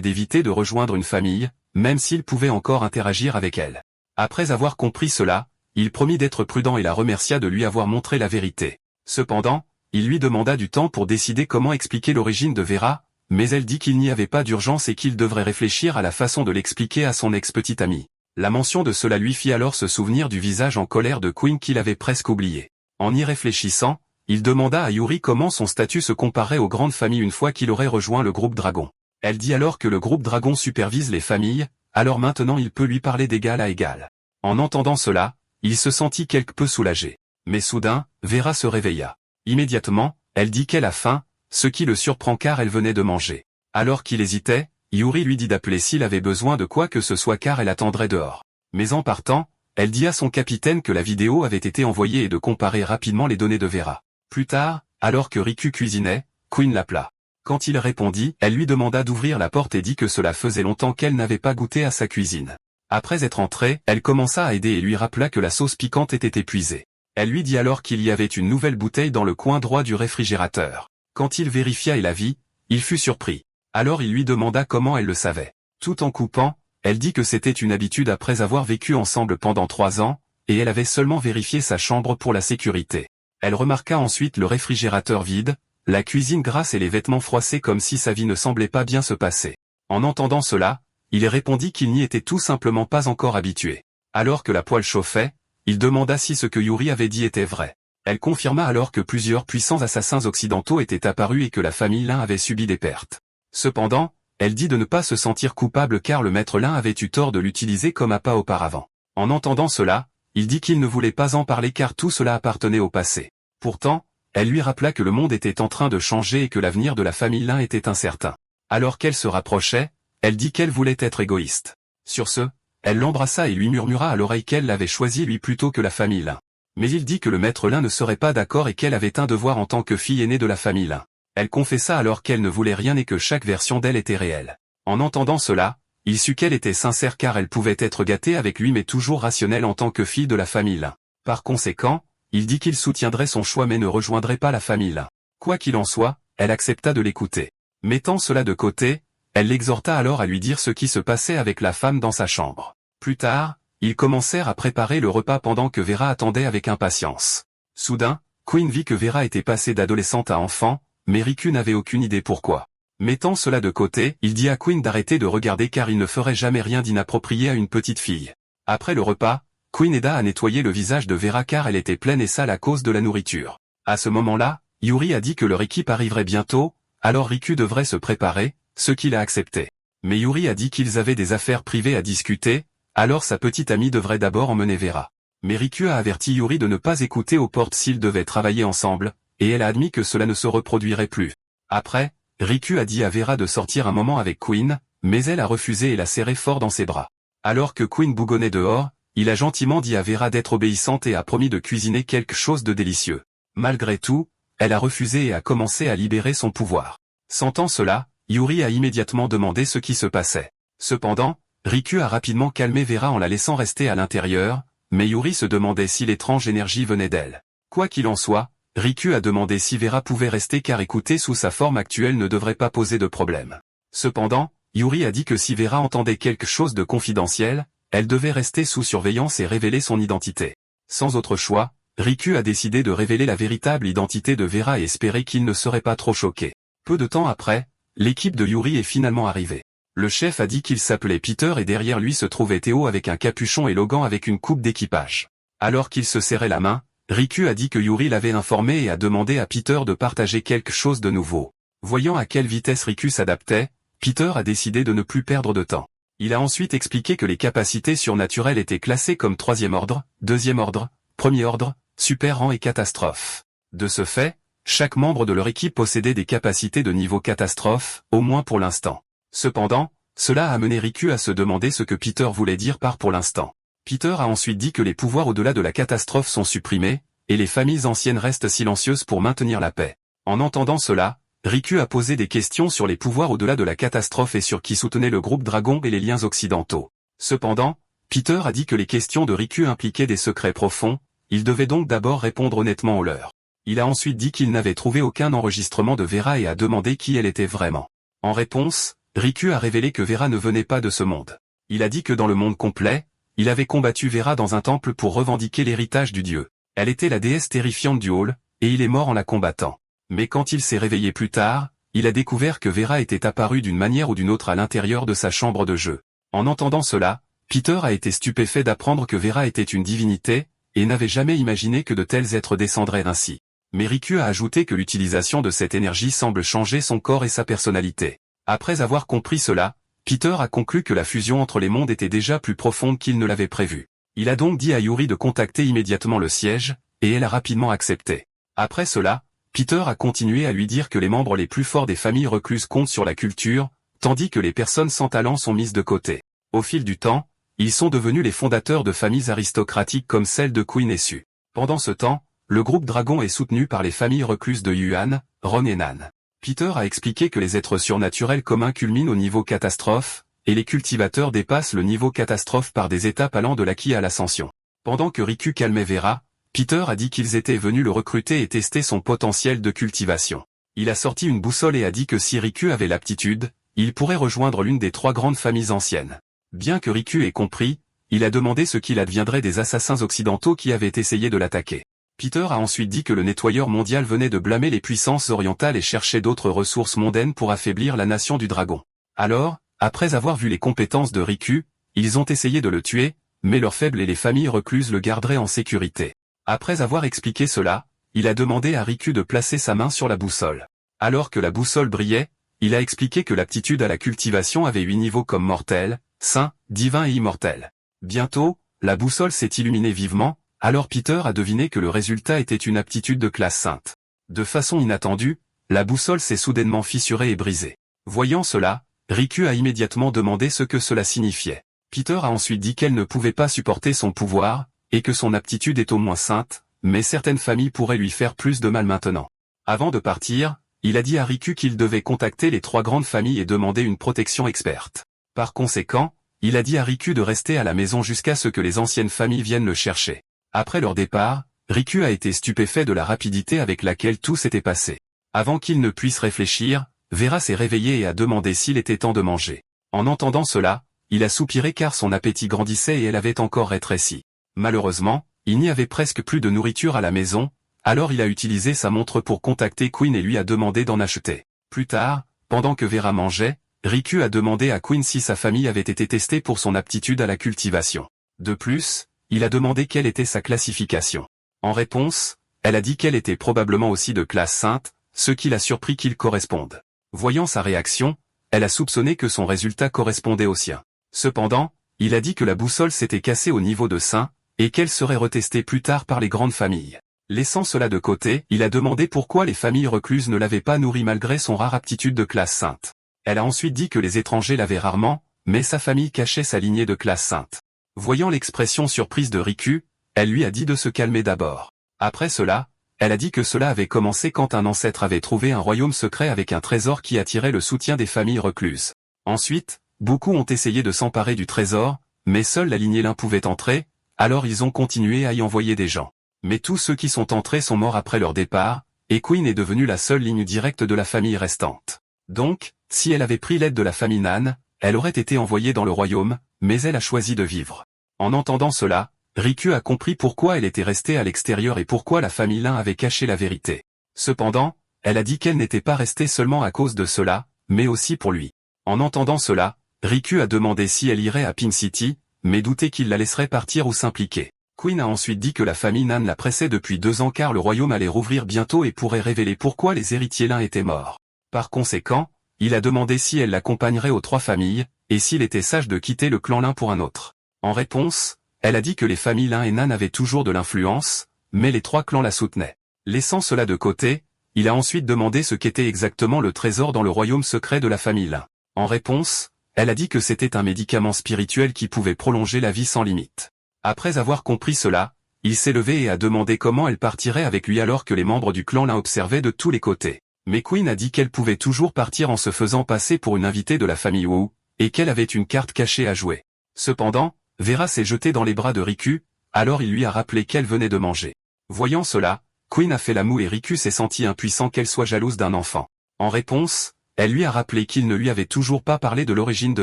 d'éviter de rejoindre une famille, même s'il pouvait encore interagir avec elle. Après avoir compris cela, il promit d'être prudent et la remercia de lui avoir montré la vérité. Cependant, il lui demanda du temps pour décider comment expliquer l'origine de Vera, mais elle dit qu'il n'y avait pas d'urgence et qu'il devrait réfléchir à la façon de l'expliquer à son ex-petite amie. La mention de cela lui fit alors se souvenir du visage en colère de Queen qu'il avait presque oublié. En y réfléchissant, il demanda à Yuri comment son statut se comparait aux grandes familles une fois qu'il aurait rejoint le groupe Dragon. Elle dit alors que le groupe Dragon supervise les familles, alors maintenant il peut lui parler d'égal à égal. En entendant cela, il se sentit quelque peu soulagé. Mais soudain, Vera se réveilla. Immédiatement, elle dit qu'elle a faim, ce qui le surprend car elle venait de manger. Alors qu'il hésitait, Yuri lui dit d'appeler s'il avait besoin de quoi que ce soit car elle attendrait dehors. Mais en partant, elle dit à son capitaine que la vidéo avait été envoyée et de comparer rapidement les données de Vera. Plus tard, alors que Riku cuisinait, Queen l'appela. Quand il répondit, elle lui demanda d'ouvrir la porte et dit que cela faisait longtemps qu'elle n'avait pas goûté à sa cuisine. Après être entrée, elle commença à aider et lui rappela que la sauce piquante était épuisée. Elle lui dit alors qu'il y avait une nouvelle bouteille dans le coin droit du réfrigérateur. Quand il vérifia et la vit, il fut surpris. Alors il lui demanda comment elle le savait. Tout en coupant, elle dit que c'était une habitude après avoir vécu ensemble pendant 3 ans, et elle avait seulement vérifié sa chambre pour la sécurité. Elle remarqua ensuite le réfrigérateur vide, la cuisine grasse et les vêtements froissés comme si sa vie ne semblait pas bien se passer. En entendant cela, il répondit qu'il n'y était tout simplement pas encore habitué. Alors que la poêle chauffait, il demanda si ce que Yuri avait dit était vrai. Elle confirma alors que plusieurs puissants assassins occidentaux étaient apparus et que la famille Lin avait subi des pertes. Cependant, elle dit de ne pas se sentir coupable car le maître Lin avait eu tort de l'utiliser comme appât auparavant. En entendant cela, il dit qu'il ne voulait pas en parler car tout cela appartenait au passé. Pourtant, elle lui rappela que le monde était en train de changer et que l'avenir de la famille Lin était incertain. Alors qu'elle se rapprochait, elle dit qu'elle voulait être égoïste. Sur ce, elle l'embrassa et lui murmura à l'oreille qu'elle l'avait choisi lui plutôt que la famille Lin. Mais il dit que le maître Lin ne serait pas d'accord et qu'elle avait un devoir en tant que fille aînée de la famille Lin. Elle confessa alors qu'elle ne voulait rien et que chaque version d'elle était réelle. En entendant cela, il sut qu'elle était sincère car elle pouvait être gâtée avec lui mais toujours rationnelle en tant que fille de la famille Lin. Par conséquent, il dit qu'il soutiendrait son choix mais ne rejoindrait pas la famille Lin. Quoi qu'il en soit, elle accepta de l'écouter. Mettant cela de côté, elle l'exhorta alors à lui dire ce qui se passait avec la femme dans sa chambre. Plus tard, ils commencèrent à préparer le repas pendant que Vera attendait avec impatience. Soudain, Queen vit que Vera était passée d'adolescente à enfant, mais Riku n'avait aucune idée pourquoi. Mettant cela de côté, il dit à Queen d'arrêter de regarder car il ne ferait jamais rien d'inapproprié à une petite fille. Après le repas, Queen aida à nettoyer le visage de Vera car elle était pleine et sale à cause de la nourriture. À ce moment-là, Yuri a dit que leur équipe arriverait bientôt, alors Riku devrait se préparer, ce qu'il a accepté. Mais Yuri a dit qu'ils avaient des affaires privées à discuter, alors sa petite amie devrait d'abord emmener Vera. Mais Riku a averti Yuri de ne pas écouter aux portes s'ils devaient travailler ensemble, et elle a admis que cela ne se reproduirait plus. Après, Riku a dit à Vera de sortir un moment avec Queen, mais elle a refusé et l'a serré fort dans ses bras. Alors que Queen bougonnait dehors, il a gentiment dit à Vera d'être obéissante et a promis de cuisiner quelque chose de délicieux. Malgré tout, elle a refusé et a commencé à libérer son pouvoir. Sentant cela, Yuri a immédiatement demandé ce qui se passait. Cependant, Riku a rapidement calmé Vera en la laissant rester à l'intérieur, mais Yuri se demandait si l'étrange énergie venait d'elle. Quoi qu'il en soit, Riku a demandé si Vera pouvait rester car écouter sous sa forme actuelle ne devrait pas poser de problème. Cependant, Yuri a dit que si Vera entendait quelque chose de confidentiel, elle devait rester sous surveillance et révéler son identité. Sans autre choix, Riku a décidé de révéler la véritable identité de Vera et espérer qu'il ne serait pas trop choqué. Peu de temps après, l'équipe de Yuri est finalement arrivée. Le chef a dit qu'il s'appelait Peter et derrière lui se trouvait Théo avec un capuchon et Logan avec une coupe d'équipage. Alors qu'ils se serraient la main, Riku a dit que Yuri l'avait informé et a demandé à Peter de partager quelque chose de nouveau. Voyant à quelle vitesse Riku s'adaptait, Peter a décidé de ne plus perdre de temps. Il a ensuite expliqué que les capacités surnaturelles étaient classées comme 3e ordre, 2e ordre, 1er ordre, super rang et catastrophe. De ce fait, chaque membre de leur équipe possédait des capacités de niveau catastrophe, au moins pour l'instant. Cependant, cela a amené Riku à se demander ce que Peter voulait dire par pour l'instant. Peter a ensuite dit que les pouvoirs au-delà de la catastrophe sont supprimés, et les familles anciennes restent silencieuses pour maintenir la paix. En entendant cela, Riku a posé des questions sur les pouvoirs au-delà de la catastrophe et sur qui soutenait le groupe Dragon et les liens occidentaux. Cependant, Peter a dit que les questions de Riku impliquaient des secrets profonds, il devait donc d'abord répondre honnêtement aux leurs. Il a ensuite dit qu'il n'avait trouvé aucun enregistrement de Vera et a demandé qui elle était vraiment. En réponse, Riku a révélé que Vera ne venait pas de ce monde. Il a dit que dans le monde complet, il avait combattu Vera dans un temple pour revendiquer l'héritage du dieu. Elle était la déesse terrifiante du hall, et il est mort en la combattant. Mais quand il s'est réveillé plus tard, il a découvert que Vera était apparue d'une manière ou d'une autre à l'intérieur de sa chambre de jeu. En entendant cela, Peter a été stupéfait d'apprendre que Vera était une divinité, et n'avait jamais imaginé que de tels êtres descendraient ainsi. Mais Riku a ajouté que l'utilisation de cette énergie semble changer son corps et sa personnalité. Après avoir compris cela, Peter a conclu que la fusion entre les mondes était déjà plus profonde qu'il ne l'avait prévu. Il a donc dit à Yuri de contacter immédiatement le siège, et elle a rapidement accepté. Après cela, Peter a continué à lui dire que les membres les plus forts des familles recluses comptent sur la culture, tandis que les personnes sans talent sont mises de côté. Au fil du temps, ils sont devenus les fondateurs de familles aristocratiques comme celle de Queen et Su. Pendant ce temps, le groupe Dragon est soutenu par les familles recluses de Yuan, Ron et Nan. Peter a expliqué que les êtres surnaturels communs culminent au niveau catastrophe, et les cultivateurs dépassent le niveau catastrophe par des étapes allant de l'acquis à l'ascension. Pendant que Riku calmait Vera, Peter a dit qu'ils étaient venus le recruter et tester son potentiel de cultivation. Il a sorti une boussole et a dit que si Riku avait l'aptitude, il pourrait rejoindre l'une des 3 grandes familles anciennes. Bien que Riku ait compris, il a demandé ce qu'il adviendrait des assassins occidentaux qui avaient essayé de l'attaquer. Peter a ensuite dit que le nettoyeur mondial venait de blâmer les puissances orientales et cherchait d'autres ressources mondaines pour affaiblir la nation du dragon. Alors, après avoir vu les compétences de Riku, ils ont essayé de le tuer, mais leurs faibles et les familles recluses le garderaient en sécurité. Après avoir expliqué cela, il a demandé à Riku de placer sa main sur la boussole. Alors que la boussole brillait, il a expliqué que l'aptitude à la cultivation avait 8 niveaux comme mortel, saint, divin et immortel. Bientôt, la boussole s'est illuminée vivement, alors Peter a deviné que le résultat était une aptitude de classe sainte. De façon inattendue, la boussole s'est soudainement fissurée et brisée. Voyant cela, Riku a immédiatement demandé ce que cela signifiait. Peter a ensuite dit qu'elle ne pouvait pas supporter son pouvoir, et que son aptitude est au moins sainte, mais certaines familles pourraient lui faire plus de mal maintenant. Avant de partir, il a dit à Riku qu'il devait contacter les 3 grandes familles et demander une protection experte. Par conséquent, il a dit à Riku de rester à la maison jusqu'à ce que les anciennes familles viennent le chercher. Après leur départ, Riku a été stupéfait de la rapidité avec laquelle tout s'était passé. Avant qu'il ne puisse réfléchir, Vera s'est réveillée et a demandé s'il était temps de manger. En entendant cela, il a soupiré car son appétit grandissait et elle avait encore rétréci. Malheureusement, il n'y avait presque plus de nourriture à la maison, alors il a utilisé sa montre pour contacter Queen et lui a demandé d'en acheter. Plus tard, pendant que Vera mangeait, Riku a demandé à Queen si sa famille avait été testée pour son aptitude à la cultivation. De plus, il a demandé quelle était sa classification. En réponse, elle a dit qu'elle était probablement aussi de classe sainte, ce qui l'a surpris qu'il corresponde. Voyant sa réaction, elle a soupçonné que son résultat correspondait au sien. Cependant, il a dit que la boussole s'était cassée au niveau de saint, et qu'elle serait retestée plus tard par les grandes familles. Laissant cela de côté, il a demandé pourquoi les familles recluses ne l'avaient pas nourri malgré son rare aptitude de classe sainte. Elle a ensuite dit que les étrangers l'avaient rarement, mais sa famille cachait sa lignée de classe sainte. Voyant l'expression surprise de Riku, elle lui a dit de se calmer d'abord. Après cela, elle a dit que cela avait commencé quand un ancêtre avait trouvé un royaume secret avec un trésor qui attirait le soutien des familles recluses. Ensuite, beaucoup ont essayé de s'emparer du trésor, mais seule la lignée Lin pouvait entrer, alors ils ont continué à y envoyer des gens. Mais tous ceux qui sont entrés sont morts après leur départ, et Queen est devenue la seule ligne directe de la famille restante. Donc, si elle avait pris l'aide de la famille Nan, elle aurait été envoyée dans le royaume, mais elle a choisi de vivre. En entendant cela, Riku a compris pourquoi elle était restée à l'extérieur et pourquoi la famille Lin avait caché la vérité. Cependant, elle a dit qu'elle n'était pas restée seulement à cause de cela, mais aussi pour lui. En entendant cela, Riku a demandé si elle irait à Pink City, mais doutait qu'il la laisserait partir ou s'impliquer. Queen a ensuite dit que la famille Nan la pressait depuis 2 ans car le royaume allait rouvrir bientôt et pourrait révéler pourquoi les héritiers Lin étaient morts. Par conséquent, il a demandé si elle l'accompagnerait aux 3 familles, et s'il était sage de quitter le clan Lin pour un autre. En réponse, elle a dit que les familles Lin et Nan avaient toujours de l'influence, mais les 3 clans la soutenaient. Laissant cela de côté, Il a ensuite demandé ce qu'était exactement le trésor dans le royaume secret de la famille Lin. En réponse, elle a dit que c'était un médicament spirituel qui pouvait prolonger la vie sans limite. Après avoir compris cela, il s'est levé et a demandé comment elle partirait avec lui alors que les membres du clan Lin observaient de tous les côtés. Mais Queen a dit qu'elle pouvait toujours partir en se faisant passer pour une invitée de la famille Wu, et qu'elle avait une carte cachée à jouer. Cependant, Vera s'est jetée dans les bras de Riku, alors il lui a rappelé qu'elle venait de manger. Voyant cela, Queen a fait la moue et Riku s'est senti impuissant qu'elle soit jalouse d'un enfant. En réponse, elle lui a rappelé qu'il ne lui avait toujours pas parlé de l'origine de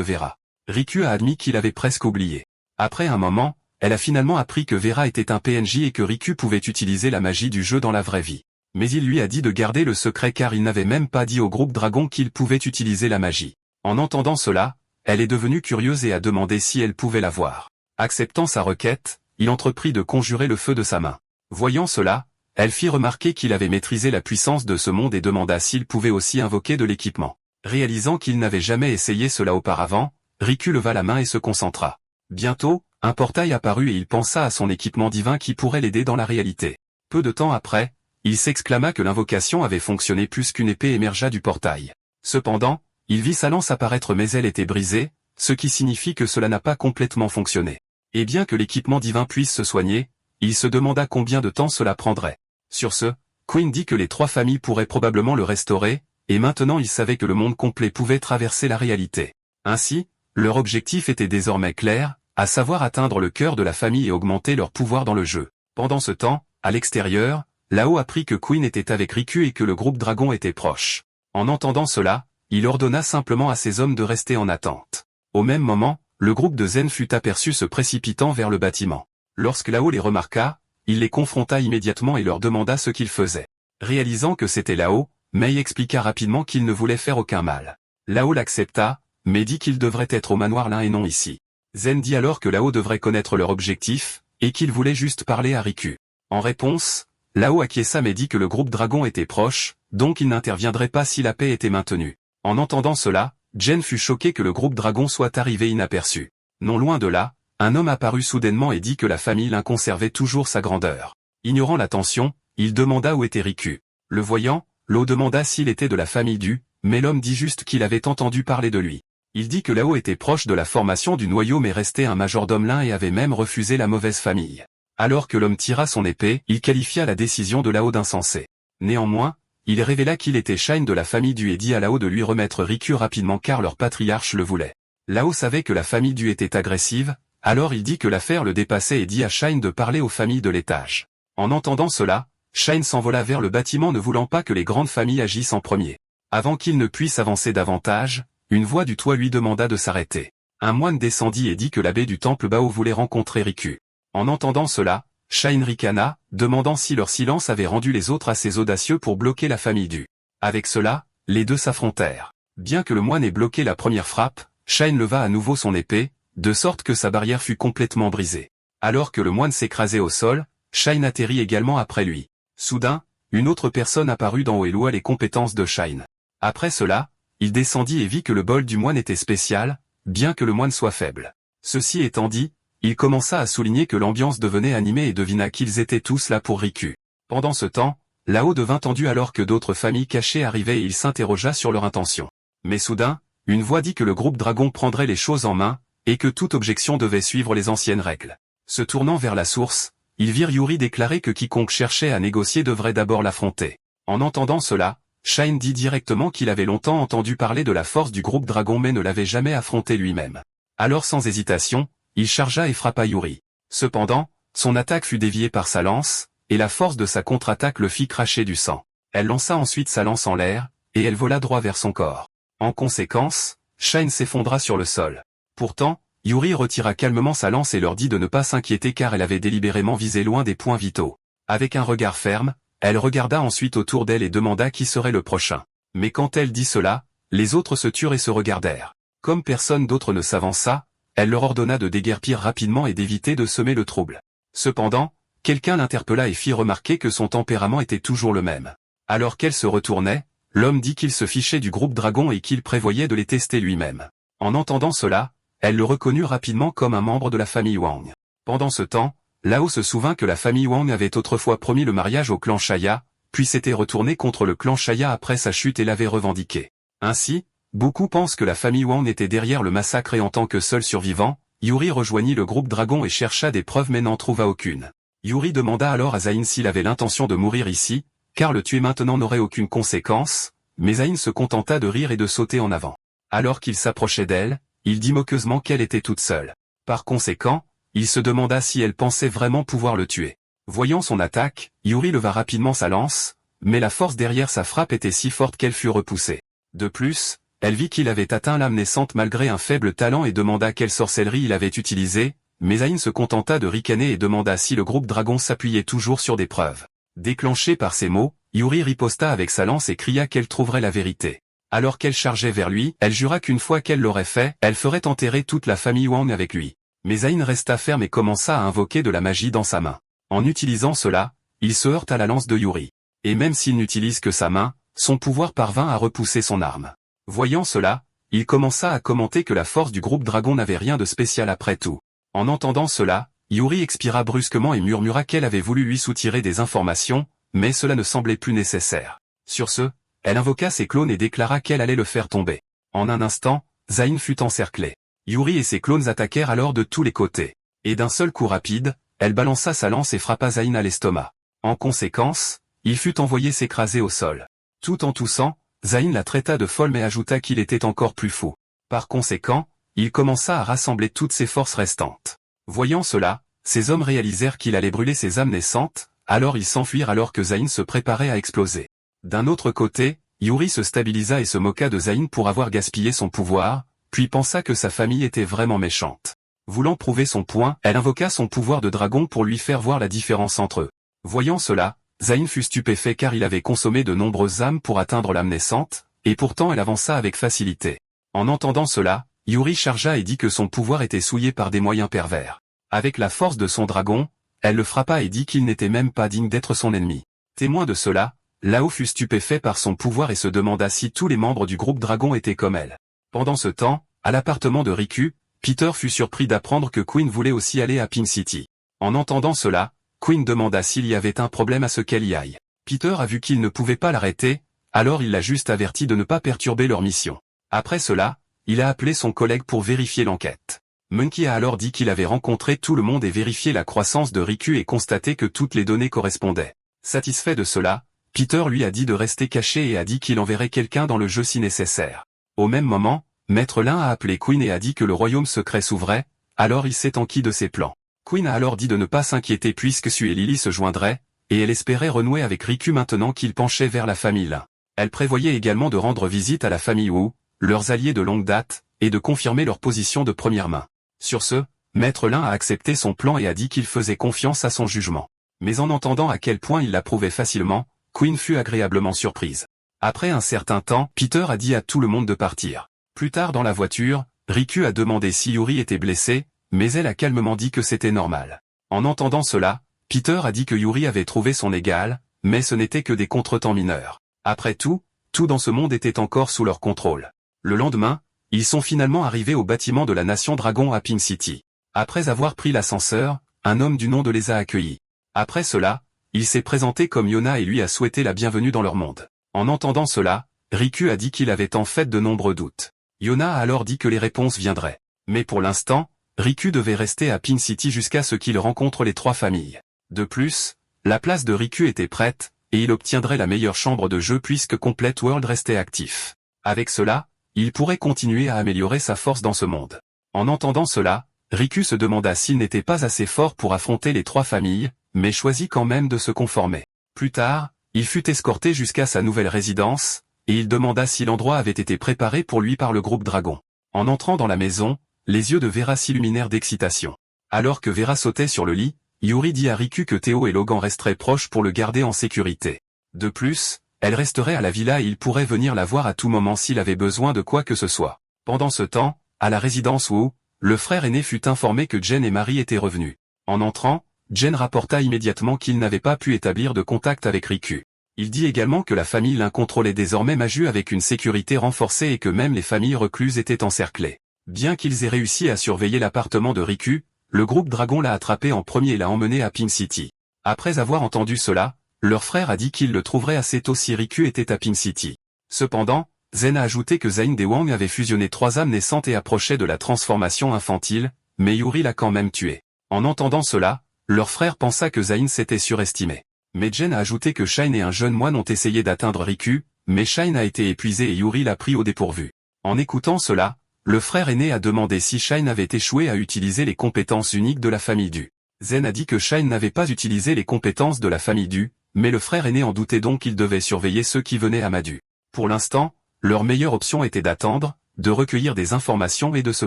Vera. Riku a admis qu'il avait presque oublié. Après un moment, elle a finalement appris que Vera était un PNJ et que Riku pouvait utiliser la magie du jeu dans la vraie vie. Mais il lui a dit de garder le secret car il n'avait même pas dit au groupe Dragon qu'il pouvait utiliser la magie. En entendant cela, elle est devenue curieuse et a demandé si elle pouvait la voir. Acceptant sa requête, il entreprit de conjurer le feu de sa main. Voyant cela, elle fit remarquer qu'il avait maîtrisé la puissance de ce monde et demanda s'il pouvait aussi invoquer de l'équipement. Réalisant qu'il n'avait jamais essayé cela auparavant, Riku leva la main et se concentra. Bientôt, un portail apparut et il pensa à son équipement divin qui pourrait l'aider dans la réalité. Peu de temps après, il s'exclama que l'invocation avait fonctionné plus qu'une épée émergea du portail. Cependant, il vit sa lance apparaître mais elle était brisée, ce qui signifie que cela n'a pas complètement fonctionné. Et bien que l'équipement divin puisse se soigner, il se demanda combien de temps cela prendrait. Sur ce, Queen dit que les trois familles pourraient probablement le restaurer, et maintenant il savait que le monde complet pouvait traverser la réalité. Ainsi, leur objectif était désormais clair, à savoir atteindre le cœur de la famille et augmenter leur pouvoir dans le jeu. Pendant ce temps, à l'extérieur, Lao apprit que Queen était avec Riku et que le groupe Dragon était proche. En entendant cela, il ordonna simplement à ses hommes de rester en attente. Au même moment, le groupe de Zen fut aperçu se précipitant vers le bâtiment. Lorsque Lao les remarqua, il les confronta immédiatement et leur demanda ce qu'ils faisaient. Réalisant que c'était Lao, Mei expliqua rapidement qu'il ne voulait faire aucun mal. Lao l'accepta, mais dit qu'il devrait être au manoir Lin et non ici. Zen dit alors que Lao devrait connaître leur objectif, et qu'il voulait juste parler à Riku. En réponse, Lao acquiesça mais dit que le groupe Dragon était proche, donc il n'interviendrait pas si la paix était maintenue. En entendant cela, Jen fut choqué que le groupe Dragon soit arrivé inaperçu. Non loin de là, un homme apparut soudainement et dit que la famille Lin conservait toujours sa grandeur. Ignorant la tension, il demanda où était Riku. Le voyant, Lao demanda s'il était de la famille du, mais l'homme dit juste qu'il avait entendu parler de lui. Il dit que Lao était proche de la formation du noyau mais restait un majordome Lin et avait même refusé la mauvaise famille. Alors que l'homme tira son épée, il qualifia la décision de Lao d'insensé. Néanmoins, il révéla qu'il était Shine de la famille du et dit à Lao de lui remettre Riku rapidement car leur patriarche le voulait. Lao savait que la famille du était agressive, alors il dit que l'affaire le dépassait et dit à Shine de parler aux familles de l'étage. En entendant cela, Shine s'envola vers le bâtiment ne voulant pas que les grandes familles agissent en premier. Avant qu'il ne puisse avancer davantage, une voix du toit lui demanda de s'arrêter. Un moine descendit et dit que l'abbé du temple Bao voulait rencontrer Riku. En entendant cela, Shine ricana, demandant si leur silence avait rendu les autres assez audacieux pour bloquer la famille du. Avec cela, les deux s'affrontèrent. Bien que le moine ait bloqué la première frappe, Shine leva à nouveau son épée, de sorte que sa barrière fut complètement brisée. Alors que le moine s'écrasait au sol, Shine atterrit également après lui. Soudain, une autre personne apparut d'en haut et loua les compétences de Shine. Après cela, il descendit et vit que le bol du moine était spécial, bien que le moine soit faible. Ceci étant dit, il commença à souligner que l'ambiance devenait animée et devina qu'ils étaient tous là pour Riku. Pendant ce temps, Lao devint tendu alors que d'autres familles cachées arrivaient et il s'interrogea sur leur intention. Mais soudain, une voix dit que le groupe Dragon prendrait les choses en main, et que toute objection devait suivre les anciennes règles. Se tournant vers la source, ils virent Yuri déclarer que quiconque cherchait à négocier devrait d'abord l'affronter. En entendant cela, Shine dit directement qu'il avait longtemps entendu parler de la force du groupe Dragon mais ne l'avait jamais affronté lui-même. Alors sans hésitation, il chargea et frappa Yuri. Cependant, son attaque fut déviée par sa lance, et la force de sa contre-attaque le fit cracher du sang. Elle lança ensuite sa lance en l'air, et elle vola droit vers son corps. En conséquence, Shine s'effondra sur le sol. Pourtant, Yuri retira calmement sa lance et leur dit de ne pas s'inquiéter car elle avait délibérément visé loin des points vitaux. Avec un regard ferme, elle regarda ensuite autour d'elle et demanda qui serait le prochain. Mais quand elle dit cela, les autres se turent et se regardèrent. Comme personne d'autre ne s'avança, elle leur ordonna de déguerpir rapidement et d'éviter de semer le trouble. Cependant, quelqu'un l'interpella et fit remarquer que son tempérament était toujours le même. Alors qu'elle se retournait, l'homme dit qu'il se fichait du groupe Dragon et qu'il prévoyait de les tester lui-même. En entendant cela, elle le reconnut rapidement comme un membre de la famille Wang. Pendant ce temps, Lao se souvint que la famille Wang avait autrefois promis le mariage au clan Shaya, puis s'était retourné contre le clan Shaya après sa chute et l'avait revendiqué. Ainsi, beaucoup pensent que la famille Wang était derrière le massacre et en tant que seul survivant, Yuri rejoignit le groupe Dragon et chercha des preuves mais n'en trouva aucune. Yuri demanda alors à Zain s'il avait l'intention de mourir ici, car le tuer maintenant n'aurait aucune conséquence, mais Zain se contenta de rire et de sauter en avant. Alors qu'il s'approchait d'elle, il dit moqueusement qu'elle était toute seule. Par conséquent, il se demanda si elle pensait vraiment pouvoir le tuer. Voyant son attaque, Yuri leva rapidement sa lance, mais la force derrière sa frappe était si forte qu'elle fut repoussée. De plus, elle vit qu'il avait atteint l'âme naissante malgré un faible talent et demanda quelle sorcellerie il avait utilisée, mais Zain se contenta de ricaner et demanda si le groupe Dragon s'appuyait toujours sur des preuves. Déclenché par ces mots, Yuri riposta avec sa lance et cria qu'elle trouverait la vérité. Alors qu'elle chargeait vers lui, elle jura qu'une fois qu'elle l'aurait fait, elle ferait enterrer toute la famille Wang avec lui. Mais Zain resta ferme et commença à invoquer de la magie dans sa main. En utilisant cela, il se heurte à la lance de Yuri. Et même s'il n'utilise que sa main, son pouvoir parvint à repousser son arme. Voyant cela, il commença à commenter que la force du groupe Dragon n'avait rien de spécial après tout. En entendant cela, Yuri expira brusquement et murmura qu'elle avait voulu lui soutirer des informations, mais cela ne semblait plus nécessaire. Sur ce, elle invoqua ses clones et déclara qu'elle allait le faire tomber. En un instant, Zain fut encerclé. Yuri et ses clones attaquèrent alors de tous les côtés. Et d'un seul coup rapide, elle balança sa lance et frappa Zain à l'estomac. En conséquence, il fut envoyé s'écraser au sol. Tout en toussant, Zain la traita de folle mais ajouta qu'il était encore plus fou. Par conséquent, il commença à rassembler toutes ses forces restantes. Voyant cela, ces hommes réalisèrent qu'il allait brûler ses âmes naissantes, alors ils s'enfuirent alors que Zain se préparait à exploser. D'un autre côté, Yuri se stabilisa et se moqua de Zain pour avoir gaspillé son pouvoir, puis pensa que sa famille était vraiment méchante. Voulant prouver son point, elle invoqua son pouvoir de dragon pour lui faire voir la différence entre eux. Voyant cela, Zain fut stupéfait car il avait consommé de nombreuses âmes pour atteindre l'âme naissante, et pourtant elle avança avec facilité. En entendant cela, Yuri chargea et dit que son pouvoir était souillé par des moyens pervers. Avec la force de son dragon, elle le frappa et dit qu'il n'était même pas digne d'être son ennemi. Témoin de cela, Lao fut stupéfait par son pouvoir et se demanda si tous les membres du groupe Dragon étaient comme elle. Pendant ce temps, à l'appartement de Riku, Peter fut surpris d'apprendre que Queen voulait aussi aller à Pink City. En entendant cela, Queen demanda s'il y avait un problème à ce qu'elle y aille. Peter a vu qu'il ne pouvait pas l'arrêter, alors il l'a juste averti de ne pas perturber leur mission. Après cela, il a appelé son collègue pour vérifier l'enquête. Monkey a alors dit qu'il avait rencontré tout le monde et vérifié la croissance de Riku et constaté que toutes les données correspondaient. Satisfait de cela, Peter lui a dit de rester caché et a dit qu'il enverrait quelqu'un dans le jeu si nécessaire. Au même moment, Maître Lin a appelé Queen et a dit que le royaume secret s'ouvrait, alors il s'est enquis de ses plans. Queen a alors dit de ne pas s'inquiéter puisque Sue et Lily se joindraient, et elle espérait renouer avec Riku maintenant qu'il penchait vers la famille Lin. Elle prévoyait également de rendre visite à la famille Wu, leurs alliés de longue date, et de confirmer leur position de première main. Sur ce, Maître Lin a accepté son plan et a dit qu'il faisait confiance à son jugement. Mais en entendant à quel point il l'approuvait facilement, Queen fut agréablement surprise. Après un certain temps, Peter a dit à tout le monde de partir. Plus tard dans la voiture, Riku a demandé si Yuri était blessé, mais elle a calmement dit que c'était normal. En entendant cela, Peter a dit que Yuri avait trouvé son égal, mais ce n'était que des contretemps mineurs. Après tout, tout dans ce monde était encore sous leur contrôle. Le lendemain, ils sont finalement arrivés au bâtiment de la Nation Dragon à Pink City. Après avoir pris l'ascenseur, un homme du nom de les a accueillis. Après cela, il s'est présenté comme Yona et lui a souhaité la bienvenue dans leur monde. En entendant cela, Riku a dit qu'il avait en fait de nombreux doutes. Yona a alors dit que les réponses viendraient. Mais pour l'instant, Riku devait rester à Pink City jusqu'à ce qu'il rencontre les trois familles. De plus, la place de Riku était prête, et il obtiendrait la meilleure chambre de jeu puisque Complete World restait actif. Avec cela, il pourrait continuer à améliorer sa force dans ce monde. En entendant cela, Riku se demanda s'il n'était pas assez fort pour affronter les trois familles, mais choisit quand même de se conformer. Plus tard, il fut escorté jusqu'à sa nouvelle résidence, et il demanda si l'endroit avait été préparé pour lui par le groupe Dragon. En entrant dans la maison, les yeux de Vera s'illuminèrent d'excitation. Alors que Vera sautait sur le lit, Yuri dit à Riku que Théo et Logan resteraient proches pour le garder en sécurité. De plus, elle resterait à la villa et il pourrait venir la voir à tout moment s'il avait besoin de quoi que ce soit. Pendant ce temps, à la résidence Wu, le frère aîné fut informé que Jen et Marie étaient revenus. En entrant, Jen rapporta immédiatement qu'il n'avait pas pu établir de contact avec Riku. Il dit également que la famille Lin contrôlait désormais Maju avec une sécurité renforcée et que même les familles recluses étaient encerclées. Bien qu'ils aient réussi à surveiller l'appartement de Riku, le groupe Dragon l'a attrapé en premier et l'a emmené à Pink City. Après avoir entendu cela, leur frère a dit qu'il le trouverait assez tôt si Riku était à Pink City. Cependant, Zen a ajouté que Zain Dewang avait fusionné 3 âmes naissantes et approchait de la transformation infantile, mais Yuri l'a quand même tué. En entendant cela, leur frère pensa que Zain s'était surestimé. Mais Jen a ajouté que Shine et un jeune moine ont essayé d'atteindre Riku, mais Shine a été épuisé et Yuri l'a pris au dépourvu. En écoutant cela, le frère aîné a demandé si Shine avait échoué à utiliser les compétences uniques de la famille Du. Zen a dit que Shine n'avait pas utilisé les compétences de la famille Du, mais le frère aîné en doutait donc qu'il devait surveiller ceux qui venaient à Madu. Pour l'instant, leur meilleure option était d'attendre, de recueillir des informations et de se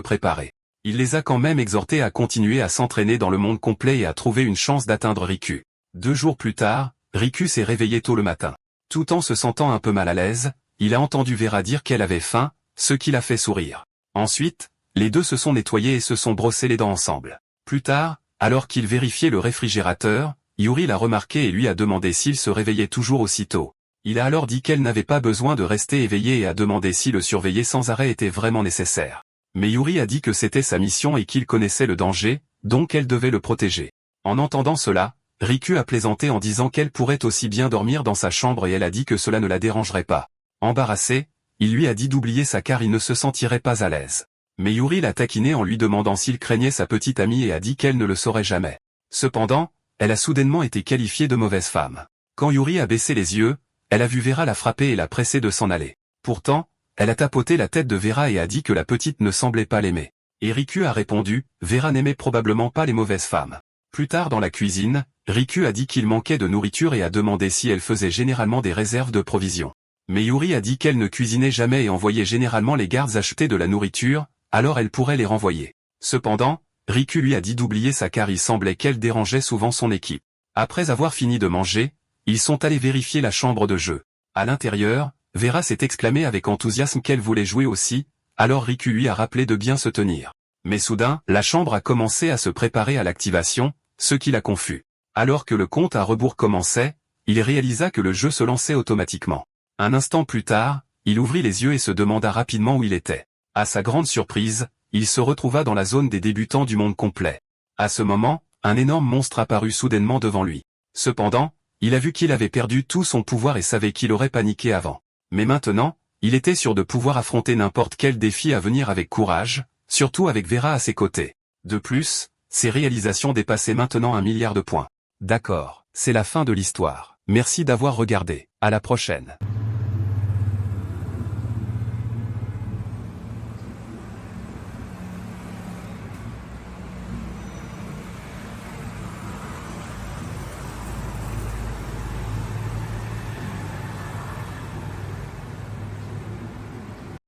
préparer. Il les a quand même exhortés à continuer à s'entraîner dans le monde complet et à trouver une chance d'atteindre Riku. 2 jours plus tard, Riku s'est réveillé tôt le matin. Tout en se sentant un peu mal à l'aise, il a entendu Vera dire qu'elle avait faim, ce qui l'a fait sourire. Ensuite, les deux se sont nettoyés et se sont brossés les dents ensemble. Plus tard, alors qu'il vérifiait le réfrigérateur, Yuri l'a remarqué et lui a demandé s'il se réveillait toujours aussitôt. Il a alors dit qu'elle n'avait pas besoin de rester éveillée et a demandé si le surveiller sans arrêt était vraiment nécessaire. Mais Yuri a dit que c'était sa mission et qu'il connaissait le danger, donc elle devait le protéger. En entendant cela, Riku a plaisanté en disant qu'elle pourrait aussi bien dormir dans sa chambre et elle a dit que cela ne la dérangerait pas. Embarrassé, il lui a dit d'oublier ça car il ne se sentirait pas à l'aise. Mais Yuri l'a taquiné en lui demandant s'il craignait sa petite amie et a dit qu'elle ne le saurait jamais. Cependant, elle a soudainement été qualifiée de mauvaise femme. Quand Yuri a baissé les yeux, elle a vu Vera la frapper et la presser de s'en aller. Pourtant, elle a tapoté la tête de Vera et a dit que la petite ne semblait pas l'aimer. Et Riku a répondu, Vera n'aimait probablement pas les mauvaises femmes. Plus tard dans la cuisine, Riku a dit qu'il manquait de nourriture et a demandé si elle faisait généralement des réserves de provisions. Mais Yuri a dit qu'elle ne cuisinait jamais et envoyait généralement les gardes acheter de la nourriture, alors elle pourrait les renvoyer. Cependant, Riku lui a dit d'oublier ça car il semblait qu'elle dérangeait souvent son équipe. Après avoir fini de manger, ils sont allés vérifier la chambre de jeu. À l'intérieur, Vera s'est exclamée avec enthousiasme qu'elle voulait jouer aussi, alors Riku lui a rappelé de bien se tenir. Mais soudain, la chambre a commencé à se préparer à l'activation, ce qui l'a confus. Alors que le compte à rebours commençait, il réalisa que le jeu se lançait automatiquement. Un instant plus tard, il ouvrit les yeux et se demanda rapidement où il était. À sa grande surprise, il se retrouva dans la zone des débutants du monde complet. À ce moment, un énorme monstre apparut soudainement devant lui. Cependant, il a vu qu'il avait perdu tout son pouvoir et savait qu'il aurait paniqué avant. Mais maintenant, il était sûr de pouvoir affronter n'importe quel défi à venir avec courage, surtout avec Vera à ses côtés. De plus, ses réalisations dépassaient maintenant 1 milliard de points. D'accord, c'est la fin de l'histoire. Merci d'avoir regardé. À la prochaine.